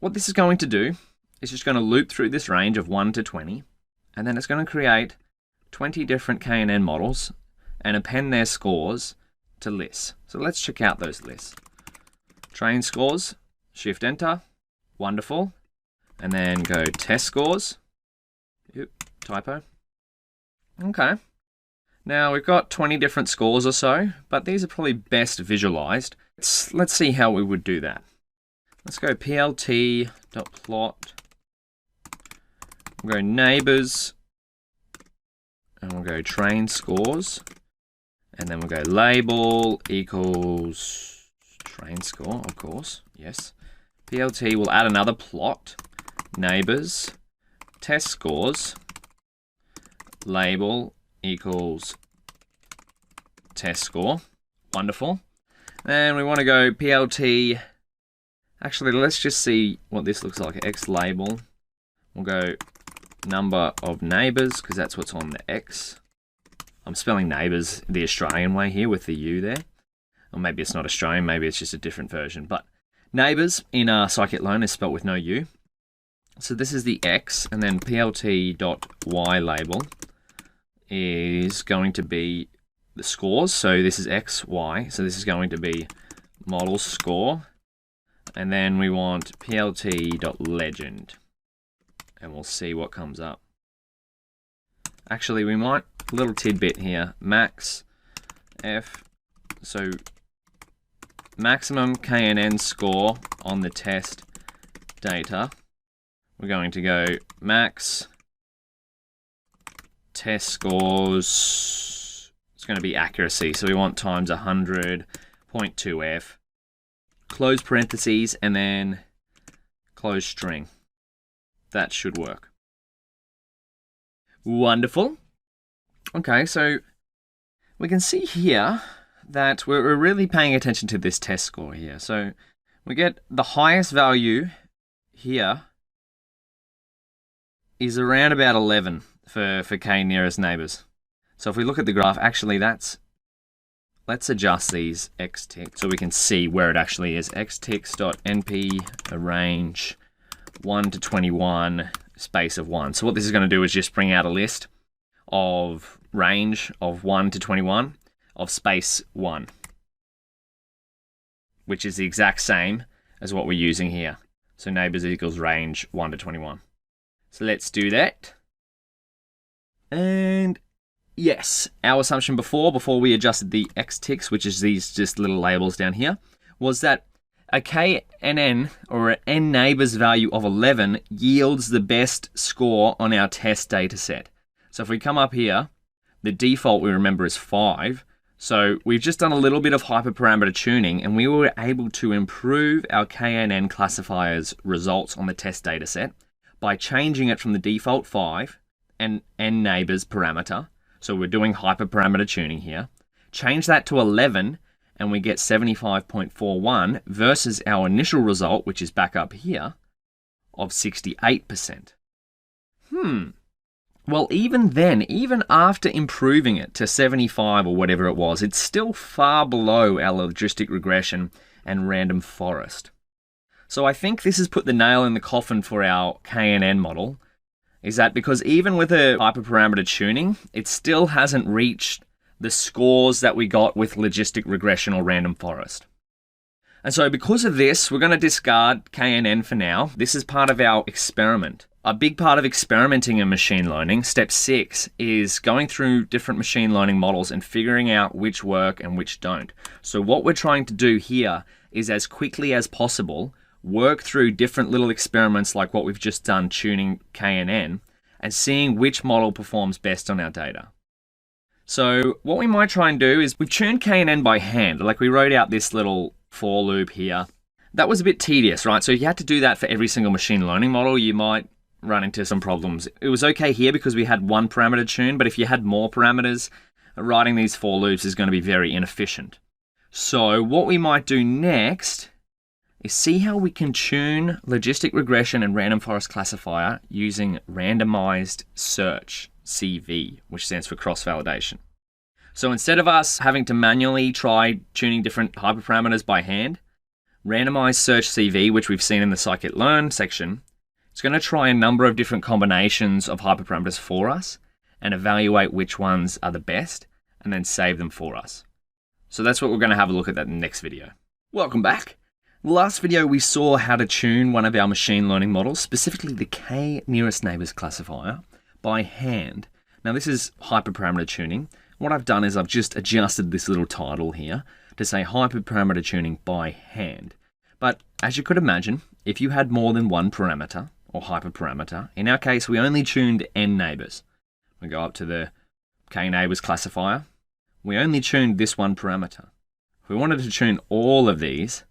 what this is going to do is just going to loop through this range of 1 to 20. And then it's going to create 20 different KNN models and append their scores to lists. So let's check out those lists. Train scores, Shift Enter, wonderful. And then go test scores. Oop, typo. Okay. Now we've got 20 different scores or so, but these are probably best visualized. Let's see how we would do that. Let's go plt.plot. We'll go neighbors, and we'll go train scores. And then we'll go label equals train score, of course, yes. PLT will add another plot, neighbors, test scores, label equals test score. Wonderful. And we want to go PLT. Actually, let's just see what this looks like. X label. We'll go number of neighbors, because that's what's on the X. I'm spelling neighbors the Australian way here with the U there. Or maybe it's not Australian, maybe it's just a different version. But neighbors in Scikit-Learn is spelled with no U. So this is the X, and then PLT.Y label is going to be the scores. So this is X, Y. So this is going to be model score. And then we want PLT.legend. And we'll see what comes up. Actually, we might, little tidbit here, max F. So maximum KNN score on the test data. We're going to go max test scores. It's going to be accuracy. So we want times 100.2F. Close parentheses and then close string. That should work. Wonderful. Okay, so we can see here that we're really paying attention to this test score here. So we get the highest value here is around about 11 for k nearest neighbors. So if we look at the graph, actually let's adjust these xticks so we can see where it actually is. xticks.np arrange 1 to 21 space of 1. So what this is going to do is just bring out a list of range of 1 to 21 of space 1, which is the exact same as what we're using here. So neighbors equals range 1 to 21. So let's do that. And yes, our assumption before we adjusted the xticks, which is these just little labels down here, was that a KNN or an n neighbors value of 11 yields the best score on our test data set. So if we come up here, the default we remember is 5. So we've just done a little bit of hyperparameter tuning and we were able to improve our KNN classifier's results on the test data set by changing it from the default 5 and n neighbors parameter. So we're doing hyperparameter tuning here. Change that to 11 and we get 75.41 versus our initial result, which is back up here, of 68%. Well, even then, even after improving it to 75 or whatever it was, it's still far below our logistic regression and random forest. So I think this has put the nail in the coffin for our KNN model, is that because even with a hyperparameter tuning, it still hasn't reached the scores that we got with logistic regression or random forest. And so because of this, we're going to discard KNN for now. This is part of our experiment. A big part of experimenting in machine learning, step 6, is going through different machine learning models and figuring out which work and which don't. So what we're trying to do here is, as quickly as possible, work through different little experiments like what we've just done tuning KNN and seeing which model performs best on our data. So what we might try and do is we've tuned KNN by hand. Like we wrote out this little for loop here. That was a bit tedious, right? So if you had to do that for every single machine learning model, you might run into some problems. It was okay here because we had one parameter tuned, but if you had more parameters, writing these for loops is going to be very inefficient. So what we might do next is see how we can tune logistic regression and random forest classifier using randomized search, CV, which stands for cross-validation. So instead of us having to manually try tuning different hyperparameters by hand, randomized search CV, which we've seen in the Scikit-Learn section, it's going to try a number of different combinations of hyperparameters for us and evaluate which ones are the best and then save them for us. So that's what we're going to have a look at that in the next video. Welcome back. The last video we saw how to tune one of our machine learning models, specifically the K nearest neighbors classifier, by hand. Now this is hyperparameter tuning. What I've done is I've just adjusted this little title here to say hyperparameter tuning by hand. But as you could imagine, if you had more than one parameter or hyperparameter, in our case we only tuned n neighbors. We go up to the K neighbors classifier. We only tuned this one parameter. If we wanted to tune all of these,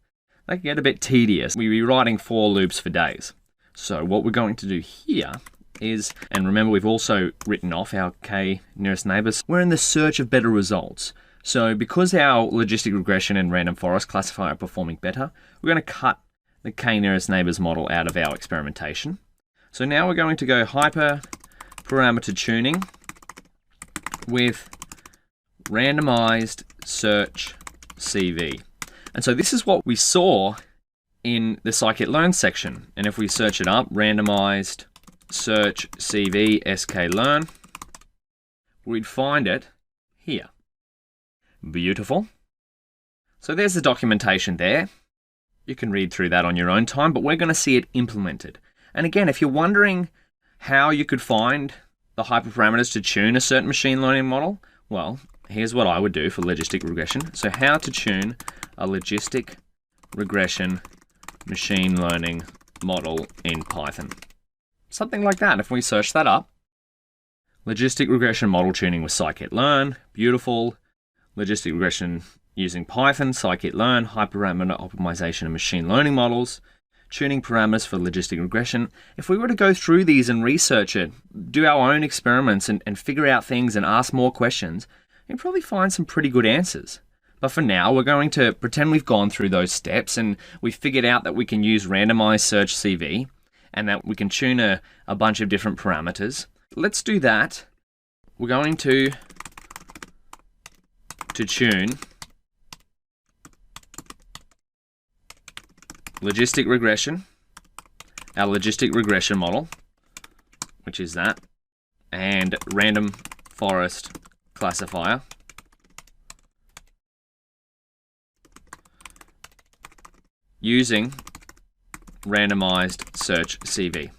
they can get a bit tedious. We'd be writing for loops for days. So what we're going to do here is, and remember we've also written off our K nearest neighbors, we're in the search of better results. So because our logistic regression and random forest classifier are performing better, we're going to cut the k-nearest neighbors model out of our experimentation. So now we're going to go hyperparameter tuning with randomized search CV. And so this is what we saw in the Scikit-Learn section. And if we search it up, randomized search CV sklearn, we'd find it here. Beautiful. So there's the documentation there. You can read through that on your own time, but we're going to see it implemented. And again, if you're wondering how you could find the hyperparameters to tune a certain machine learning model, well, here's what I would do for logistic regression. So how to tune a logistic regression machine learning model in Python. Something like that. If we search that up, logistic regression model tuning with Scikit-Learn, beautiful. Logistic regression using Python, Scikit-Learn, hyperparameter optimization of machine learning models, tuning parameters for logistic regression. If we were to go through these and research it, do our own experiments and figure out things and ask more questions, you'd probably find some pretty good answers. But for now, we're going to pretend we've gone through those steps and we've figured out that we can use randomized search CV and that we can tune a bunch of different parameters. Let's do that. We're going to tune logistic regression, our logistic regression model, which is that, and random forest classifier. Using randomized search CV.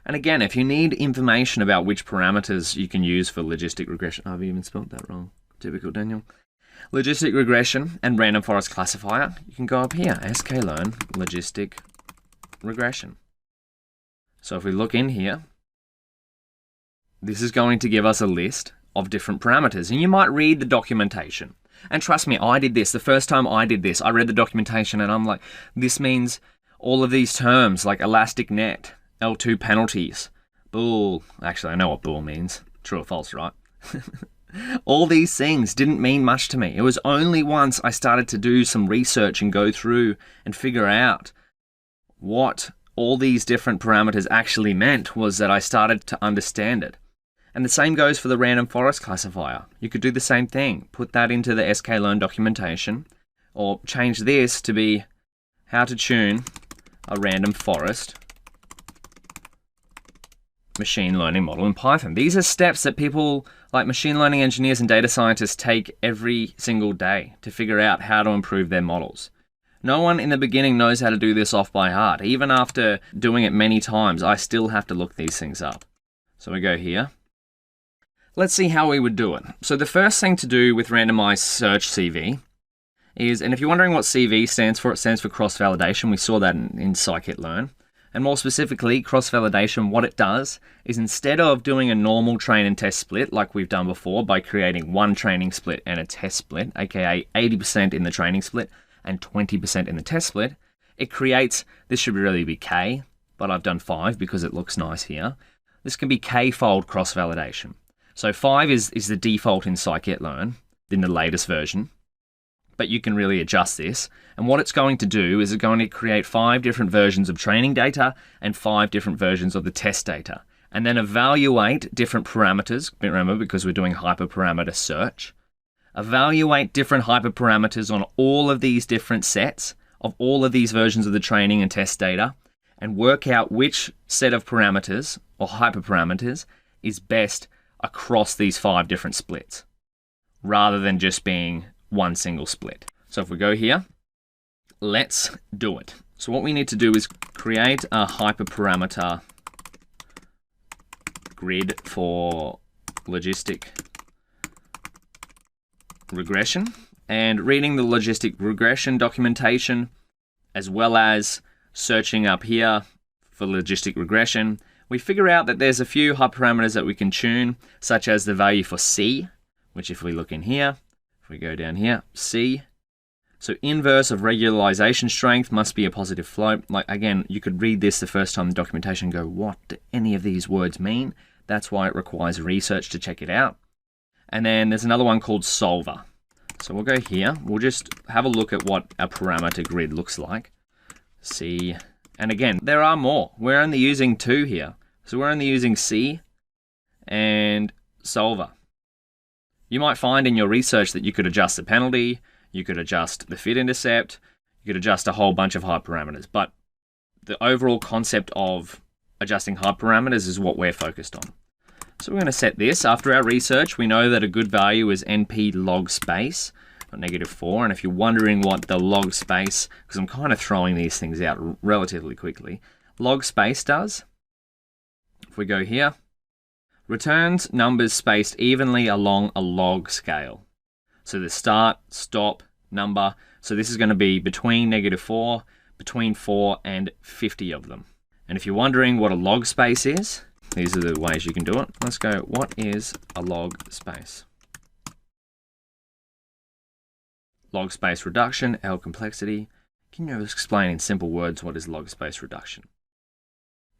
And again, if you need information about which parameters you can use for logistic regression, I've even spelled that wrong. Typical Daniel. Logistic regression and random forest classifier, you can go up here, sklearn logistic regression. So if we look in here, this is going to give us a list of different parameters, and you might read the documentation. And trust me, I did this. The first time I did this, I read the documentation and I'm like, this means all of these terms like elastic net, L2 penalties, bool. Actually, I know what bool means. True or false, right? All these things didn't mean much to me. It was only once I started to do some research and go through and figure out what all these different parameters actually meant was that I started to understand it. And the same goes for the random forest classifier. You could do the same thing. Put that into the Scikit-Learn documentation, or change this to be how to tune a random forest machine learning model in Python. These are steps that people like machine learning engineers and data scientists take every single day to figure out how to improve their models. No one in the beginning knows how to do this off by heart. Even after doing it many times, I still have to look these things up. So we go here. Let's see how we would do it. So the first thing to do with randomized search CV is, and if you're wondering what CV stands for, it stands for cross-validation. We saw that in Scikit-Learn. And more specifically, cross-validation, what it does is instead of doing a normal train and test split like we've done before by creating one training split and a test split, aka 80% in the training split and 20% in the test split, it creates, this should really be K, but I've done 5 because it looks nice here. This can be K-fold cross-validation. So 5 is the default in Scikit-Learn in the latest version, but you can really adjust this. And what it's going to do is it's going to create 5 different versions of training data and 5 different versions of the test data, and then evaluate different parameters. Remember, because we're doing hyperparameter search, evaluate different hyperparameters on all of these different sets of all of these versions of the training and test data, and work out which set of parameters or hyperparameters is best across these 5 different splits, rather than just being one single split. So if we go here, let's do it. So what we need to do is create a hyperparameter grid for logistic regression, and reading the logistic regression documentation, as well as searching up here for logistic regression, we figure out that there's a few hyperparameters that we can tune, such as the value for C, which if we look in here, if we go down here, C. So inverse of regularization strength must be a positive float. Like again, you could read this the first time in the documentation and go, what do any of these words mean? That's why it requires research to check it out. And then there's another one called solver. So we'll go here. We'll just have a look at what a parameter grid looks like. C, and again, there are more. We're only using 2 here. So we're only using C and Solver. You might find in your research that you could adjust the penalty, you could adjust the fit intercept, you could adjust a whole bunch of hyperparameters, but the overall concept of adjusting hyperparameters is what we're focused on. So we're going to set this. After our research, we know that a good value is np log space, -4. And if you're wondering what the log space, because I'm kind of throwing these things out relatively quickly, log space does, if we go here, returns numbers spaced evenly along a log scale. So the start, stop, number. So this is going to be between -4, between 4 and 50 of them. And if you're wondering what a log space is, these are the ways you can do it. Let's go, what is a log space? Log space reduction, L complexity. Can you explain in simple words what is log space reduction?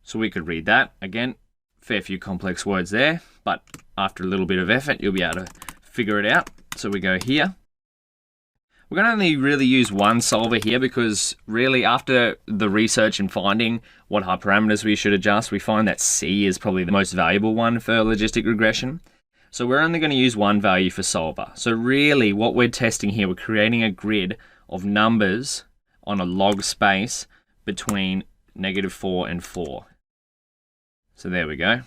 So we could read that. Again, fair few complex words there, but after a little bit of effort, you'll be able to figure it out. So we go here. We're going to only really use one solver here because really after the research and finding what hyperparameters we should adjust, we find that C is probably the most valuable one for logistic regression. So we're only going to use one value for solver. So really what we're testing here, we're creating a grid of numbers on a log space between -4 and 4. So there we go.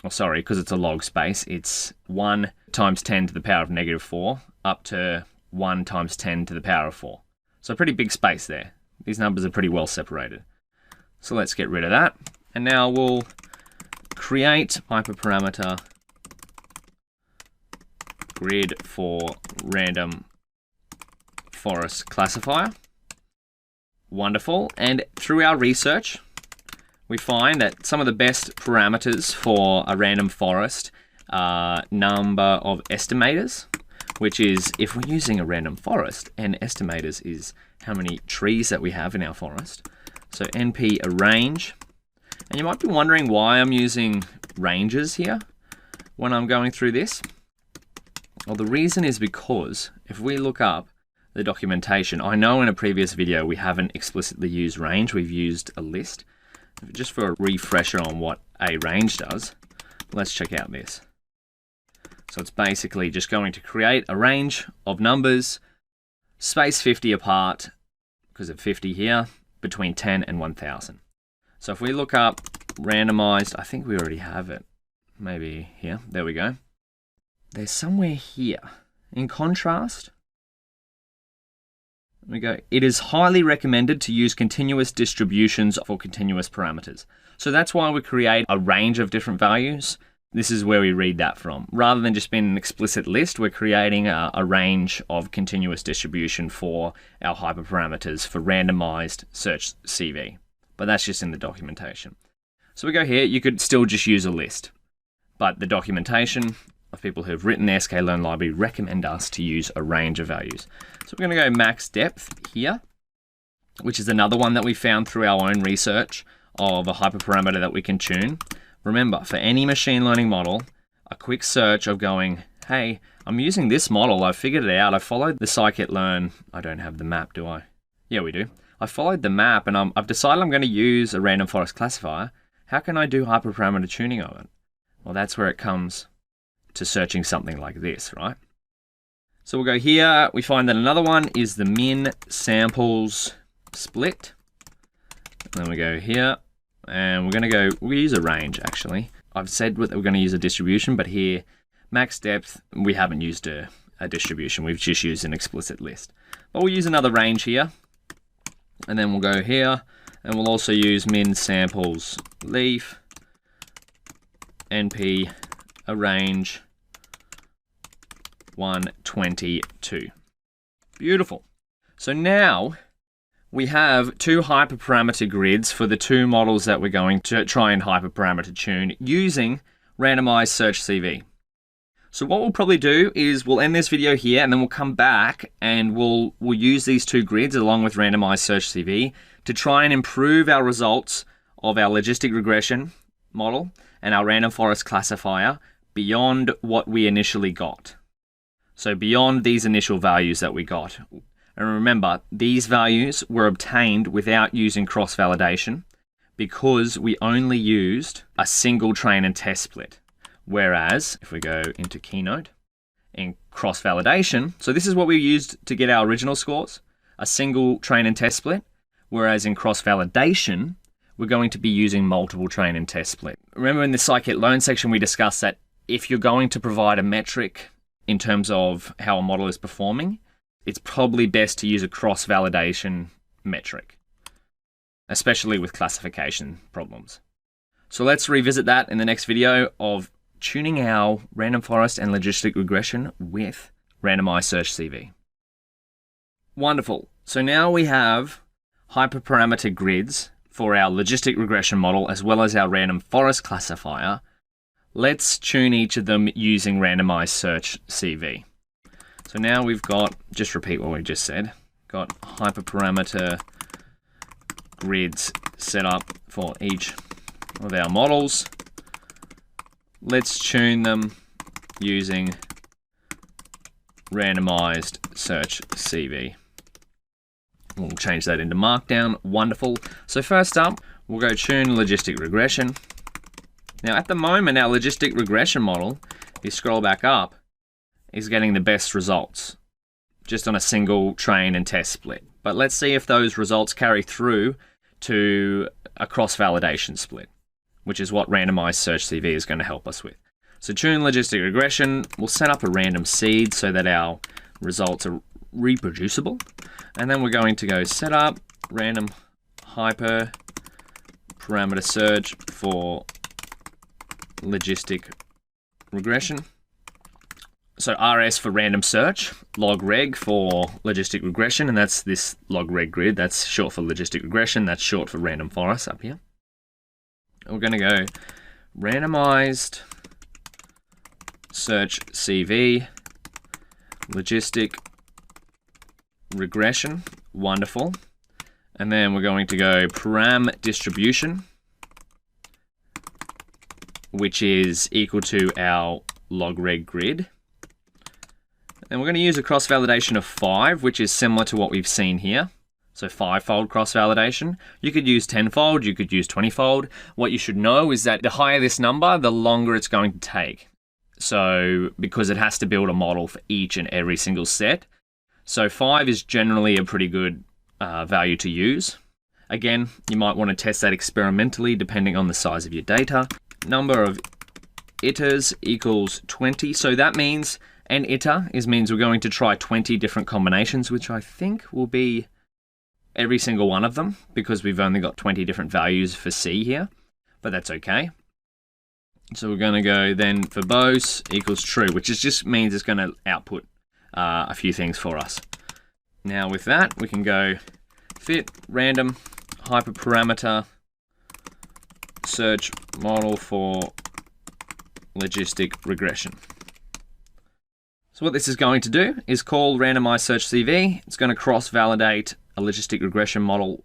Oh, sorry, because it's a log space, it's 1 times 10 to the power of -4 up to 1 times 10 to the power of 4. So a pretty big space there. These numbers are pretty well separated. So let's get rid of that. And now we'll create hyperparameter grid for random forest classifier. Wonderful. And through our research, we find that some of the best parameters for a random forest are number of estimators, which is if we're using a random forest, and estimators is how many trees that we have in our forest. So np arrange. And you might be wondering why I'm using ranges here when I'm going through this. Well, the reason is because if we look up the documentation, I know in a previous video we haven't explicitly used range, we've used a list. Just for a refresher on what a range does, let's check out this. So it's basically just going to create a range of numbers, space 50 apart, because of 50 here, between 10 and 1000. So if we look up randomized, I think we already have it. Maybe here, there we go. There's somewhere here. In contrast, we go, it is highly recommended to use continuous distributions for continuous parameters. So that's why we create a range of different values. This is where we read that from. Rather than just being an explicit list, we're creating a range of continuous distribution for our hyperparameters for randomized search CV. But that's just in the documentation. So we go here, you could still just use a list. But the documentation of people who have written the Scikit-Learn library recommend us to use a range of values. So we're going to go max depth here, which is another one that we found through our own research of a hyperparameter that we can tune. Remember, for any machine learning model, a quick search of going, hey, I'm using this model, I figured it out, I followed the Scikit-Learn, I don't have the map, do I? Yeah, we do. I followed the map and I've decided I'm going to use a random forest classifier. How can I do hyperparameter tuning of it? Well, that's where it comes to searching something like this, right? So we'll go here, we find that another one is the min samples split. And then we go here, and we're going to go, we'll use a range actually. I've said that we're going to use a distribution, but here, max depth, we haven't used a distribution, we've just used an explicit list. But we'll use another range here, and then we'll go here, and we'll also use min samples leaf, np arrange 122. Beautiful. So now we have two hyperparameter grids for the two models that we're going to try and hyperparameter tune using randomized search CV. So what we'll probably do is we'll end this video here and then we'll come back and we'll use these two grids along with randomized search CV to try and improve our results of our logistic regression model and our random forest classifier beyond what we initially got. So beyond these initial values that we got. And remember, these values were obtained without using cross-validation because we only used a single train and test split. Whereas, if we go into Keynote, in cross-validation, so this is what we used to get our original scores, a single train and test split. Whereas in cross-validation, we're going to be using multiple train and test split. Remember in the Scikit-Learn section, we discussed that if you're going to provide a metric in terms of how a model is performing, it's probably best to use a cross-validation metric, especially with classification problems. So let's revisit that in the next video of tuning our random forest and logistic regression with randomized search CV. Wonderful. So now we have hyperparameter grids for our logistic regression model as well as our random forest classifier. Let's tune each of them using randomized search CV. So now we've got, just repeat what we just said, got hyperparameter grids set up for each of our models. Let's tune them using randomized search CV. We'll change that into Markdown. Wonderful. So first up, we'll go tune logistic regression. Now at the moment, our logistic regression model, if you scroll back up, is getting the best results just on a single train and test split. But let's see if those results carry through to a cross-validation split, which is what randomized search CV is going to help us with. So tune logistic regression, we'll set up a random seed so that our results are reproducible. And then we're going to go set up random hyper parameter search for logistic regression. So RS for random search, log reg for logistic regression, and that's this log reg grid. That's short for logistic regression. That's short for random forest up here. We're going to go randomized search CV, logistic regression, wonderful. And then we're going to go param distribution, which is equal to our log reg grid. And we're going to use a cross-validation of 5, which is similar to what we've seen here. So 5-fold cross-validation. You could use 10-fold, you could use 20-fold. What you should know is that the higher this number, the longer it's going to take. So, because it has to build a model for each and every single set. So 5 is generally a pretty good value to use. Again, you might want to test that experimentally depending on the size of your data. Number of iters equals 20. So that means an iter means we're going to try 20 different combinations, which I think will be every single one of them because we've only got 20 different values for C here, but that's okay. So we're going to go then verbose equals true, which just means it's going to output a few things for us. Now with that, we can go fit random hyperparameter search model for logistic regression. So what this is going to do is call randomized search CV. It's going to cross-validate a logistic regression model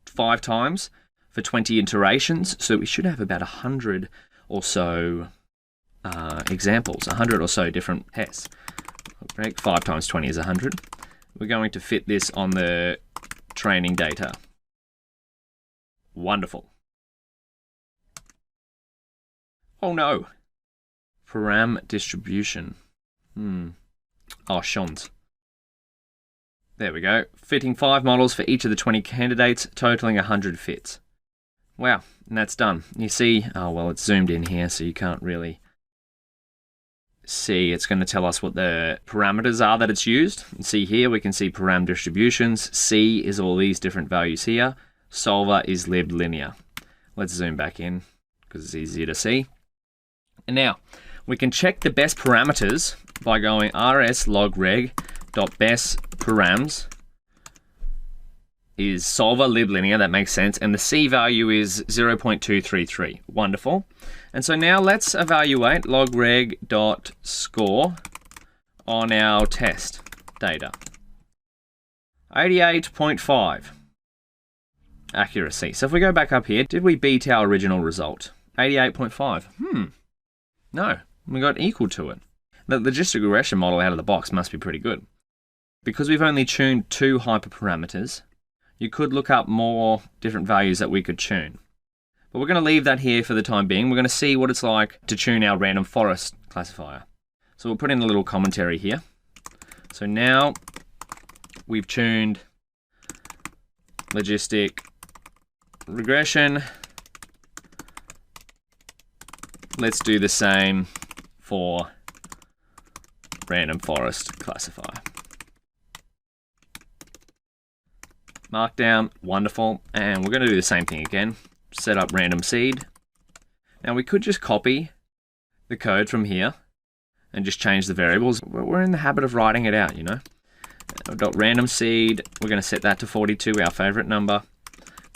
5 times for 20 iterations. So we should have about 100 or so examples, 100 or so different tests. 5 times 20 is 100. We're going to fit this on the training data. Wonderful. Oh no. Param distribution. Oh, shons. There we go. Fitting 5 models for each of the 20 candidates, totaling 100 fits. Wow, and that's done. You see, oh well, it's zoomed in here, so you can't really see. It's going to tell us what the parameters are that it's used. And see here, we can see param distributions. C is all these different values here. Solver is lib linear. Let's zoom back in because it's easier to see. And now, we can check the best parameters by going rs log reg dot best params is solver lib linear, that makes sense, and the C value is 0.233. Wonderful. And so now let's evaluate log reg dot score on our test data. 88.5 accuracy. So if we go back up here, did we beat our original result? 88.5. No, we got equal to it. The logistic regression model out of the box must be pretty good. Because we've only tuned 2 hyperparameters, you could look up more different values that we could tune. But we're going to leave that here for the time being. We're going to see what it's like to tune our random forest classifier. So we'll put in a little commentary here. So now we've tuned logistic regression. Let's do the same for random forest classifier. Markdown, wonderful. And we're going to do the same thing again. Set up random seed. Now we could just copy the code from here and just change the variables. We're in the habit of writing it out, you know. Dot random seed, we're going to set that to 42, our favorite number.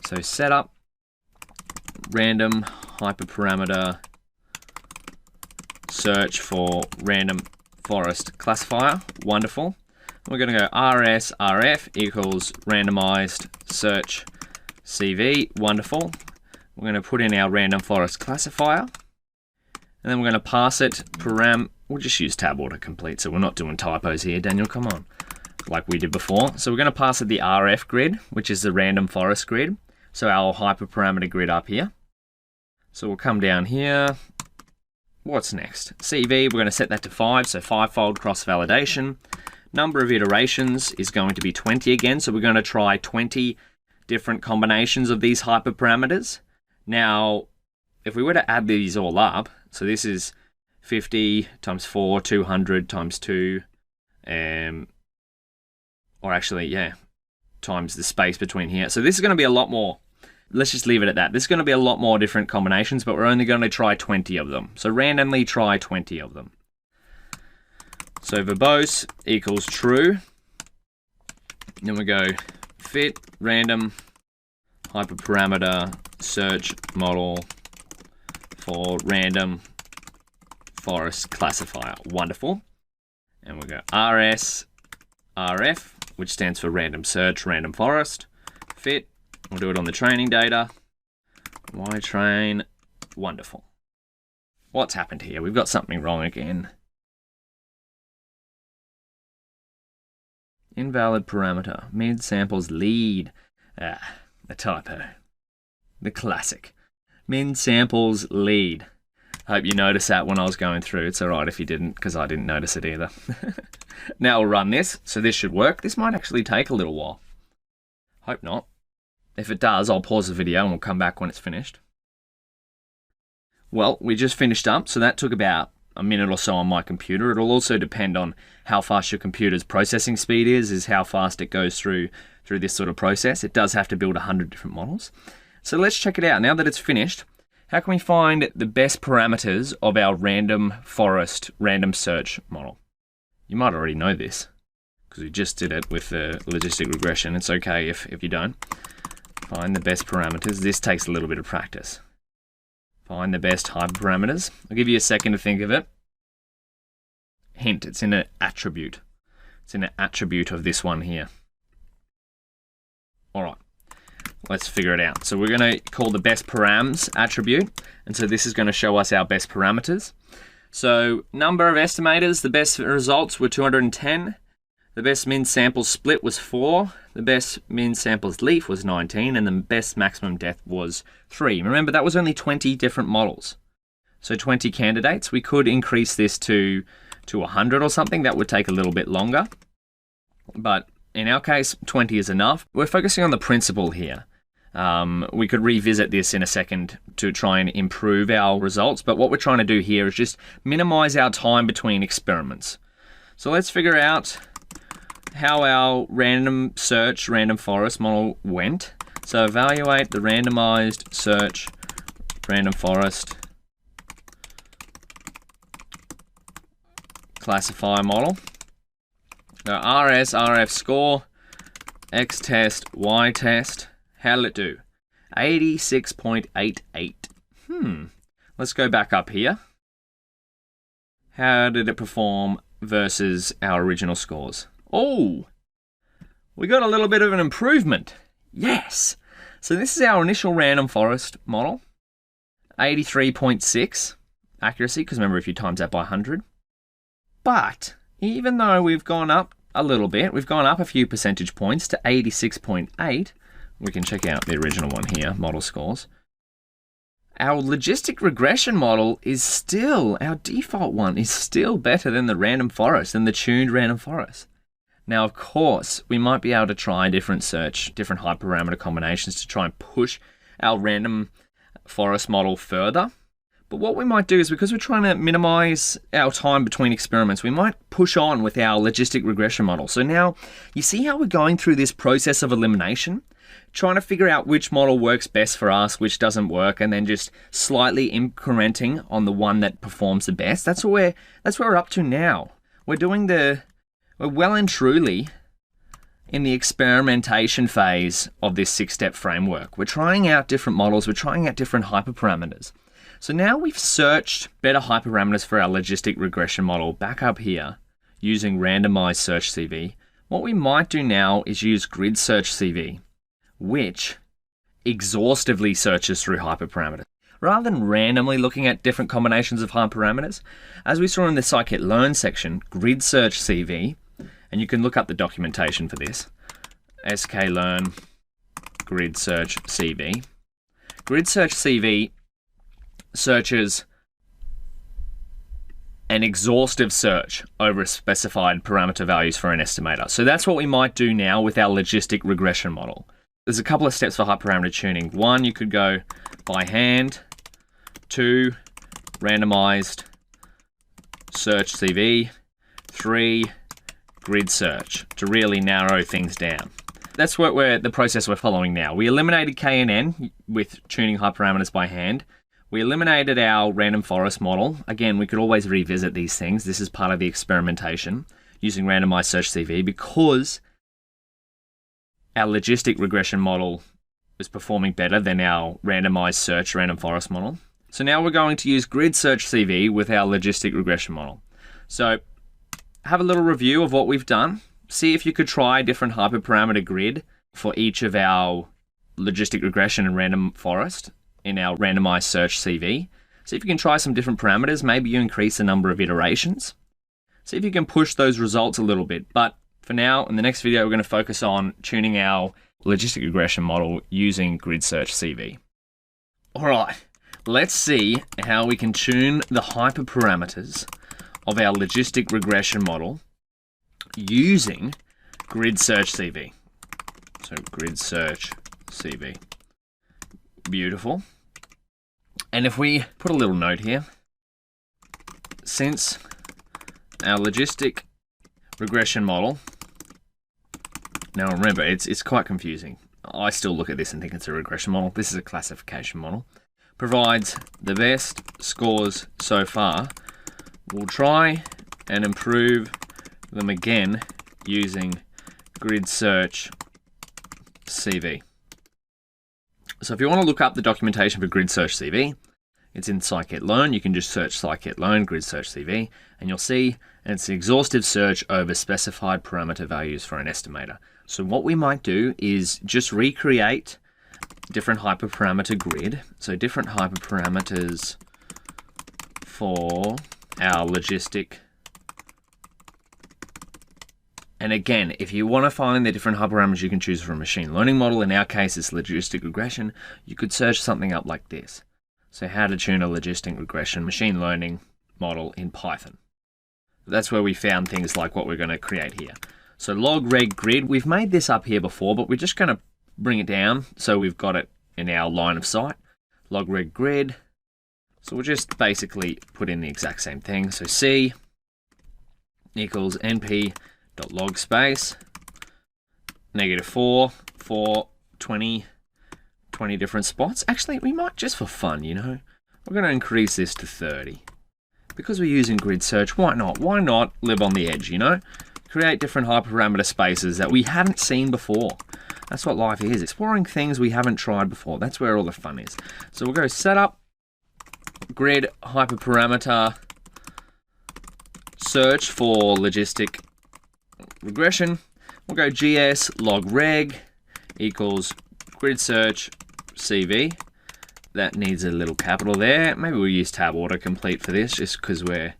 So set up random hyperparameter search for random forest classifier. Wonderful. We're going to go rf equals randomized search CV. Wonderful. We're going to put in our random forest classifier. And then we're going to pass it param. We'll just use tab autocomplete, so we're not doing typos here, Daniel, come on. Like we did before. So we're going to pass it the RF grid, which is the random forest grid. So our hyperparameter grid up here. So we'll come down here. What's next? CV, we're going to set that to 5, so 5-fold cross-validation. Number of iterations is going to be 20 again, so we're going to try 20 different combinations of these hyperparameters. Now, if we were to add these all up, so this is 50 times 4, 200 times 2, or actually, yeah, times the space between here. So this is going to be a lot more. Let's just leave it at that. There's going to be a lot more different combinations, but we're only going to try 20 of them. So randomly try 20 of them. So verbose equals true. Then we go fit random hyperparameter search model for random forest classifier. Wonderful. And we'll go RF, which stands for random search, random forest. Fit. We'll do it on the training data. Ytrain. Wonderful. What's happened here? We've got something wrong again. Invalid parameter. Mid samples lead. A typo. The classic. Min samples lead. Hope you noticed that when I was going through. It's alright if you didn't, because I didn't notice it either. Now we'll run this. So this should work. This might actually take a little while. Hope not. If it does, I'll pause the video and we'll come back when it's finished. Well, we just finished up, so that took about a minute or so on my computer. It'll also depend on how fast your computer's processing speed is how fast it goes through this sort of process. It does have to build 100 different models. So let's check it out. Now that it's finished, how can we find the best parameters of our random forest random search model? You might already know this, because we just did it with the logistic regression. It's okay if you don't. Find the best parameters. This takes a little bit of practice. Find the best hyperparameters. I'll give you a second to think of it. Hint, it's in an attribute. It's in an attribute of this one here. All right, let's figure it out. So we're going to call the best params attribute. And so this is going to show us our best parameters. So number of estimators, the best results were 210. The best min samples split was 4. The best min samples leaf was 19. And the best maximum depth was 3. Remember, that was only 20 different models. So 20 candidates. We could increase this to 100 or something. That would take a little bit longer. But in our case, 20 is enough. We're focusing on the principle here. We could revisit this in a second to try and improve our results. But what we're trying to do here is just minimize our time between experiments. So let's figure out how our random search, random forest model went. So evaluate the randomized search, random forest classifier model. Now RF score, X test, Y test. How did it do? 86.88. Let's go back up here. How did it perform versus our original scores? Oh, we got a little bit of an improvement. Yes. So this is our initial random forest model. 83.6 accuracy, because remember if you times that by 100. But even though we've gone up a little bit, we've gone up a few percentage points to 86.8, we can check out the original one here, model scores. Our logistic regression model is still, our default one is still better than the random forest, than the tuned random forest. Now, of course, we might be able to try different hyperparameter combinations to try and push our random forest model further. But what we might do is, because we're trying to minimize our time between experiments, we might push on with our logistic regression model. So now, you see how we're going through this process of elimination? Trying to figure out which model works best for us, which doesn't work, and then just slightly incrementing on the one that performs the best. That's where we're up to now. We're well and truly in the experimentation phase of this 6-step framework. We're trying out different models, we're trying out different hyperparameters. So now we've searched better hyperparameters for our logistic regression model back up here using randomized search CV. What we might do now is use grid search CV, which exhaustively searches through hyperparameters. Rather than randomly looking at different combinations of hyperparameters, as we saw in the Scikit-Learn section, grid search CV, and you can look up the documentation for this, sklearn grid search CV. Grid search CV searches an exhaustive search over specified parameter values for an estimator. So that's what we might do now with our logistic regression model. There's a couple of steps for hyperparameter tuning. 1, you could go by hand. 2, randomized search CV. 3, grid search to really narrow things down. That's what the process we're following now. We eliminated K and N with tuning hyperparameters by hand. We eliminated our random forest model. Again, we could always revisit these things. This is part of the experimentation using randomized search CV, because our logistic regression model is performing better than our randomized search random forest model. So now we're going to use grid search CV with our logistic regression model. So have a little review of what we've done. See if you could try a different hyperparameter grid for each of our logistic regression and random forest in our randomized search CV. See if you can try some different parameters. Maybe you increase the number of iterations. See if you can push those results a little bit. But for now, in the next video, we're going to focus on tuning our logistic regression model using grid search CV. All right, let's see how we can tune the hyperparameters of our logistic regression model using grid search CV. So grid search CV. Beautiful. And if we put a little note here, since our logistic regression model, now remember, it's quite confusing. I still look at this and think it's a regression model. This is a classification model. Provides the best scores so far. We'll try and improve them again using grid search CV. So if you want to look up the documentation for grid search CV, it's in Scikit-Learn. You can just search Scikit-Learn grid search CV, and you'll see it's an exhaustive search over specified parameter values for an estimator. So what we might do is just recreate different hyperparameter grid. So different hyperparameters for our logistic. And again, if you want to find the different hyperparameters you can choose for a machine learning model, in our case it's logistic regression, you could search something up like this. So how to tune a logistic regression machine learning model in Python. That's where we found things like what we're going to create here. So log reg grid, we've made this up here before, but we're just going to bring it down so we've got it in our line of sight. Log reg grid. So we'll just basically put in the exact same thing. So C equals np.log space -4 for 20 different spots. Actually, we might, just for fun, you know, we're going to increase this to 30. Because we're using grid search, why not? Why not live on the edge, you know? Create different hyperparameter spaces that we haven't seen before. That's what life is, exploring things we haven't tried before. That's where all the fun is. So we'll go setup, grid hyperparameter, search for logistic regression. We'll go gs log reg equals grid search CV. That needs a little capital there. Maybe we'll use tab autocomplete for this just because we're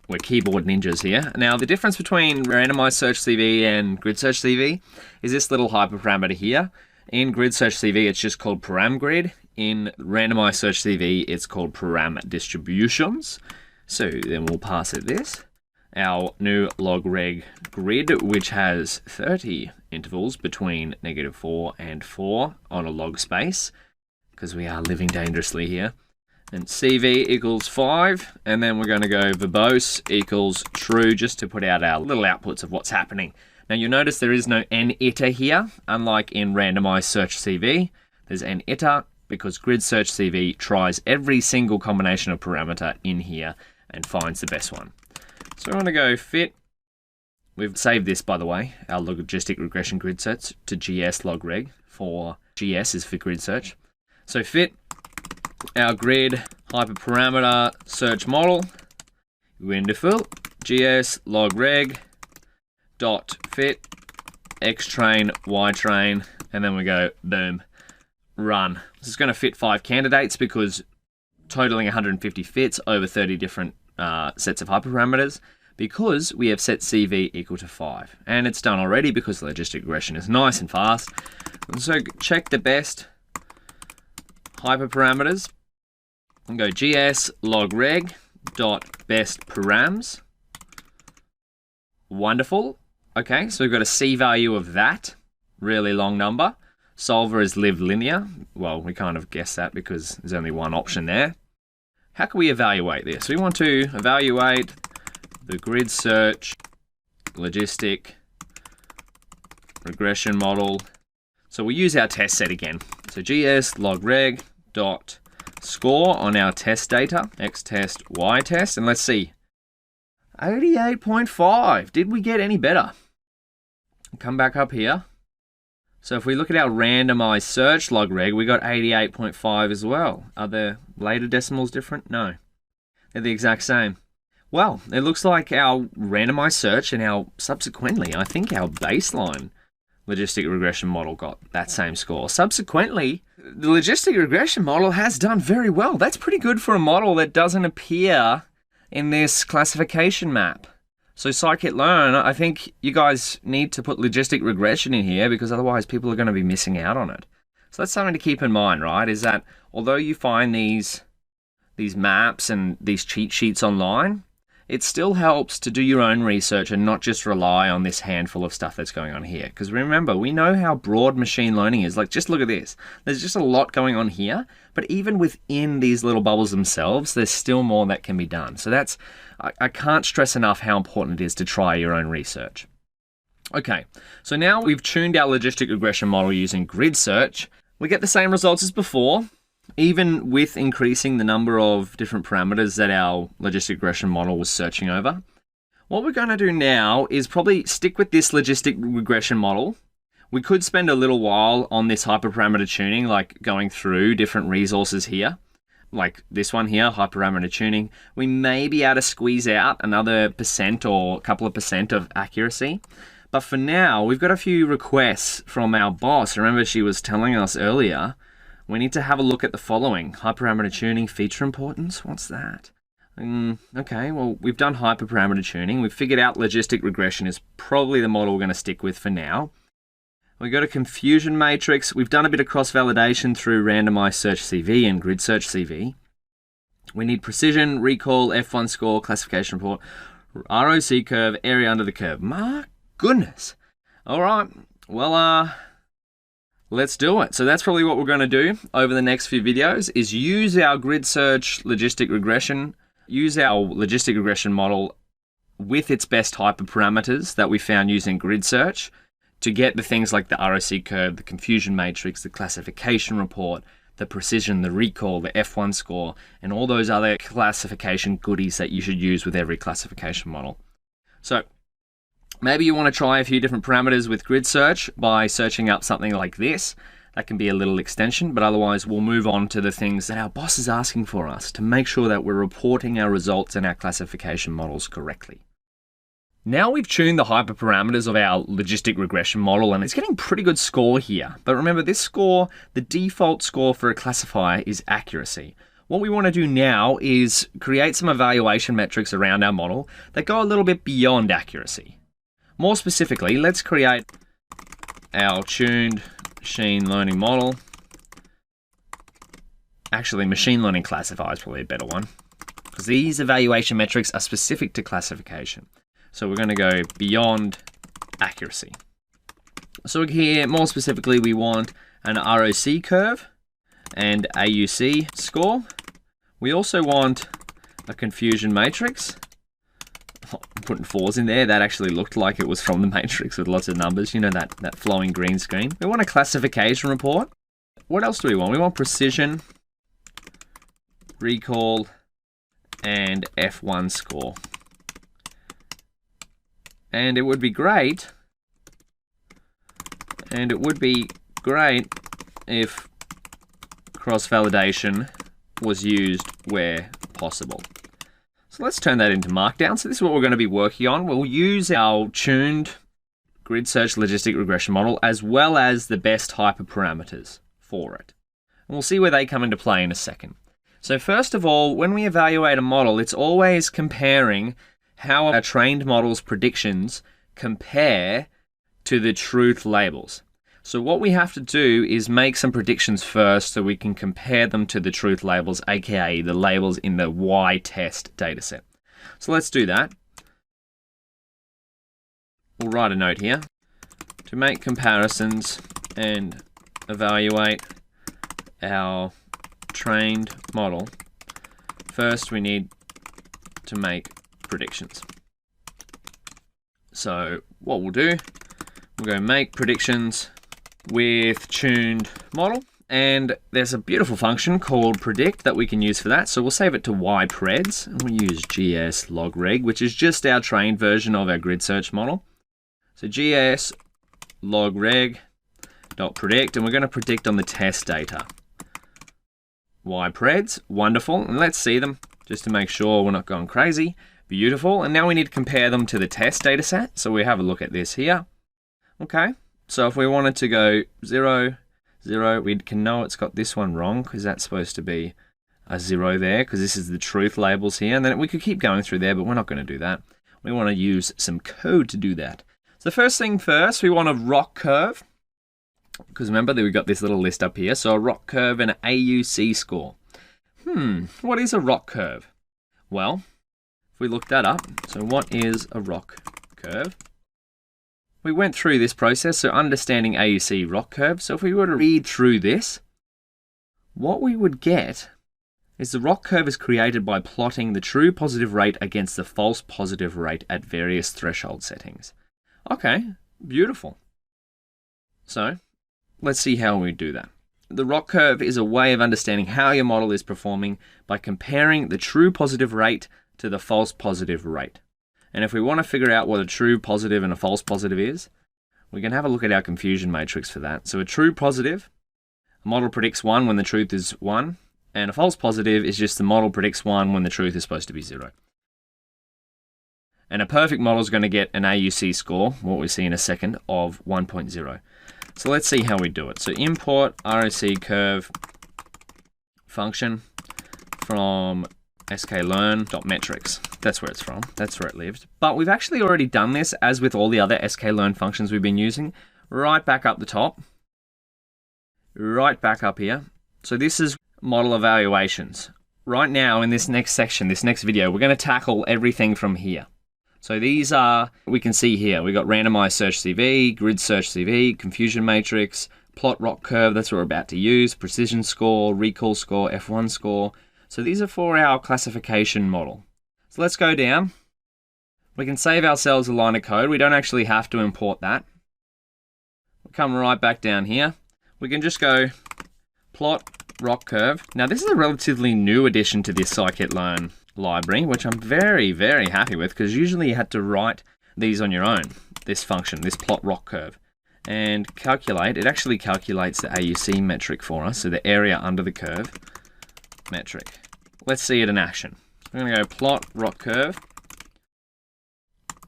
we're keyboard ninjas here. Now, the difference between randomized search CV and grid search CV is this little hyperparameter here. In grid search CV, it's just called param grid. In randomized search CV, it's called param distributions. So then we'll pass it this. Our new logreg grid, which has 30 intervals between -4 and 4 on a log space, because we are living dangerously here. And CV equals 5, and then we're going to go verbose equals true, just to put out our little outputs of what's happening. Now you'll notice there is no n-iter here, unlike in randomized search CV. There's n-iter because grid search CV tries every single combination of parameter in here and finds the best one. So we're going to go fit. We've saved this, by the way, our logistic regression grid search to GS logreg, for GS is for grid search. So fit our grid hyperparameter search model, wonderful, GS logreg dot fit X train, Y train, and then we go boom, run. This is going to fit 5 candidates because totaling 150 fits over 30 different sets of hyperparameters, because we have set CV equal to 5. And it's done already because logistic regression is nice and fast. And so check the best hyperparameters and go GS logreg dot best params. Wonderful. Okay, so we've got a C value of that, really long number. Solver is live linear. Well, we kind of guessed that because there's only one option there. How can we evaluate this? We want to evaluate the grid search logistic regression model. So we'll use our test set again. So GS logreg dot score on our test data, X test, Y test, and let's see. 88.5. Did we get any better? Come back up here. So if we look at our randomized search logreg, we got 88.5 as well. Are the later decimals different? No. They're the exact same. Well, it looks like our randomized search and our subsequently, I think our baseline logistic regression model got that same score. Subsequently, the logistic regression model has done very well. That's pretty good for a model that doesn't appear in this classification map. So Scikit-Learn, I think you guys need to put logistic regression in here because otherwise people are going to be missing out on it. So that's something to keep in mind, right? Is that although you find these maps and these cheat sheets online, it still helps to do your own research and not just rely on this handful of stuff that's going on here. Because remember, we know how broad machine learning is. Like, just look at this. There's just a lot going on here, but even within these little bubbles themselves, there's still more that can be done. So that's, I can't stress enough how important it is to try your own research. Okay, so now we've tuned our logistic regression model using grid search. We get the same results as before, even with increasing the number of different parameters that our logistic regression model was searching over. What we're going to do now is probably stick with this logistic regression model. We could spend a little while on this hyperparameter tuning, like going through different resources here, like this one here, hyperparameter tuning. We may be able to squeeze out another % or a couple of % of accuracy. But for now, we've got a few requests from our boss. Remember, she was telling us earlier, we need to have a look at the following. Hyperparameter tuning, feature importance, what's that? Okay, well, we've done hyperparameter tuning. We've figured out logistic regression is probably the model we're going to stick with for now. We got a confusion matrix. We've done a bit of cross-validation through randomized search CV and grid search CV. We need precision, recall, F1 score, classification report, ROC curve, area under the curve. My goodness. All right, well, let's do it. So that's probably what we're going to do over the next few videos is use our grid search logistic regression, use our logistic regression model with its best hyperparameters that we found using grid search to get the things like the ROC curve, the confusion matrix, the classification report, the precision, the recall, the F1 score, and all those other classification goodies that you should use with every classification model. So maybe you want to try a few different parameters with grid search by searching up something like this. That can be a little extension, but otherwise we'll move on to the things that our boss is asking for us to make sure that we're reporting our results and our classification models correctly. Now we've tuned the hyperparameters of our logistic regression model and it's getting pretty good score here. But remember, this score, the default score for a classifier is accuracy. What we want to do now is create some evaluation metrics around our model that go a little bit beyond accuracy. More specifically, let's create our tuned machine learning model. Actually, machine learning classifier is probably a better one, because these evaluation metrics are specific to classification. So we're going to go beyond accuracy. So here, more specifically, we want an ROC curve and AUC score. We also want a confusion matrix. I'm putting 4s in there. That actually looked like it was from the matrix with lots of numbers. You know, that flowing green screen. We want a classification report. What else do we want? We want precision, recall, and F1 score. And it would be great if cross-validation was used where possible. So let's turn that into Markdown. So this is what we're going to be working on. We'll use our tuned grid search logistic regression model as well as the best hyperparameters for it. And we'll see where they come into play in a second. So first of all, when we evaluate a model, it's always comparing how a trained model's predictions compare to the truth labels. So what we have to do is make some predictions first so we can compare them to the truth labels, aka the labels in the y-test dataset. So let's do that. We'll write a note here. To make comparisons and evaluate our trained model, first we need to make predictions. So what we'll do, we'll go make predictions with tuned model, and there's a beautiful function called predict that we can use for that. So we'll save it to ypreds, and we'll use gs logreg, which is just our trained version of our grid search model. So gs logreg dot predict, and we're going to predict on the test data. Ypreds, wonderful, and let's see them just to make sure we're not going crazy. Beautiful, and now we need to compare them to the test data set. So we have a look at this here. Okay, so if we wanted to go 0, 0, we can know it's got this one wrong because that's supposed to be a 0 there because this is the truth labels here. And then we could keep going through there, but we're not going to do that. We want to use some code to do that. So the first thing first, we want a ROC curve. Because remember that we've got this little list up here. So a ROC curve and an AUC score. What is a ROC curve? Well, if we look that up, so what is a ROC curve? We went through this process, so understanding AUC ROC curve. So if we were to read through this, what we would get is the ROC curve is created by plotting the true positive rate against the false positive rate at various threshold settings. Okay, beautiful. So let's see how we do that. The ROC curve is a way of understanding how your model is performing by comparing the true positive rate to the false positive rate. And if we want to figure out what a true positive and a false positive is, we can have a look at our confusion matrix for that. So a true positive, a model predicts 1 when the truth is 1, and a false positive is just the model predicts 1 when the truth is supposed to be 0. And a perfect model is going to get an AUC score, what we see in a second, of 1.0. So let's see how we do it. So import ROC curve function from Scikit-Learn.metrics. That's where it's from. That's where it lived. But we've actually already done this, as with all the other Scikit-Learn functions we've been using, right back up the top. Right back up here. So this is model evaluations. Right now in this next section, this next video, we're going to tackle everything from here. So these are, we can see here, we've got randomized search CV, grid search CV, confusion matrix, plot ROC curve, that's what we're about to use, precision score, recall score, F1 score. So these are for our classification model. So let's go down. We can save ourselves a line of code. We don't actually have to import that. We'll come right back down here. We can just go plot ROC curve. Now this is a relatively new addition to this Scikit-Learn library, which I'm very, very happy with, because usually you had to write these on your own, this function, this plot ROC curve, and calculate. It actually calculates the AUC metric for us, so the area under the curve metric. Let's see it in action. I'm going to go plot ROC curve,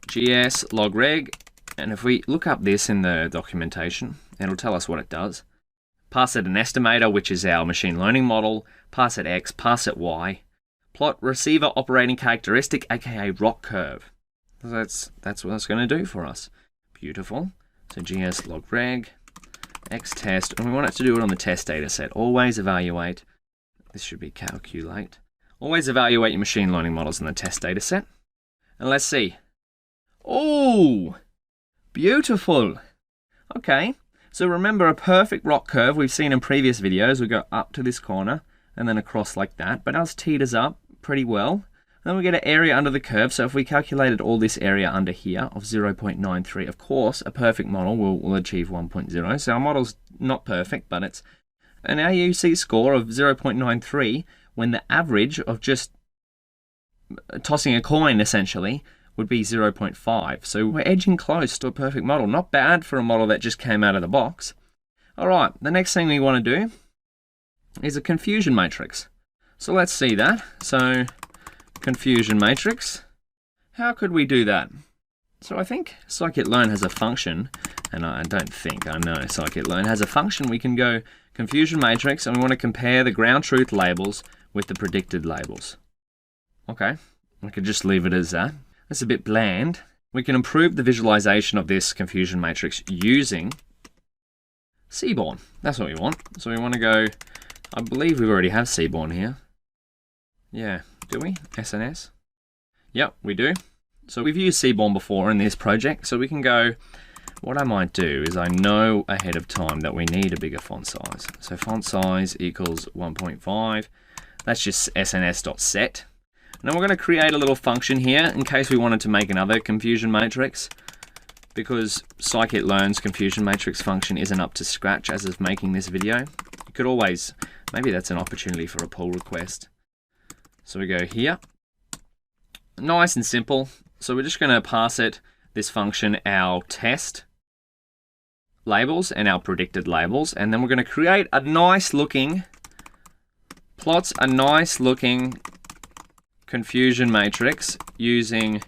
gs logreg, and if we look up this in the documentation, it'll tell us what it does. pass it an estimator, which is our machine learning model, pass it X, pass it Y, plot receiver operating characteristic, aka ROC curve. So that's what it's going to do for us. Beautiful. So gs log reg, X test, and we want it to do it on the test data set. Always evaluate, this should be calculate. Always evaluate your machine learning models in the test data set. And let's see. Oh, beautiful. Okay, so remember a perfect ROC curve we've seen in previous videos. We go up to this corner and then across like that, but ours teeters up pretty well. Then we get an area under the curve, so if we calculated all this area under here of 0.93, of course, a perfect model will achieve 1.0. So our model's not perfect, but it's an AUC score of 0.93 when the average of just tossing a coin, essentially, would be 0.5. So we're edging close to a perfect model. Not bad for a model that just came out of the box. All right, the next thing we want to do is a confusion matrix. So let's see that. So confusion matrix. How could we do that? So I think Scikit-Learn has a function, and I don't think, I know Scikit-Learn has a function. We can go confusion matrix, and we want to compare the ground truth labels with the predicted labels. Okay, we could just leave it as that. It's a bit bland. We can improve the visualization of this confusion matrix using Seaborn. That's what we want. So we want to go, I believe we already have Seaborn here. Yeah, do we? SNS? Yep, we do. So we've used Seaborn before in this project, so we can go, what I might do is I know ahead of time that we need a bigger font size. So font size equals 1.5. That's just sns.set. Now we're going to create a little function here in case we wanted to make another confusion matrix, because Scikit-Learn's confusion matrix function isn't up to scratch as of making this video. You could always, maybe that's an opportunity for a pull request. So we go here. Nice and simple. So we're just going to pass it, this function, our test labels and our predicted labels, and then we're going to create a nice looking, plots a nice looking confusion matrix using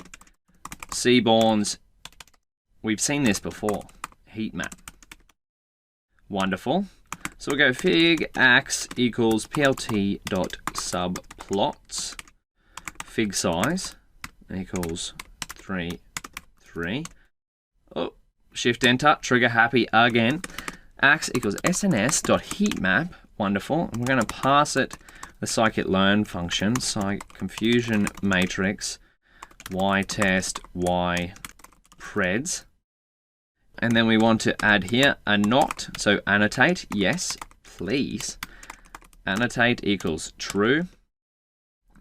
Seaborn's, we've seen this before, heat map. Wonderful. So we'll go fig ax equals plt.subplots, fig size equals 3, 3. Oh, shift enter, trigger happy again. Ax equals sns.heatmap, wonderful. And we're going to pass it the Scikit-Learn function, confusion matrix, y test, y preds. And then we want to add here a not, so annotate, yes, please. Annotate equals true.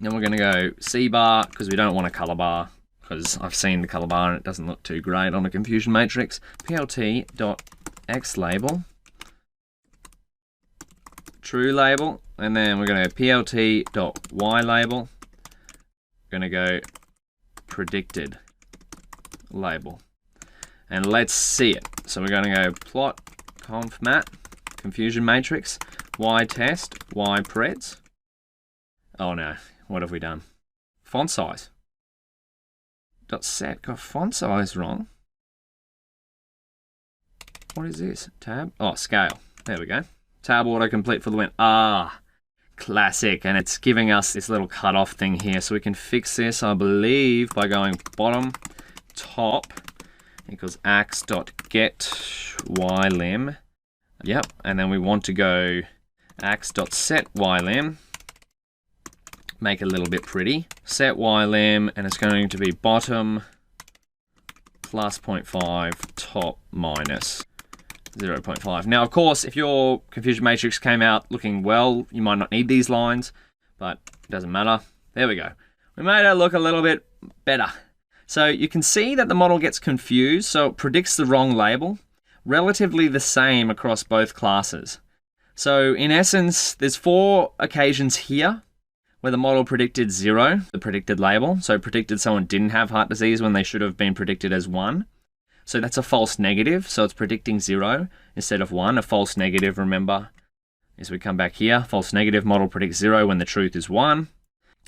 Then we're going to go C bar, because we don't want a color bar, because I've seen the color bar and it doesn't look too great on a confusion matrix. plt.xlabel, true label, and then we're going to plt.ylabel, we're going to go predicted label. And let's see it. So we're going to go plot conf mat, confusion matrix, y test, y preds. Oh no, what have we done? Font size. Dot set, got font size wrong. What is this? Tab? Oh, scale. There we go. Tab autocomplete for the win. Ah, classic. And it's giving us this little cutoff thing here. So we can fix this, I believe, by going bottom, top, equals ax.get ylim. Yep, and then we want to go ax.set ylim. Make it a little bit pretty. Set ylim, and it's going to be bottom plus 0.5, top minus 0.5. Now, of course, if your confusion matrix came out looking well, you might not need these lines, but it doesn't matter. There we go. We made it look a little bit better. So you can see that the model gets confused, so it predicts the wrong label, relatively the same across both classes. So in essence, there's 4 occasions here where the model predicted 0, the predicted label. So it predicted someone didn't have heart disease when they should have been predicted as 1. So that's a false negative, so it's predicting 0 instead of 1. A false negative, remember, is we come back here, false negative model predicts 0 when the truth is 1.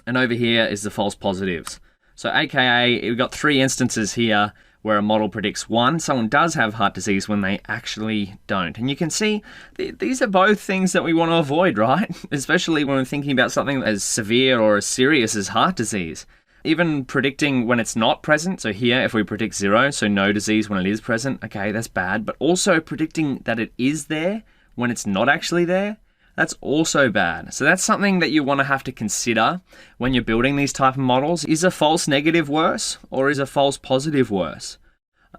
And over here is the false positives. So AKA, we've got 3 instances here where a model predicts 1, someone does have heart disease when they actually don't. And you can see these are both things that we want to avoid, right? Especially when we're thinking about something as severe or as serious as heart disease. Even predicting when it's not present, so here if we predict 0, so no disease when it is present, okay, that's bad. But also predicting that it is there when it's not actually there, that's also bad. So that's something that you want to have to consider when you're building these type of models. Is a false negative worse or is a false positive worse?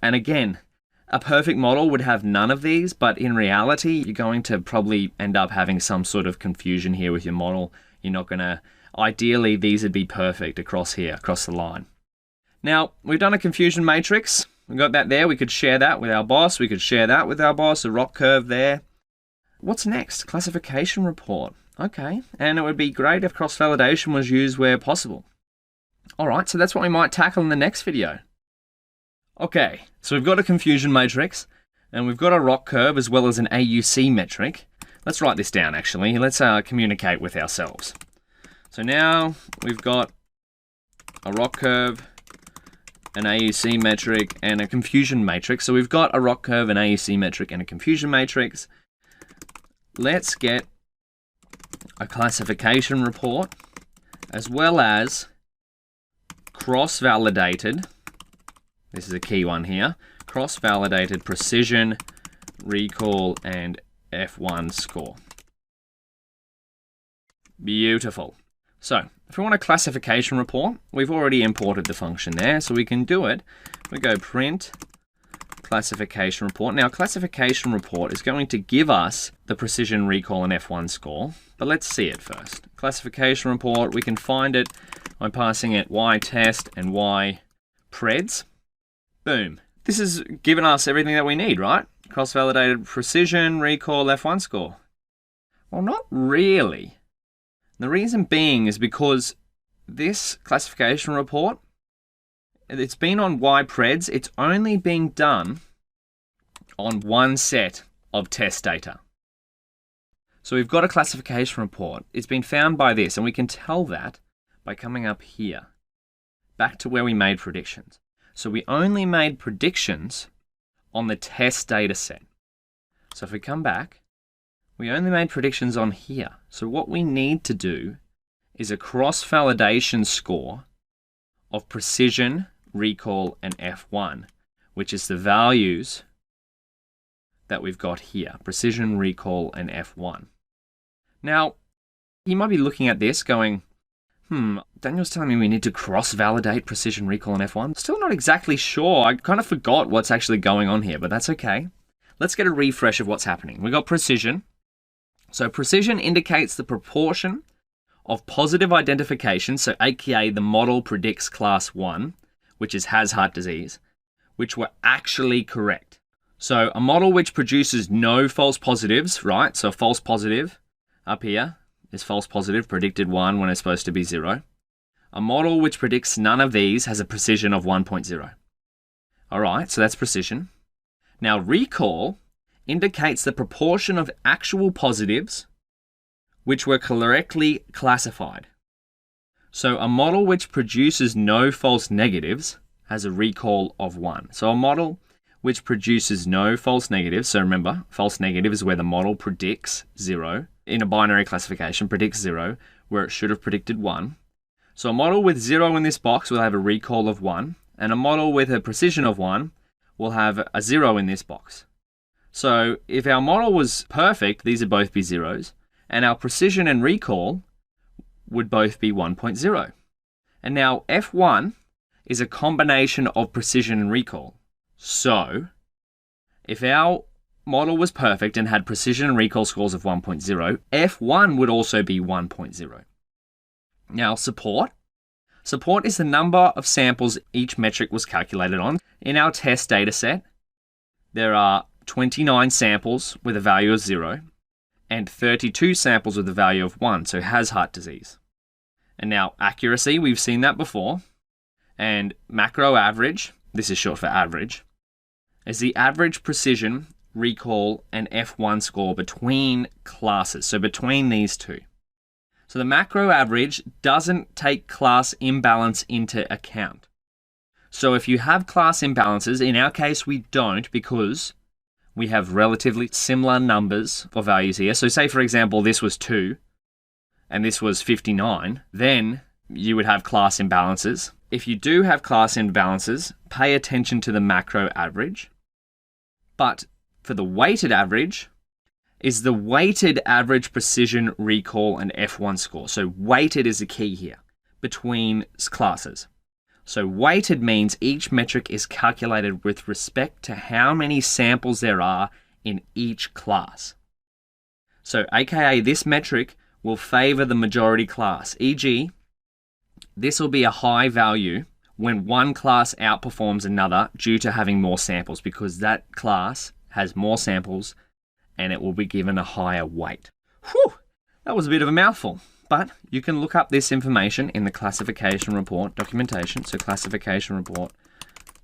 And again, a perfect model would have none of these, but in reality, you're going to probably end up having some sort of confusion here with your model. You're not going to, ideally, these would be perfect across here, across the line. Now, we've done a confusion matrix. We've got that there. We could share that with our boss. We could share that with our boss, a ROC curve there. What's next? Classification report. Okay, and it would be great if cross-validation was used where possible. All right, so that's what we might tackle in the next video. Okay, so we've got a confusion matrix, and we've got a ROC curve as well as an AUC metric. Let's write this down, actually. Let's communicate with ourselves. So now we've got a ROC curve, an AUC metric, and a confusion matrix. So we've got a ROC curve, an AUC metric, and a confusion matrix. Let's get a classification report as well as cross-validated, this is a key one here, cross-validated precision, recall, and F1 score. Beautiful. So if we want a classification report, we've already imported the function there, so we can do it. We go print classification report. Now, classification report is going to give us the precision, recall, and F1 score, but let's see it first. Classification report, we can find it by passing it y_test and y_preds. Boom. This has given us everything that we need, right? Cross-validated precision, recall, F1 score. Well, not really. The reason being is because this classification report, it's been on y_preds, it's only being done on one set of test data. So we've got a classification report. It's been found by this, and we can tell that by coming up here, back to where we made predictions. So we only made predictions on the test data set. So if we come back, we only made predictions on here. So what we need to do is a cross-validation score of precision, recall, and F1, which is the values that we've got here, precision, recall, and F1. Now, you might be looking at this going, Daniel's telling me we need to cross-validate precision, recall, and F1. Still not exactly sure. I kind of forgot what's actually going on here, but that's okay. Let's get a refresh of what's happening. We've got precision. So precision indicates the proportion of positive identification, so aka the model predicts class 1, which has heart disease, which were actually correct. So a model which produces no false positives, right? So a false positive up here is false positive, predicted 1 when it's supposed to be 0. A model which predicts none of these has a precision of 1.0. All right, so that's precision. Now recall indicates the proportion of actual positives which were correctly classified. So a model which produces no false negatives has a recall of 1. So a model which produces no false negatives, so remember, false negative is where the model predicts 0. In a binary classification, predicts 0, where it should have predicted 1. So a model with 0 in this box will have a recall of 1, and a model with a precision of 1 will have a 0 in this box. So if our model was perfect, these would both be zeros, and our precision and recall would both be 1.0. And now F1 is a combination of precision and recall. So if our model was perfect and had precision and recall scores of 1.0, F1 would also be 1.0. Now support. Support is the number of samples each metric was calculated on. In our test data set, there are 29 samples with a value of 0 and 32 samples with a value of 1, so has heart disease. And now accuracy, we've seen that before. And macro average, this is short for average, is the average precision, recall, and F1 score between classes, so between these two. So the macro average doesn't take class imbalance into account. So if you have class imbalances, in our case we don't because we have relatively similar numbers or values here. So say for example this was 2 and this was 59, then you would have class imbalances. If you do have class imbalances, pay attention to the macro average. But for the weighted average, is the weighted average precision, recall, and F1 score. So weighted is the key here between classes. So weighted means each metric is calculated with respect to how many samples there are in each class. So aka this metric will favor the majority class, e.g. this will be a high value when one class outperforms another due to having more samples because that class has more samples and it will be given a higher weight. Whew, that was a bit of a mouthful, but you can look up this information in the classification report documentation. So classification report,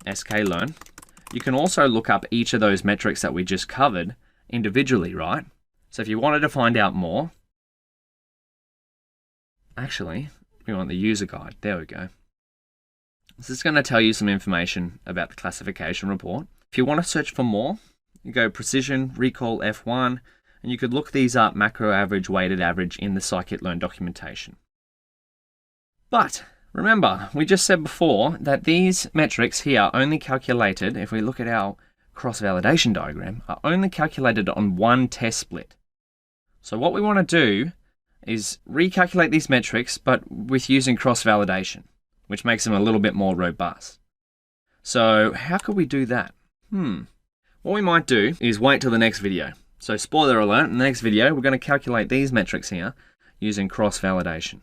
Scikit-Learn. You can also look up each of those metrics that we just covered individually, right? So if you wanted to find out more, actually, we want the user guide. There we go. This is going to tell you some information about the classification report. If you want to search for more, you go precision, recall, F1, and you could look these up, macro average, weighted average, in the Scikit-Learn documentation. But remember, we just said before that these metrics here are only calculated, if we look at our cross-validation diagram, are only calculated on one test split. So what we want to do is recalculate these metrics, but with using cross-validation, which makes them a little bit more robust. So how could we do that? What we might do is wait till the next video. So spoiler alert, in the next video, we're going to calculate these metrics here using cross-validation.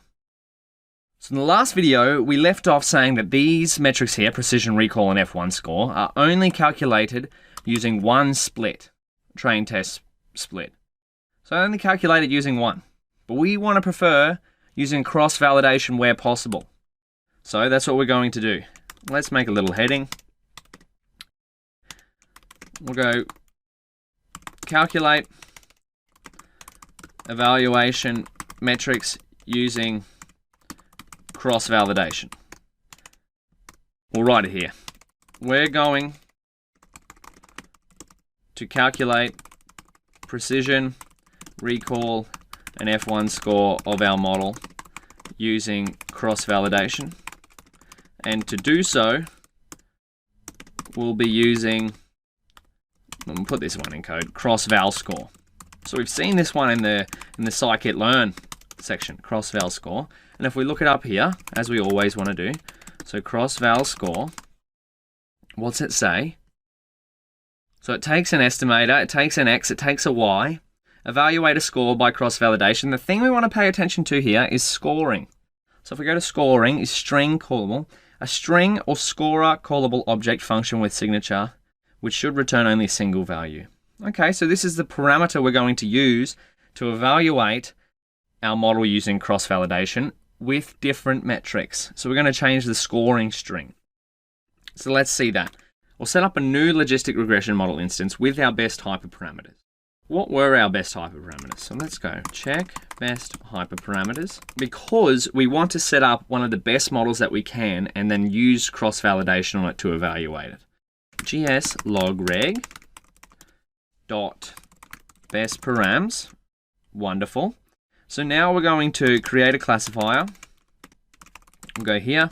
So in the last video, we left off saying that these metrics here, precision, recall, and F1 score, are only calculated using one split, train test split. So only calculated using one. But we want to prefer using cross-validation where possible. So that's what we're going to do. Let's make a little heading. We'll go calculate evaluation metrics using cross-validation. We'll write it here. We're going to calculate precision, recall, and F1 score of our model using cross-validation. And to do so, we'll be using, we'll put this one in code, cross-val score. So we've seen this one in the Scikit-Learn section, cross-val score. And if we look it up here, as we always want to do, so cross-val score, what's it say? So it takes an estimator, it takes an X, it takes a Y, evaluate a score by cross-validation. The thing we want to pay attention to here is scoring. So if we go to scoring, is string callable. A string or scorer callable object function with signature, which should return only a single value. Okay, so this is the parameter we're going to use to evaluate our model using cross-validation with different metrics. So we're going to change the scoring string. So let's see that. We'll set up a new logistic regression model instance with our best hyperparameters. What were our best hyperparameters? So let's go check best hyperparameters, because we want to set up one of the best models that we can and then use cross-validation on it to evaluate it. gs log reg dot best params. Wonderful. So now we're going to create a classifier. We'll go here,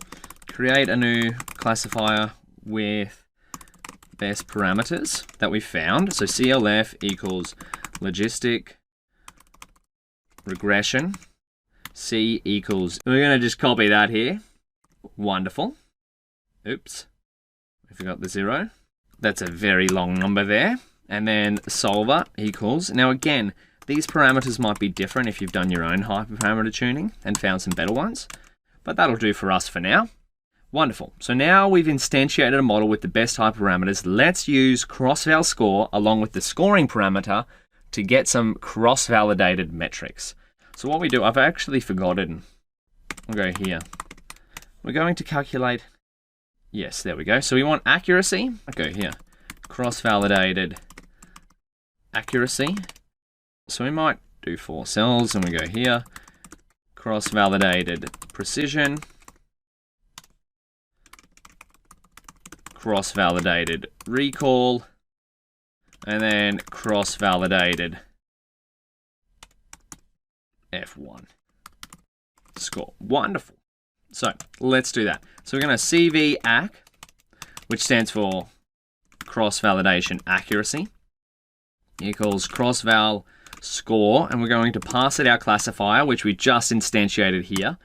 create a new classifier with best parameters that we found. So CLF equals logistic regression. C equals, we're going to just copy that here. Wonderful. Oops, we forgot the 0. That's a very long number there. And then solver equals, now again, these parameters might be different if you've done your own hyperparameter tuning and found some better ones, but that'll do for us for now. Wonderful. So now we've instantiated a model with the best hyperparameters. Let's use cross-val score along with the scoring parameter to get some cross-validated metrics. So what we do, I've actually forgotten. We'll go here. We're going to calculate, yes, there we go. So we want accuracy. I go here, cross-validated accuracy. So we might do 4 cells and we go here, cross-validated precision. cross-validated recall, and then cross-validated F1 score. Wonderful. So let's do that. So we're going to CV AC, which stands for cross-validation accuracy, equals cross-val score, and we're going to pass it our classifier, which we just instantiated here.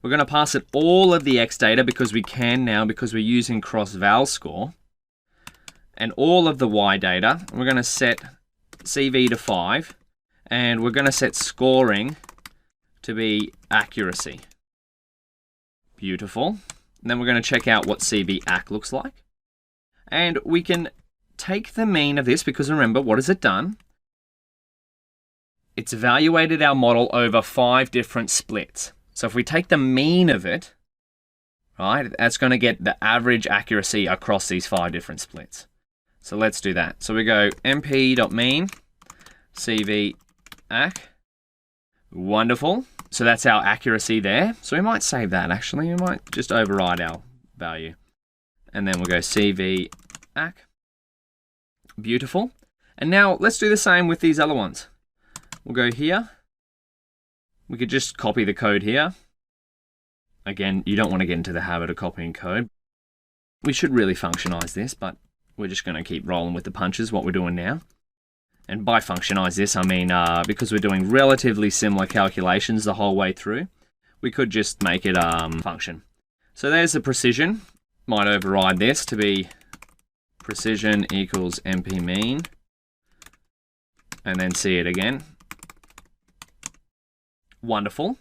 We're going to pass it all of the X data because we can now, because we're using cross-val score, and all of the Y data. We're going to set CV to 5, and we're going to set scoring to be accuracy. Beautiful. And then we're going to check out what CV AC looks like. And we can take the mean of this, because remember, what has it done? It's evaluated our model over 5 different splits. So if we take the mean of it, right, that's going to get the average accuracy across these 5 different splits. So let's do that. So we go mp.mean, CV AC. Wonderful. So that's our accuracy there. So we might save that actually. We might just override our value. And then we'll go CV AC. Beautiful. And now let's do the same with these other ones. We'll go here. We could just copy the code here. Again, you don't want to get into the habit of copying code. We should really functionize this, but we're just going to keep rolling with the punches, what we're doing now. And by functionize this, I mean because we're doing relatively similar calculations the whole way through, we could just make it function. So there's the precision. Might override this to be precision equals MP mean. And then see it again. Wonderful.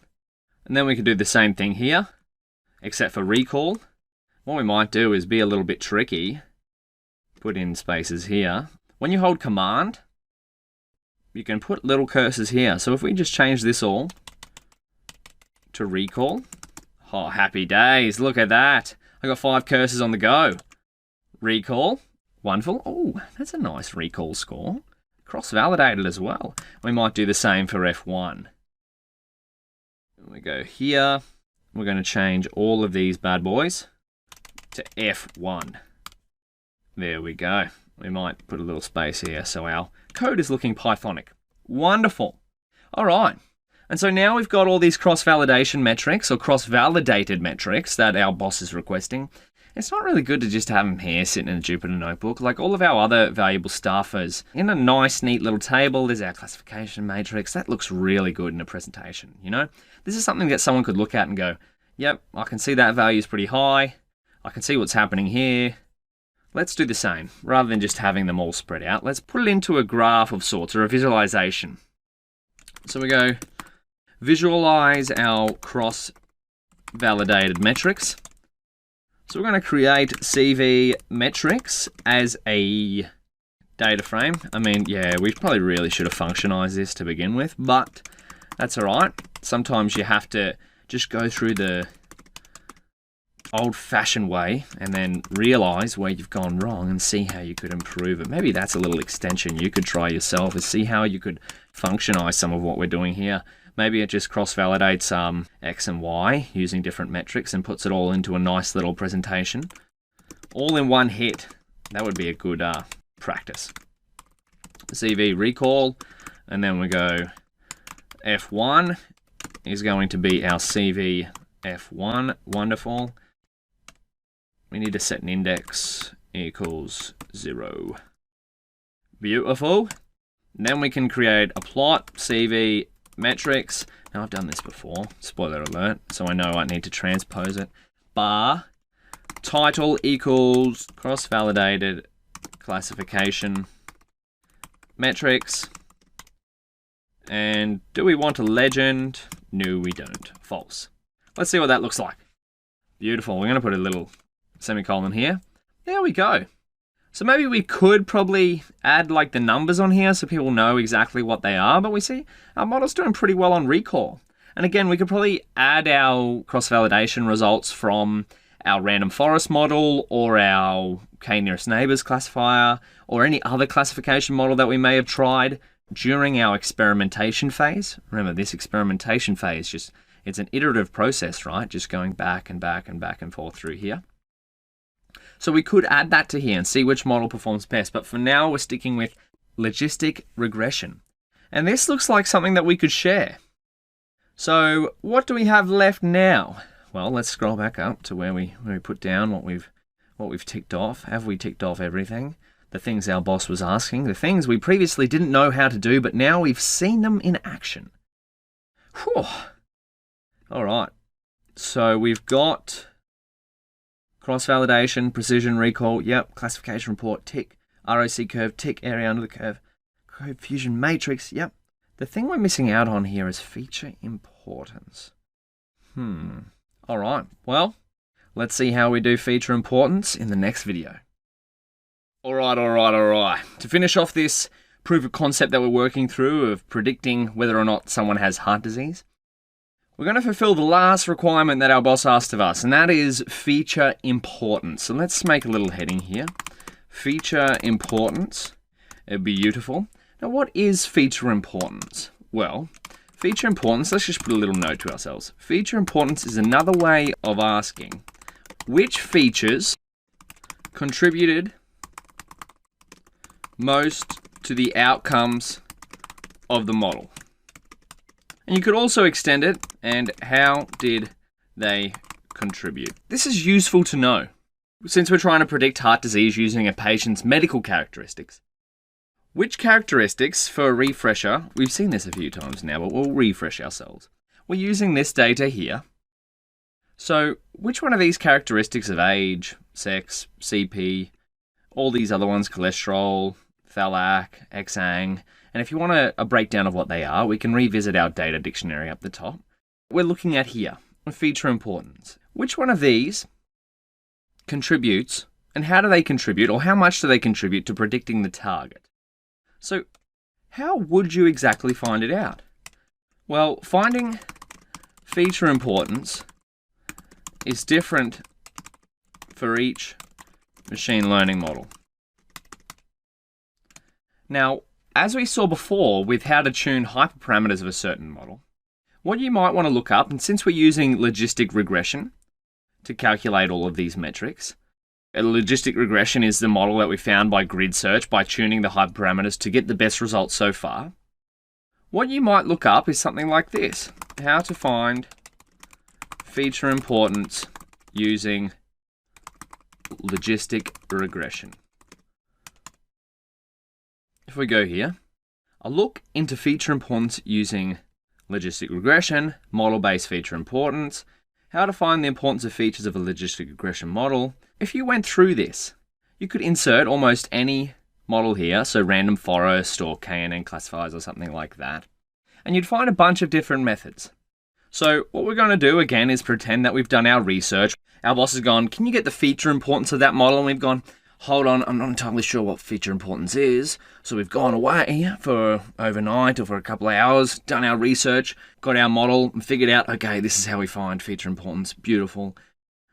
And then we can do the same thing here, except for recall. What we might do is be a little bit tricky. Put in spaces here. When you hold command, you can put little cursors here. So if we just change this all to recall. Oh, happy days. Look at that. I got 5 cursors on the go. Recall. Wonderful. Oh, that's a nice recall score. Cross-validated as well. We might do the same for F1. We go here. We're going to change all of these bad boys to F1. There we go. We might put a little space here so our code is looking Pythonic. Wonderful. All right. And so now we've got all these cross-validation metrics or cross-validated metrics that our boss is requesting. It's not really good to just have them here sitting in a Jupyter notebook. Like all of our other valuable stuff is in a nice, neat little table. There's our classification matrix. That looks really good in a presentation, you know? This is something that someone could look at and go, yep, I can see that value is pretty high. I can see what's happening here. Let's do the same. Rather than just having them all spread out, let's put it into a graph of sorts or a visualization. So we go visualize our cross-validated metrics. So we're going to create CV metrics as a data frame. I mean, yeah, we probably really should have functionized this to begin with, but that's all right. Sometimes you have to just go through the old-fashioned way and then realize where you've gone wrong and see how you could improve it. Maybe that's a little extension you could try yourself, is see how you could functionize some of what we're doing here. Maybe it just cross-validates X and Y using different metrics and puts it all into a nice little presentation. All in one hit. That would be a good practice. CV recall, and then we go F1 is going to be our CV F1. Wonderful. We need to set an index equals 0. Beautiful. Then we can create a plot, CV metrics. Now I've done this before, spoiler alert, so I know I need to transpose it. Bar title equals cross-validated classification metrics. And do we want a legend? No, we don't. False. Let's see what that looks like. Beautiful. We're going to put a little semicolon here. There we go. So maybe we could probably add like the numbers on here so people know exactly what they are, but we see our model's doing pretty well on recall. And again, we could probably add our cross-validation results from our random forest model or our k-nearest neighbors classifier or any other classification model that we may have tried during our experimentation phase. Remember, this experimentation phase, it's an iterative process, right? Just going back and back and back and forth through here. So we could add that to here and see which model performs best. But for now, we're sticking with Logistic Regression. And this looks like something that we could share. So what do we have left now? Well, let's scroll back up to where we put down what we've ticked off. Have we ticked off everything? The things our boss was asking, the things we previously didn't know how to do, but now we've seen them in action. Whew. All right. So we've got cross-validation, precision, recall, yep, classification report, tick, ROC curve, tick, area under the curve, code fusion matrix, yep. The thing we're missing out on here is feature importance. All right, well, let's see how we do feature importance in the next video. All right. To finish off this proof of concept that we're working through of predicting whether or not someone has heart disease, we're going to fulfill the last requirement that our boss asked of us, and that is feature importance. So let's make a little heading here. Feature importance. It'd be beautiful. Now, what is feature importance? Well, feature importance, let's just put a little note to ourselves. Feature importance is another way of asking which features contributed most to the outcomes of the model. And you could also extend it, and how did they contribute? This is useful to know, since we're trying to predict heart disease using a patient's medical characteristics. Which characteristics, for a refresher, we've seen this a few times now, but we'll refresh ourselves. We're using this data here. So, which one of these characteristics of age, sex, CP, all these other ones, cholesterol, phthalac, exang, and if you want a breakdown of what they are, we can revisit our data dictionary up the top. We're looking at here, feature importance. Which one of these contributes, and how do they contribute, or how much do they contribute to predicting the target? So, how would you exactly find it out? Well, finding feature importance is different for each machine learning model. Now, as we saw before with how to tune hyperparameters of a certain model, what you might want to look up, and since we're using logistic regression to calculate all of these metrics, a logistic regression is the model that we found by grid search, by tuning the hyperparameters to get the best results so far. What you might look up is something like this: how to find feature importance using logistic regression. If we go here, I'll look into feature importance using logistic regression, model-based feature importance, how to find the importance of features of a logistic regression model. If you went through this, you could insert almost any model here, so random forest or KNN classifiers or something like that, and you'd find a bunch of different methods. So what we're going to do again is pretend that we've done our research. Our boss has gone, can you get the feature importance of that model? And we've gone, hold on, I'm not entirely sure what feature importance is. So we've gone away for overnight or for a couple of hours, done our research, got our model and figured out, okay, this is how we find feature importance. Beautiful.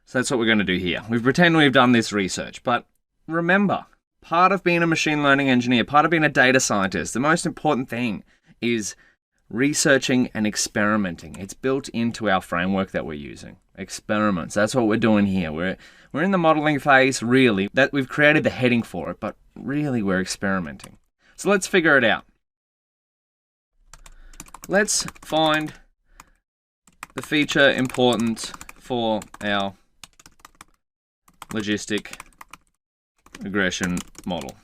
So that's what we're going to do here. We've pretended we've done this research, but remember, part of being a machine learning engineer, part of being a data scientist, the most important thing is researching and experimenting. It's built into our framework that we're using. Experiments. That's what we're doing here. We're in the modeling phase, really. That we've created the heading for it, but really we're experimenting. So let's figure it out. Let's find the feature importance for our logistic regression model.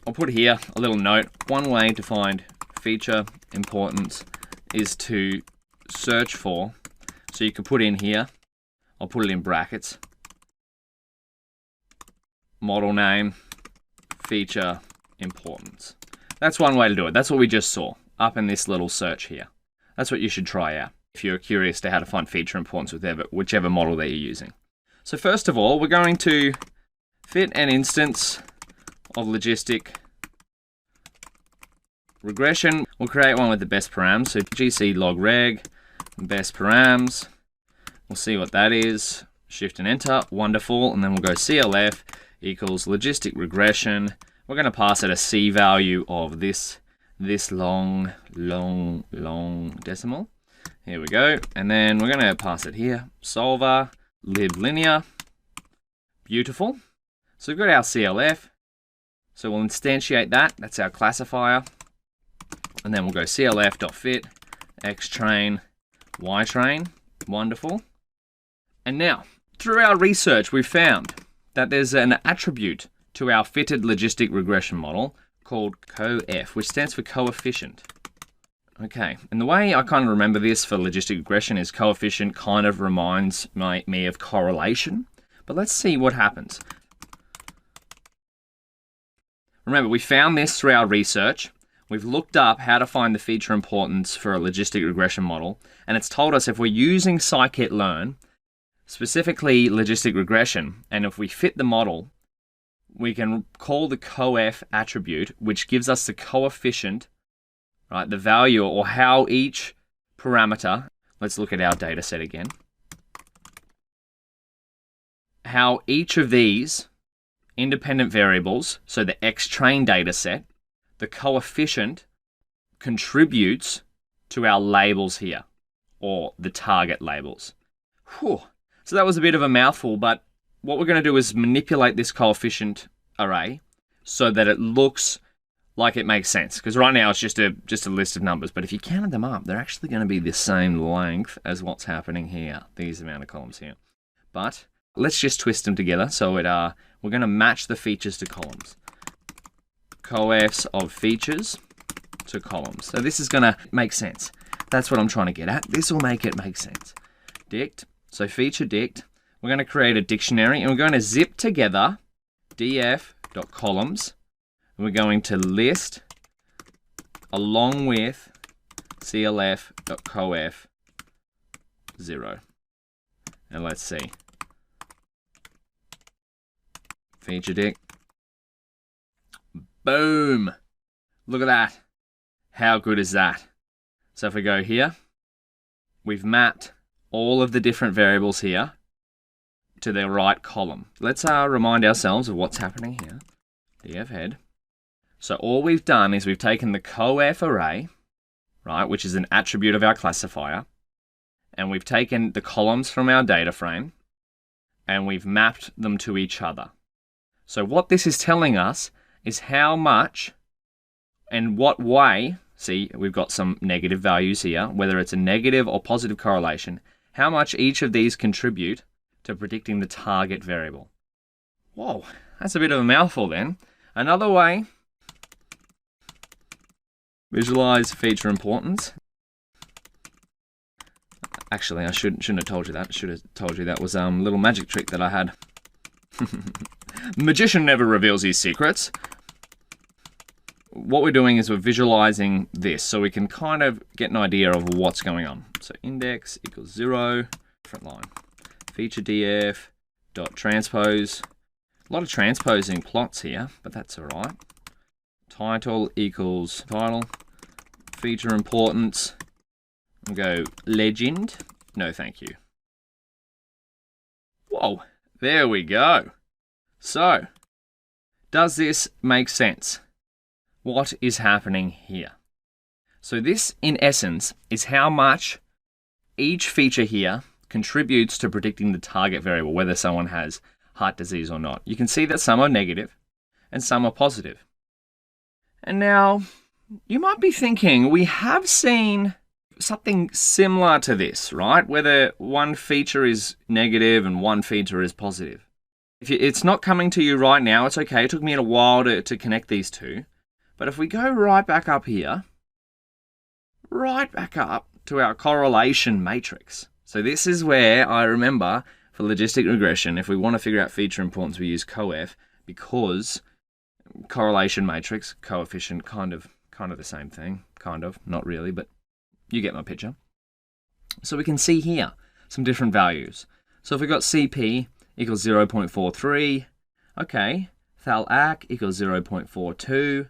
I'll put here a little note. One way to find feature importance is to search for, so you can put in here, I'll put it in brackets, model name, feature importance. That's one way to do it. That's what we just saw up in this little search here. That's what you should try out if you're curious to how to find feature importance with whichever model that you're using. So first of all, we're going to fit an instance of logistic regression. We'll create one with the best params. So gc log reg best params. We'll see what that is. Shift and enter. Wonderful. And then we'll go clf equals logistic regression. We're going to pass it a c value of this long decimal. Here we go. And then we're going to pass it here. Solver lib linear. Beautiful. So we've got our CLF. So we'll instantiate that. That's our classifier. And then we'll go CLF.fit, xtrain, ytrain. Wonderful. And now, through our research, we've found that there's an attribute to our fitted logistic regression model called coef, which stands for coefficient. Okay, and the way I kind of remember this for logistic regression is coefficient kind of reminds me of correlation. But let's see what happens. Remember, we found this through our research. We've looked up how to find the feature importance for a logistic regression model, and it's told us if we're using Scikit-Learn, specifically logistic regression, and if we fit the model, we can call the coef attribute, which gives us the coefficient, right, the value or how each parameter, let's look at our data set again, how each of these independent variables, so the xtrain data set, the coefficient contributes to our labels here, or the target labels. Whew. So that was a bit of a mouthful, but what we're going to do is manipulate this coefficient array so that it looks like it makes sense. Because right now it's just a list of numbers, but if you counted them up, they're actually going to be the same length as what's happening here, these amount of columns here. But let's just twist them together so we're going to match the features to columns. Coefs of features to columns. So this is going to make sense. That's what I'm trying to get at. This will make it make sense. Dict. So feature dict. We're going to create a dictionary and we're going to zip together df.columns. And we're going to list along with clf.coef 0. And let's see. Feature dict. Boom! Look at that. How good is that? So if we go here, we've mapped all of the different variables here to the right column. Let's remind ourselves of what's happening here. df head. So all we've done is we've taken the coef array, right, which is an attribute of our classifier, and we've taken the columns from our data frame, and we've mapped them to each other. So what this is telling us is how much and what way, see, we've got some negative values here, whether it's a negative or positive correlation, how much each of these contribute to predicting the target variable. Whoa, that's a bit of a mouthful then. Another way, visualize feature importance. Actually, I shouldn't have told you that. I should have told you that was a little magic trick that I had. Magician never reveals his secrets. What we're doing is we're visualizing this so we can kind of get an idea of what's going on. So index equals 0, different line. Feature df dot transpose. A lot of transposing plots here, but that's all right. Title equals title. Feature importance. We'll go legend. No, thank you. Whoa, there we go. So, does this make sense? What is happening here? So this, in essence, is how much each feature here contributes to predicting the target variable, whether someone has heart disease or not. You can see that some are negative and some are positive. And now, you might be thinking, we have seen something similar to this, right? Whether one feature is negative and one feature is positive. If it's not coming to you right now, it's okay. It took me a while to connect these two. But if we go right back up here, right back up to our correlation matrix. So this is where I remember for logistic regression, if we want to figure out feature importance, we use coef because correlation matrix, coefficient, kind of the same thing. Kind of, not really, but you get my picture. So we can see here some different values. So if we got CP equals 0.43, okay, thal-ac equals 0.42, and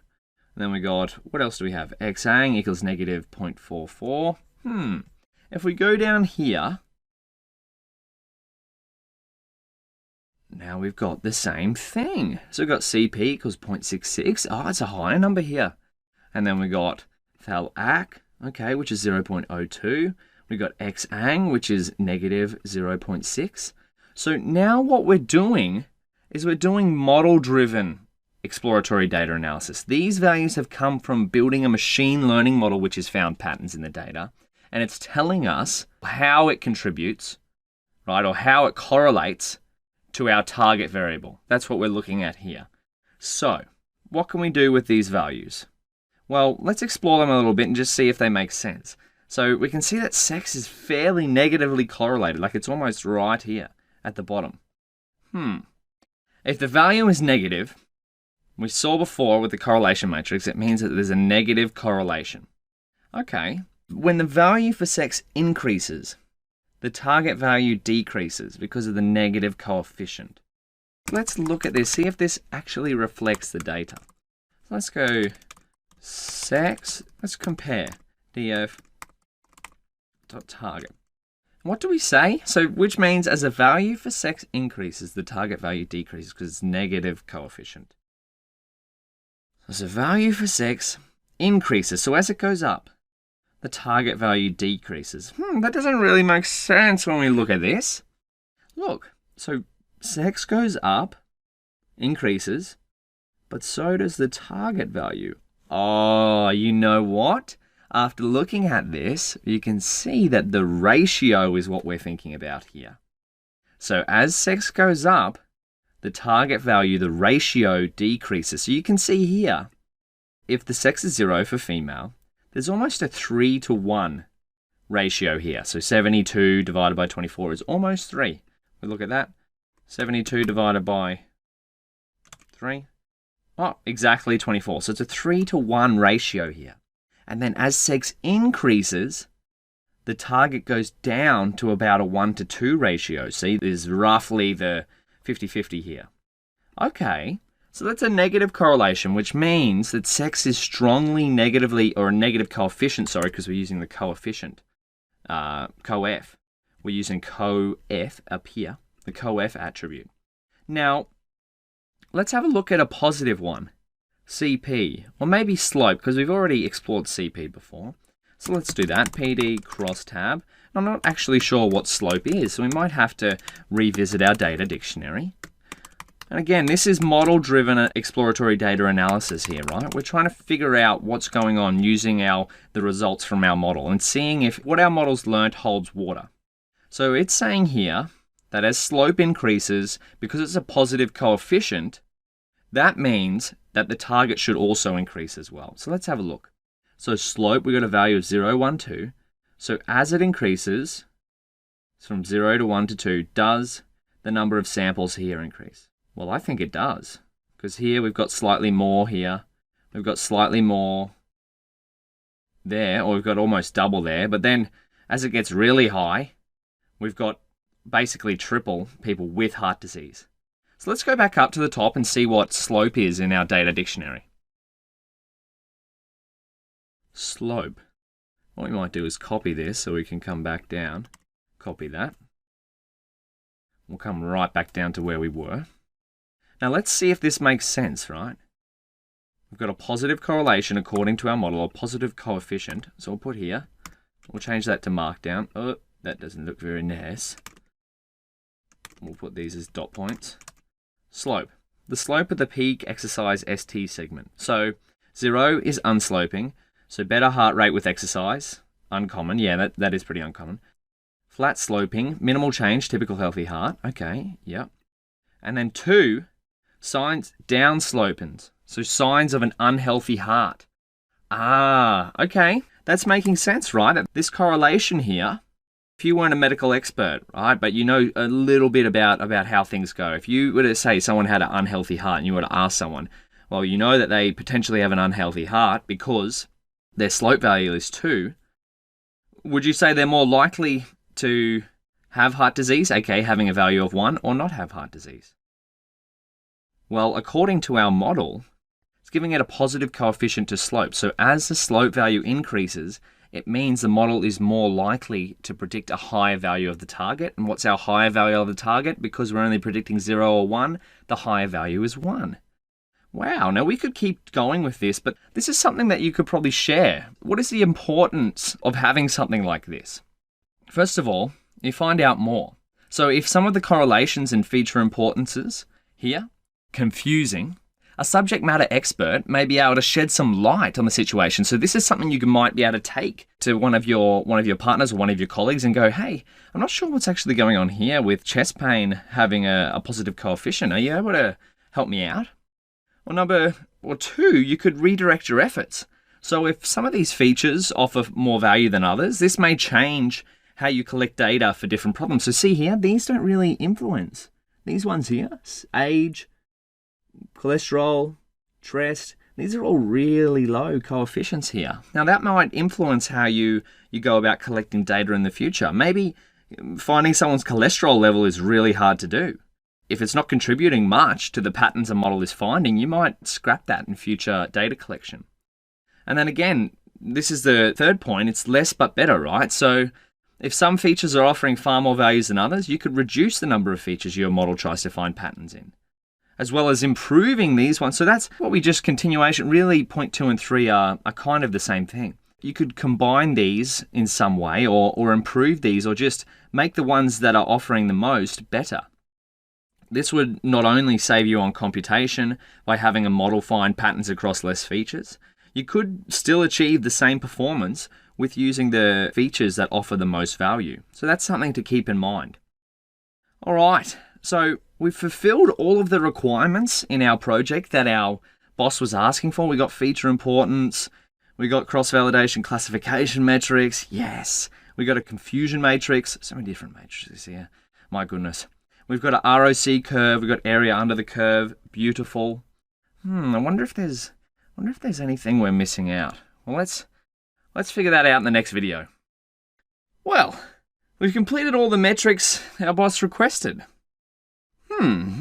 then we got, what else do we have? Xang equals negative 0.44. If we go down here, now we've got the same thing. So we've got CP equals 0.66. Oh, it's a higher number here. And then we got thal-ac, okay, which is 0.02. We got xang, which is negative 0.6. So now what we're doing is we're doing model-driven exploratory data analysis. These values have come from building a machine learning model which has found patterns in the data, and it's telling us how it contributes, right, or how it correlates to our target variable. That's what we're looking at here. So, what can we do with these values? Well, let's explore them a little bit and just see if they make sense. So we can see that sex is fairly negatively correlated, like it's almost right here at the bottom. If the value is negative, we saw before with the correlation matrix, it means that there's a negative correlation. Okay, when the value for sex increases, the target value decreases because of the negative coefficient. Let's look at this, see if this actually reflects the data. Let's go sex, let's compare df.target. What do we say? So, which means as the value for sex increases, the target value decreases because it's negative coefficient. So, value for sex increases. So, as it goes up, the target value decreases. That doesn't really make sense when we look at this. Look, so sex goes up, increases, but so does the target value. Oh, you know what? After looking at this, you can see that the ratio is what we're thinking about here. So as sex goes up, the target value, the ratio decreases. So you can see here, if the sex is 0 for female, there's almost a 3-to-1 ratio here. So 72 divided by 24 is almost 3. We look at that. 72 divided by 3. Oh, exactly 24. So it's a 3-to-1 ratio here. And then as sex increases, the target goes down to about a 1-to-2 ratio. See, there's roughly the 50-50 here. Okay, so that's a negative correlation, which means that sex is strongly negatively, or a negative coefficient, sorry, because we're using the coefficient, coef. We're using coef up here, the coef attribute. Now, let's have a look at a positive one. CP, or maybe slope, because we've already explored CP before. So let's do that, PD crosstab. I'm not actually sure what slope is, so we might have to revisit our data dictionary. And again, this is model-driven exploratory data analysis here, right? We're trying to figure out what's going on using the results from our model and seeing if what our model's learnt holds water. So it's saying here that as slope increases, because it's a positive coefficient, that means that the target should also increase as well. So let's have a look. So slope, we got a value of 0, 1, 2. So as it increases, it's from 0 to 1 to 2, does the number of samples here increase? Well, I think it does, because here we've got slightly more here. We've got slightly more there, or we've got almost double there. But then as it gets really high, we've got basically triple people with heart disease. So let's go back up to the top and see what slope is in our data dictionary. Slope. What we might do is copy this so we can come back down. Copy that. We'll come right back down to where we were. Now let's see if this makes sense, right? We've got a positive correlation according to our model, a positive coefficient. So we'll put here. We'll change that to markdown. Oh, that doesn't look very nice. We'll put these as dot points. Slope. The slope of the peak exercise ST segment. So 0 is unsloping. So better heart rate with exercise. Uncommon. Yeah, that is pretty uncommon. Flat sloping. Minimal change. Typical healthy heart. Okay. Yep. And then 2, signs downsloping. So signs of an unhealthy heart. Ah, okay. That's making sense, right? This correlation here, if you weren't a medical expert, right, but you know a little bit about how things go. If you were to say someone had an unhealthy heart and you were to ask someone, well, you know that they potentially have an unhealthy heart because their slope value is 2. Would you say they're more likely to have heart disease, aka having a value of 1, or not have heart disease? Well, according to our model, it's giving it a positive coefficient to slope. So as the slope value increases, it means the model is more likely to predict a higher value of the target. And what's our higher value of the target? Because we're only predicting 0 or 1, the higher value is 1. Wow, now we could keep going with this, but this is something that you could probably share. What is the importance of having something like this? First of all, you find out more. So if some of the correlations and feature importances Here, confusing. A subject matter expert may be able to shed some light on the situation. So this is something you might be able to take to one of your partners or one of your colleagues and go, hey, I'm not sure what's actually going on here with chest pain having a positive coefficient. Are you able to help me out? Or two, you could redirect your efforts. So if some of these features offer more value than others, this may change how you collect data for different problems. So see here, these don't really influence. These ones here, age, cholesterol, stress, these are all really low coefficients here. Now that might influence how you go about collecting data in the future. Maybe finding someone's cholesterol level is really hard to do. If it's not contributing much to the patterns a model is finding, you might scrap that in future data collection. And then again, this is the third point, it's less but better, right? So if some features are offering far more values than others, you could reduce the number of features your model tries to find patterns in, as well as improving these ones. So that's what we just continuation, really point 2 and 3 are kind of the same thing. You could combine these in some way or improve these or just make the ones that are offering the most better. This would not only save you on computation by having a model find patterns across less features, you could still achieve the same performance with using the features that offer the most value. So that's something to keep in mind. All right, so we've fulfilled all of the requirements in our project that our boss was asking for. We got feature importance, we got cross-validation classification metrics, yes. We got a confusion matrix, so many different matrices here, my goodness. We've got a ROC curve, we've got area under the curve, beautiful. I wonder if there's anything we're missing out. Well, let's figure that out in the next video. Well, we've completed all the metrics our boss requested.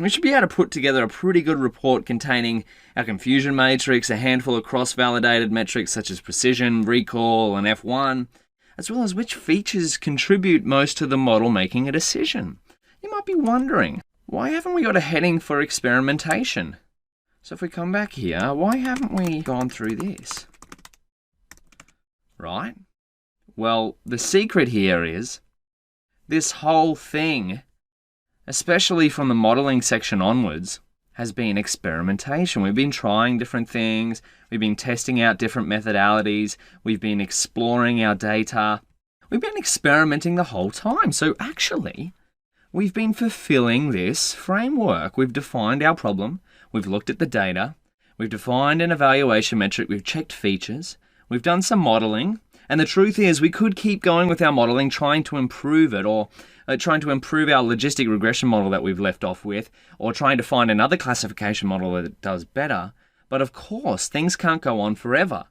We should be able to put together a pretty good report containing our confusion matrix, a handful of cross-validated metrics such as precision, recall, and F1, as well as which features contribute most to the model making a decision. You might be wondering, why haven't we got a heading for experimentation? So if we come back here, why haven't we gone through this? Right? Well, the secret here is this whole thing, especially from the modeling section onwards, has been experimentation. We've been trying different things. We've been testing out different methodologies. We've been exploring our data. We've been experimenting the whole time. So actually, we've been fulfilling this framework. We've defined our problem. We've looked at the data. We've defined an evaluation metric. We've checked features. We've done some modeling. And the truth is, we could keep going with our modeling, trying to improve it, or trying to improve our logistic regression model that we've left off with, or trying to find another classification model that does better. But of course, things can't go on forever.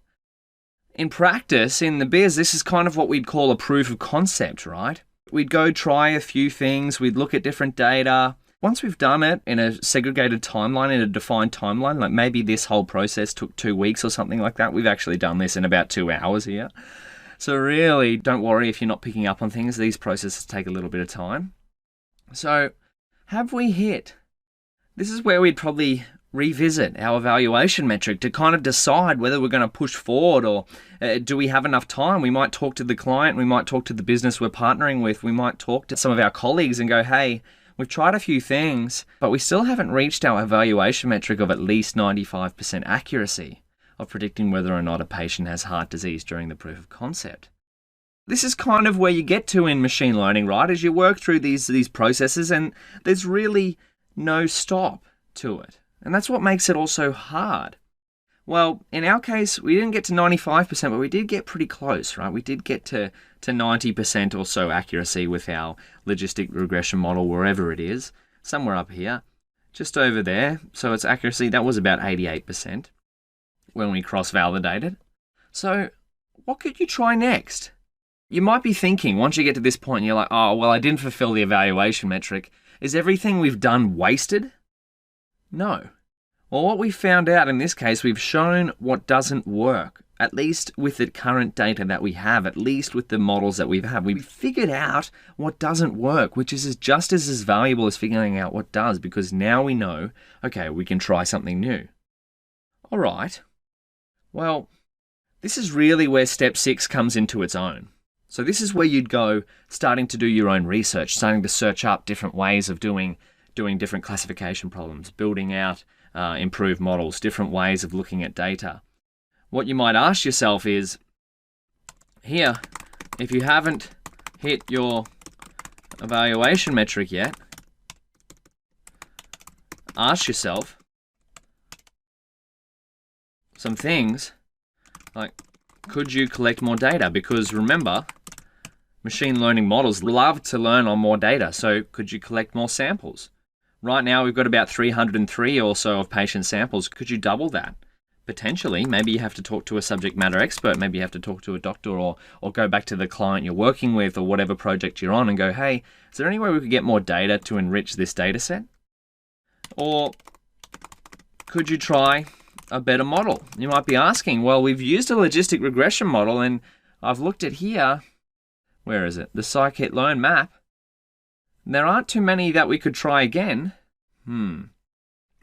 In practice, in the biz, this is kind of what we'd call a proof of concept, right? We'd go try a few things, we'd look at different data. Once we've done it in a segregated timeline, in a defined timeline, like maybe this whole process took 2 weeks or something like that, we've actually done this in about 2 hours here. So really, don't worry if you're not picking up on things. These processes take a little bit of time. So, have we hit? This is where we'd probably revisit our evaluation metric to kind of decide whether we're going to push forward or do we have enough time. We might talk to the client, we might talk to the business we're partnering with, we might talk to some of our colleagues and go, hey, we've tried a few things, but we still haven't reached our evaluation metric of at least 95% accuracy of predicting whether or not a patient has heart disease during the proof of concept. This is kind of where you get to in machine learning, right? As you work through these processes, and there's really no stop to it. And that's what makes it also hard. Well, in our case, we didn't get to 95%, but we did get pretty close, right? We did get to 90% or so accuracy with our logistic regression model, wherever it is, somewhere up here, just over there. So its accuracy, that was about 88% when we cross-validated. So what could you try next? You might be thinking, once you get to this point, you're like, oh, well, I didn't fulfill the evaluation metric. Is everything we've done wasted? No. Well, what we found out in this case, we've shown what doesn't work, at least with the current data that we have, at least with the models that we've had. We've figured out what doesn't work, which is just as valuable as figuring out what does, because now we know, okay, we can try something new. All right. Well, this is really where step 6 comes into its own. So this is where you'd go starting to do your own research, starting to search up different ways of doing doing different classification problems, building out improved models, different ways of looking at data. What you might ask yourself is, here, if you haven't hit your evaluation metric yet, ask yourself some things like, could you collect more data? Because remember, machine learning models love to learn on more data, so could you collect more samples? Right now we've got about 303 or so of patient samples. Could you double that? Potentially. Maybe you have to talk to a subject matter expert, maybe you have to talk to a doctor, or go back to the client you're working with or whatever project you're on and go, hey, is there any way we could get more data to enrich this data set? Or could you try a better model? You might be asking, well, we've used a logistic regression model and I've looked at here, where is it? The Scikit-Learn map. There aren't too many that we could try again.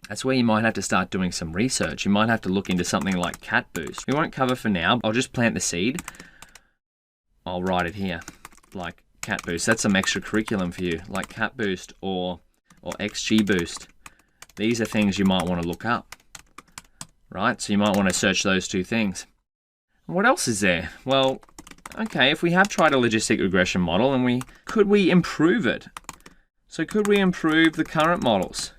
That's where you might have to start doing some research. You might have to look into something like CatBoost. We won't cover for now. I'll just plant the seed. I'll write it here, like CatBoost. That's some extra curriculum for you, like CatBoost or XGBoost. These are things you might want to look up, right? So you might want to search those two things. What else is there? Well, okay, if we have tried a logistic regression model, and could we improve it? So could we improve the current models?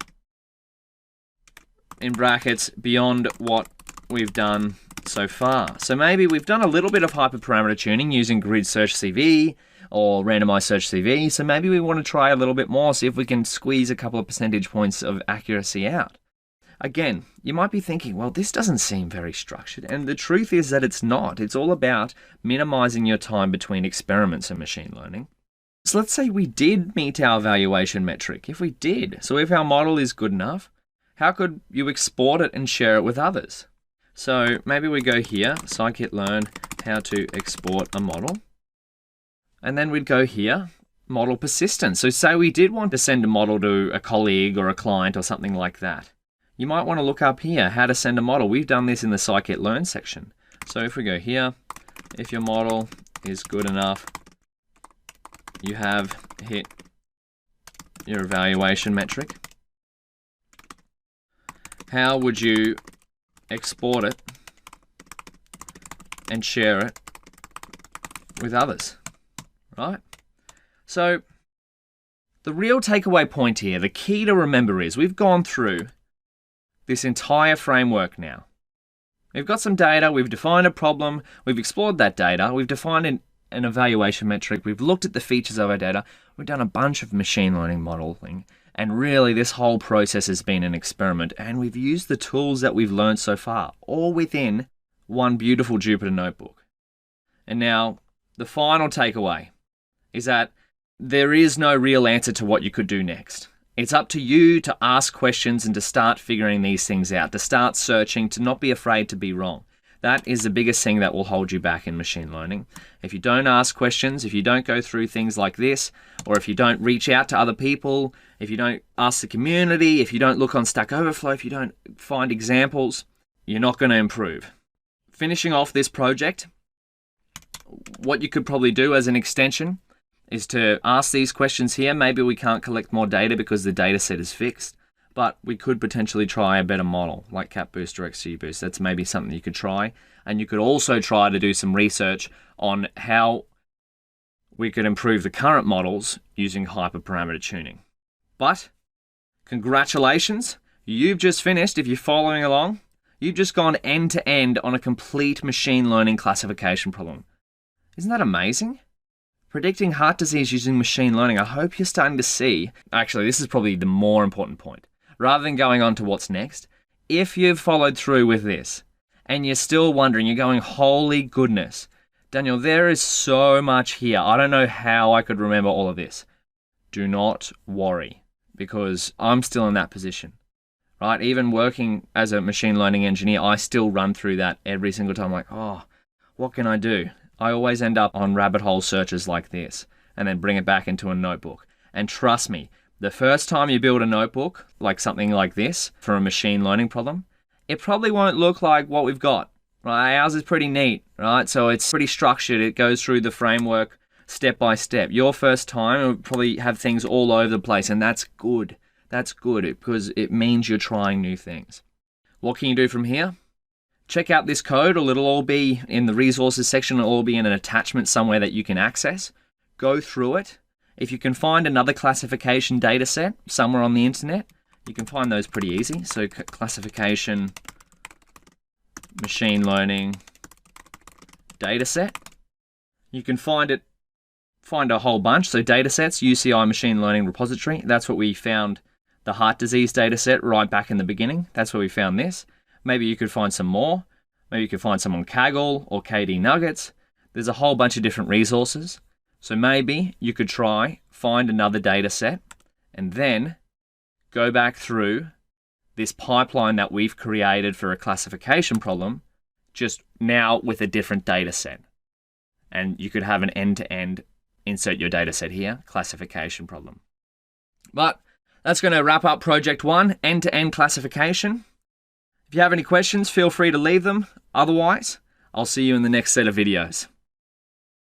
In brackets, beyond what we've done so far. So maybe we've done a little bit of hyperparameter tuning using grid search CV or randomized search CV. So maybe we want to try a little bit more, see if we can squeeze a couple of percentage points of accuracy out. Again, you might be thinking, well, this doesn't seem very structured. And the truth is that it's not. It's all about minimizing your time between experiments and machine learning. So let's say we did meet our evaluation metric. If we did, so if our model is good enough, how could you export it and share it with others? So maybe we go here, Scikit-Learn, how to export a model. And then we'd go here, model persistence. So say we did want to send a model to a colleague or a client or something like that. You might want to look up here, how to send a model. We've done this in the Scikit-Learn section. So if we go here, if your model is good enough, you have hit your evaluation metric. How would you export it and share it with others, right? So the real takeaway point here, the key to remember is we've gone through this entire framework now. We've got some data, we've defined a problem, we've explored that data, we've defined an evaluation metric, we've looked at the features of our data, we've done a bunch of machine learning modeling. And really, this whole process has been an experiment, and we've used the tools that we've learned so far, all within one beautiful Jupyter notebook. And now, the final takeaway is that there is no real answer to what you could do next. It's up to you to ask questions and to start figuring these things out, to start searching, to not be afraid to be wrong. That is the biggest thing that will hold you back in machine learning. If you don't ask questions, if you don't go through things like this, or if you don't reach out to other people, if you don't ask the community, if you don't look on Stack Overflow, if you don't find examples, you're not going to improve. Finishing off this project, what you could probably do as an extension is to ask these questions here. Maybe we can't collect more data because the data set is fixed, but we could potentially try a better model like CatBoost or XGBoost. That's maybe something you could try. And you could also try to do some research on how we could improve the current models using hyperparameter tuning. But congratulations, you've just finished. If you're following along, you've just gone end to end on a complete machine learning classification problem. Isn't that amazing? Predicting heart disease using machine learning. I hope you're starting to see, actually, this is probably the more important point. Rather than going on to what's next, if you've followed through with this and you're still wondering, you're going, holy goodness, Daniel, there is so much here. I don't know how I could remember all of this. Do not worry, because I'm still in that position, right? Even working as a machine learning engineer, I still run through that every single time. Like, oh, what can I do? I always end up on rabbit hole searches like this and then bring it back into a notebook. And trust me, the first time you build a notebook, like something like this for a machine learning problem, it probably won't look like what we've got, right? Ours is pretty neat, right? So it's pretty structured. It goes through the framework step by step. Your first time, it will probably have things all over the place, and that's good. That's good because it means you're trying new things. What can you do from here? Check out this code, or it'll all be in the resources section. It'll all be in an attachment somewhere that you can access. Go through it. If you can find another classification data set somewhere on the internet, you can find those pretty easy. So classification, machine learning data set. You can find a whole bunch. So data sets, UCI machine learning repository. That's what we found the heart disease data set right back in the beginning. That's where we found this. Maybe you could find some more. Maybe you could find some on Kaggle or KD Nuggets. There's a whole bunch of different resources. So maybe you could find another data set and then go back through this pipeline that we've created for a classification problem, just now with a different data set. And you could have an end-to-end, insert your data set here, classification problem. But that's going to wrap up project 1, end-to-end classification. If you have any questions, feel free to leave them. Otherwise, I'll see you in the next set of videos.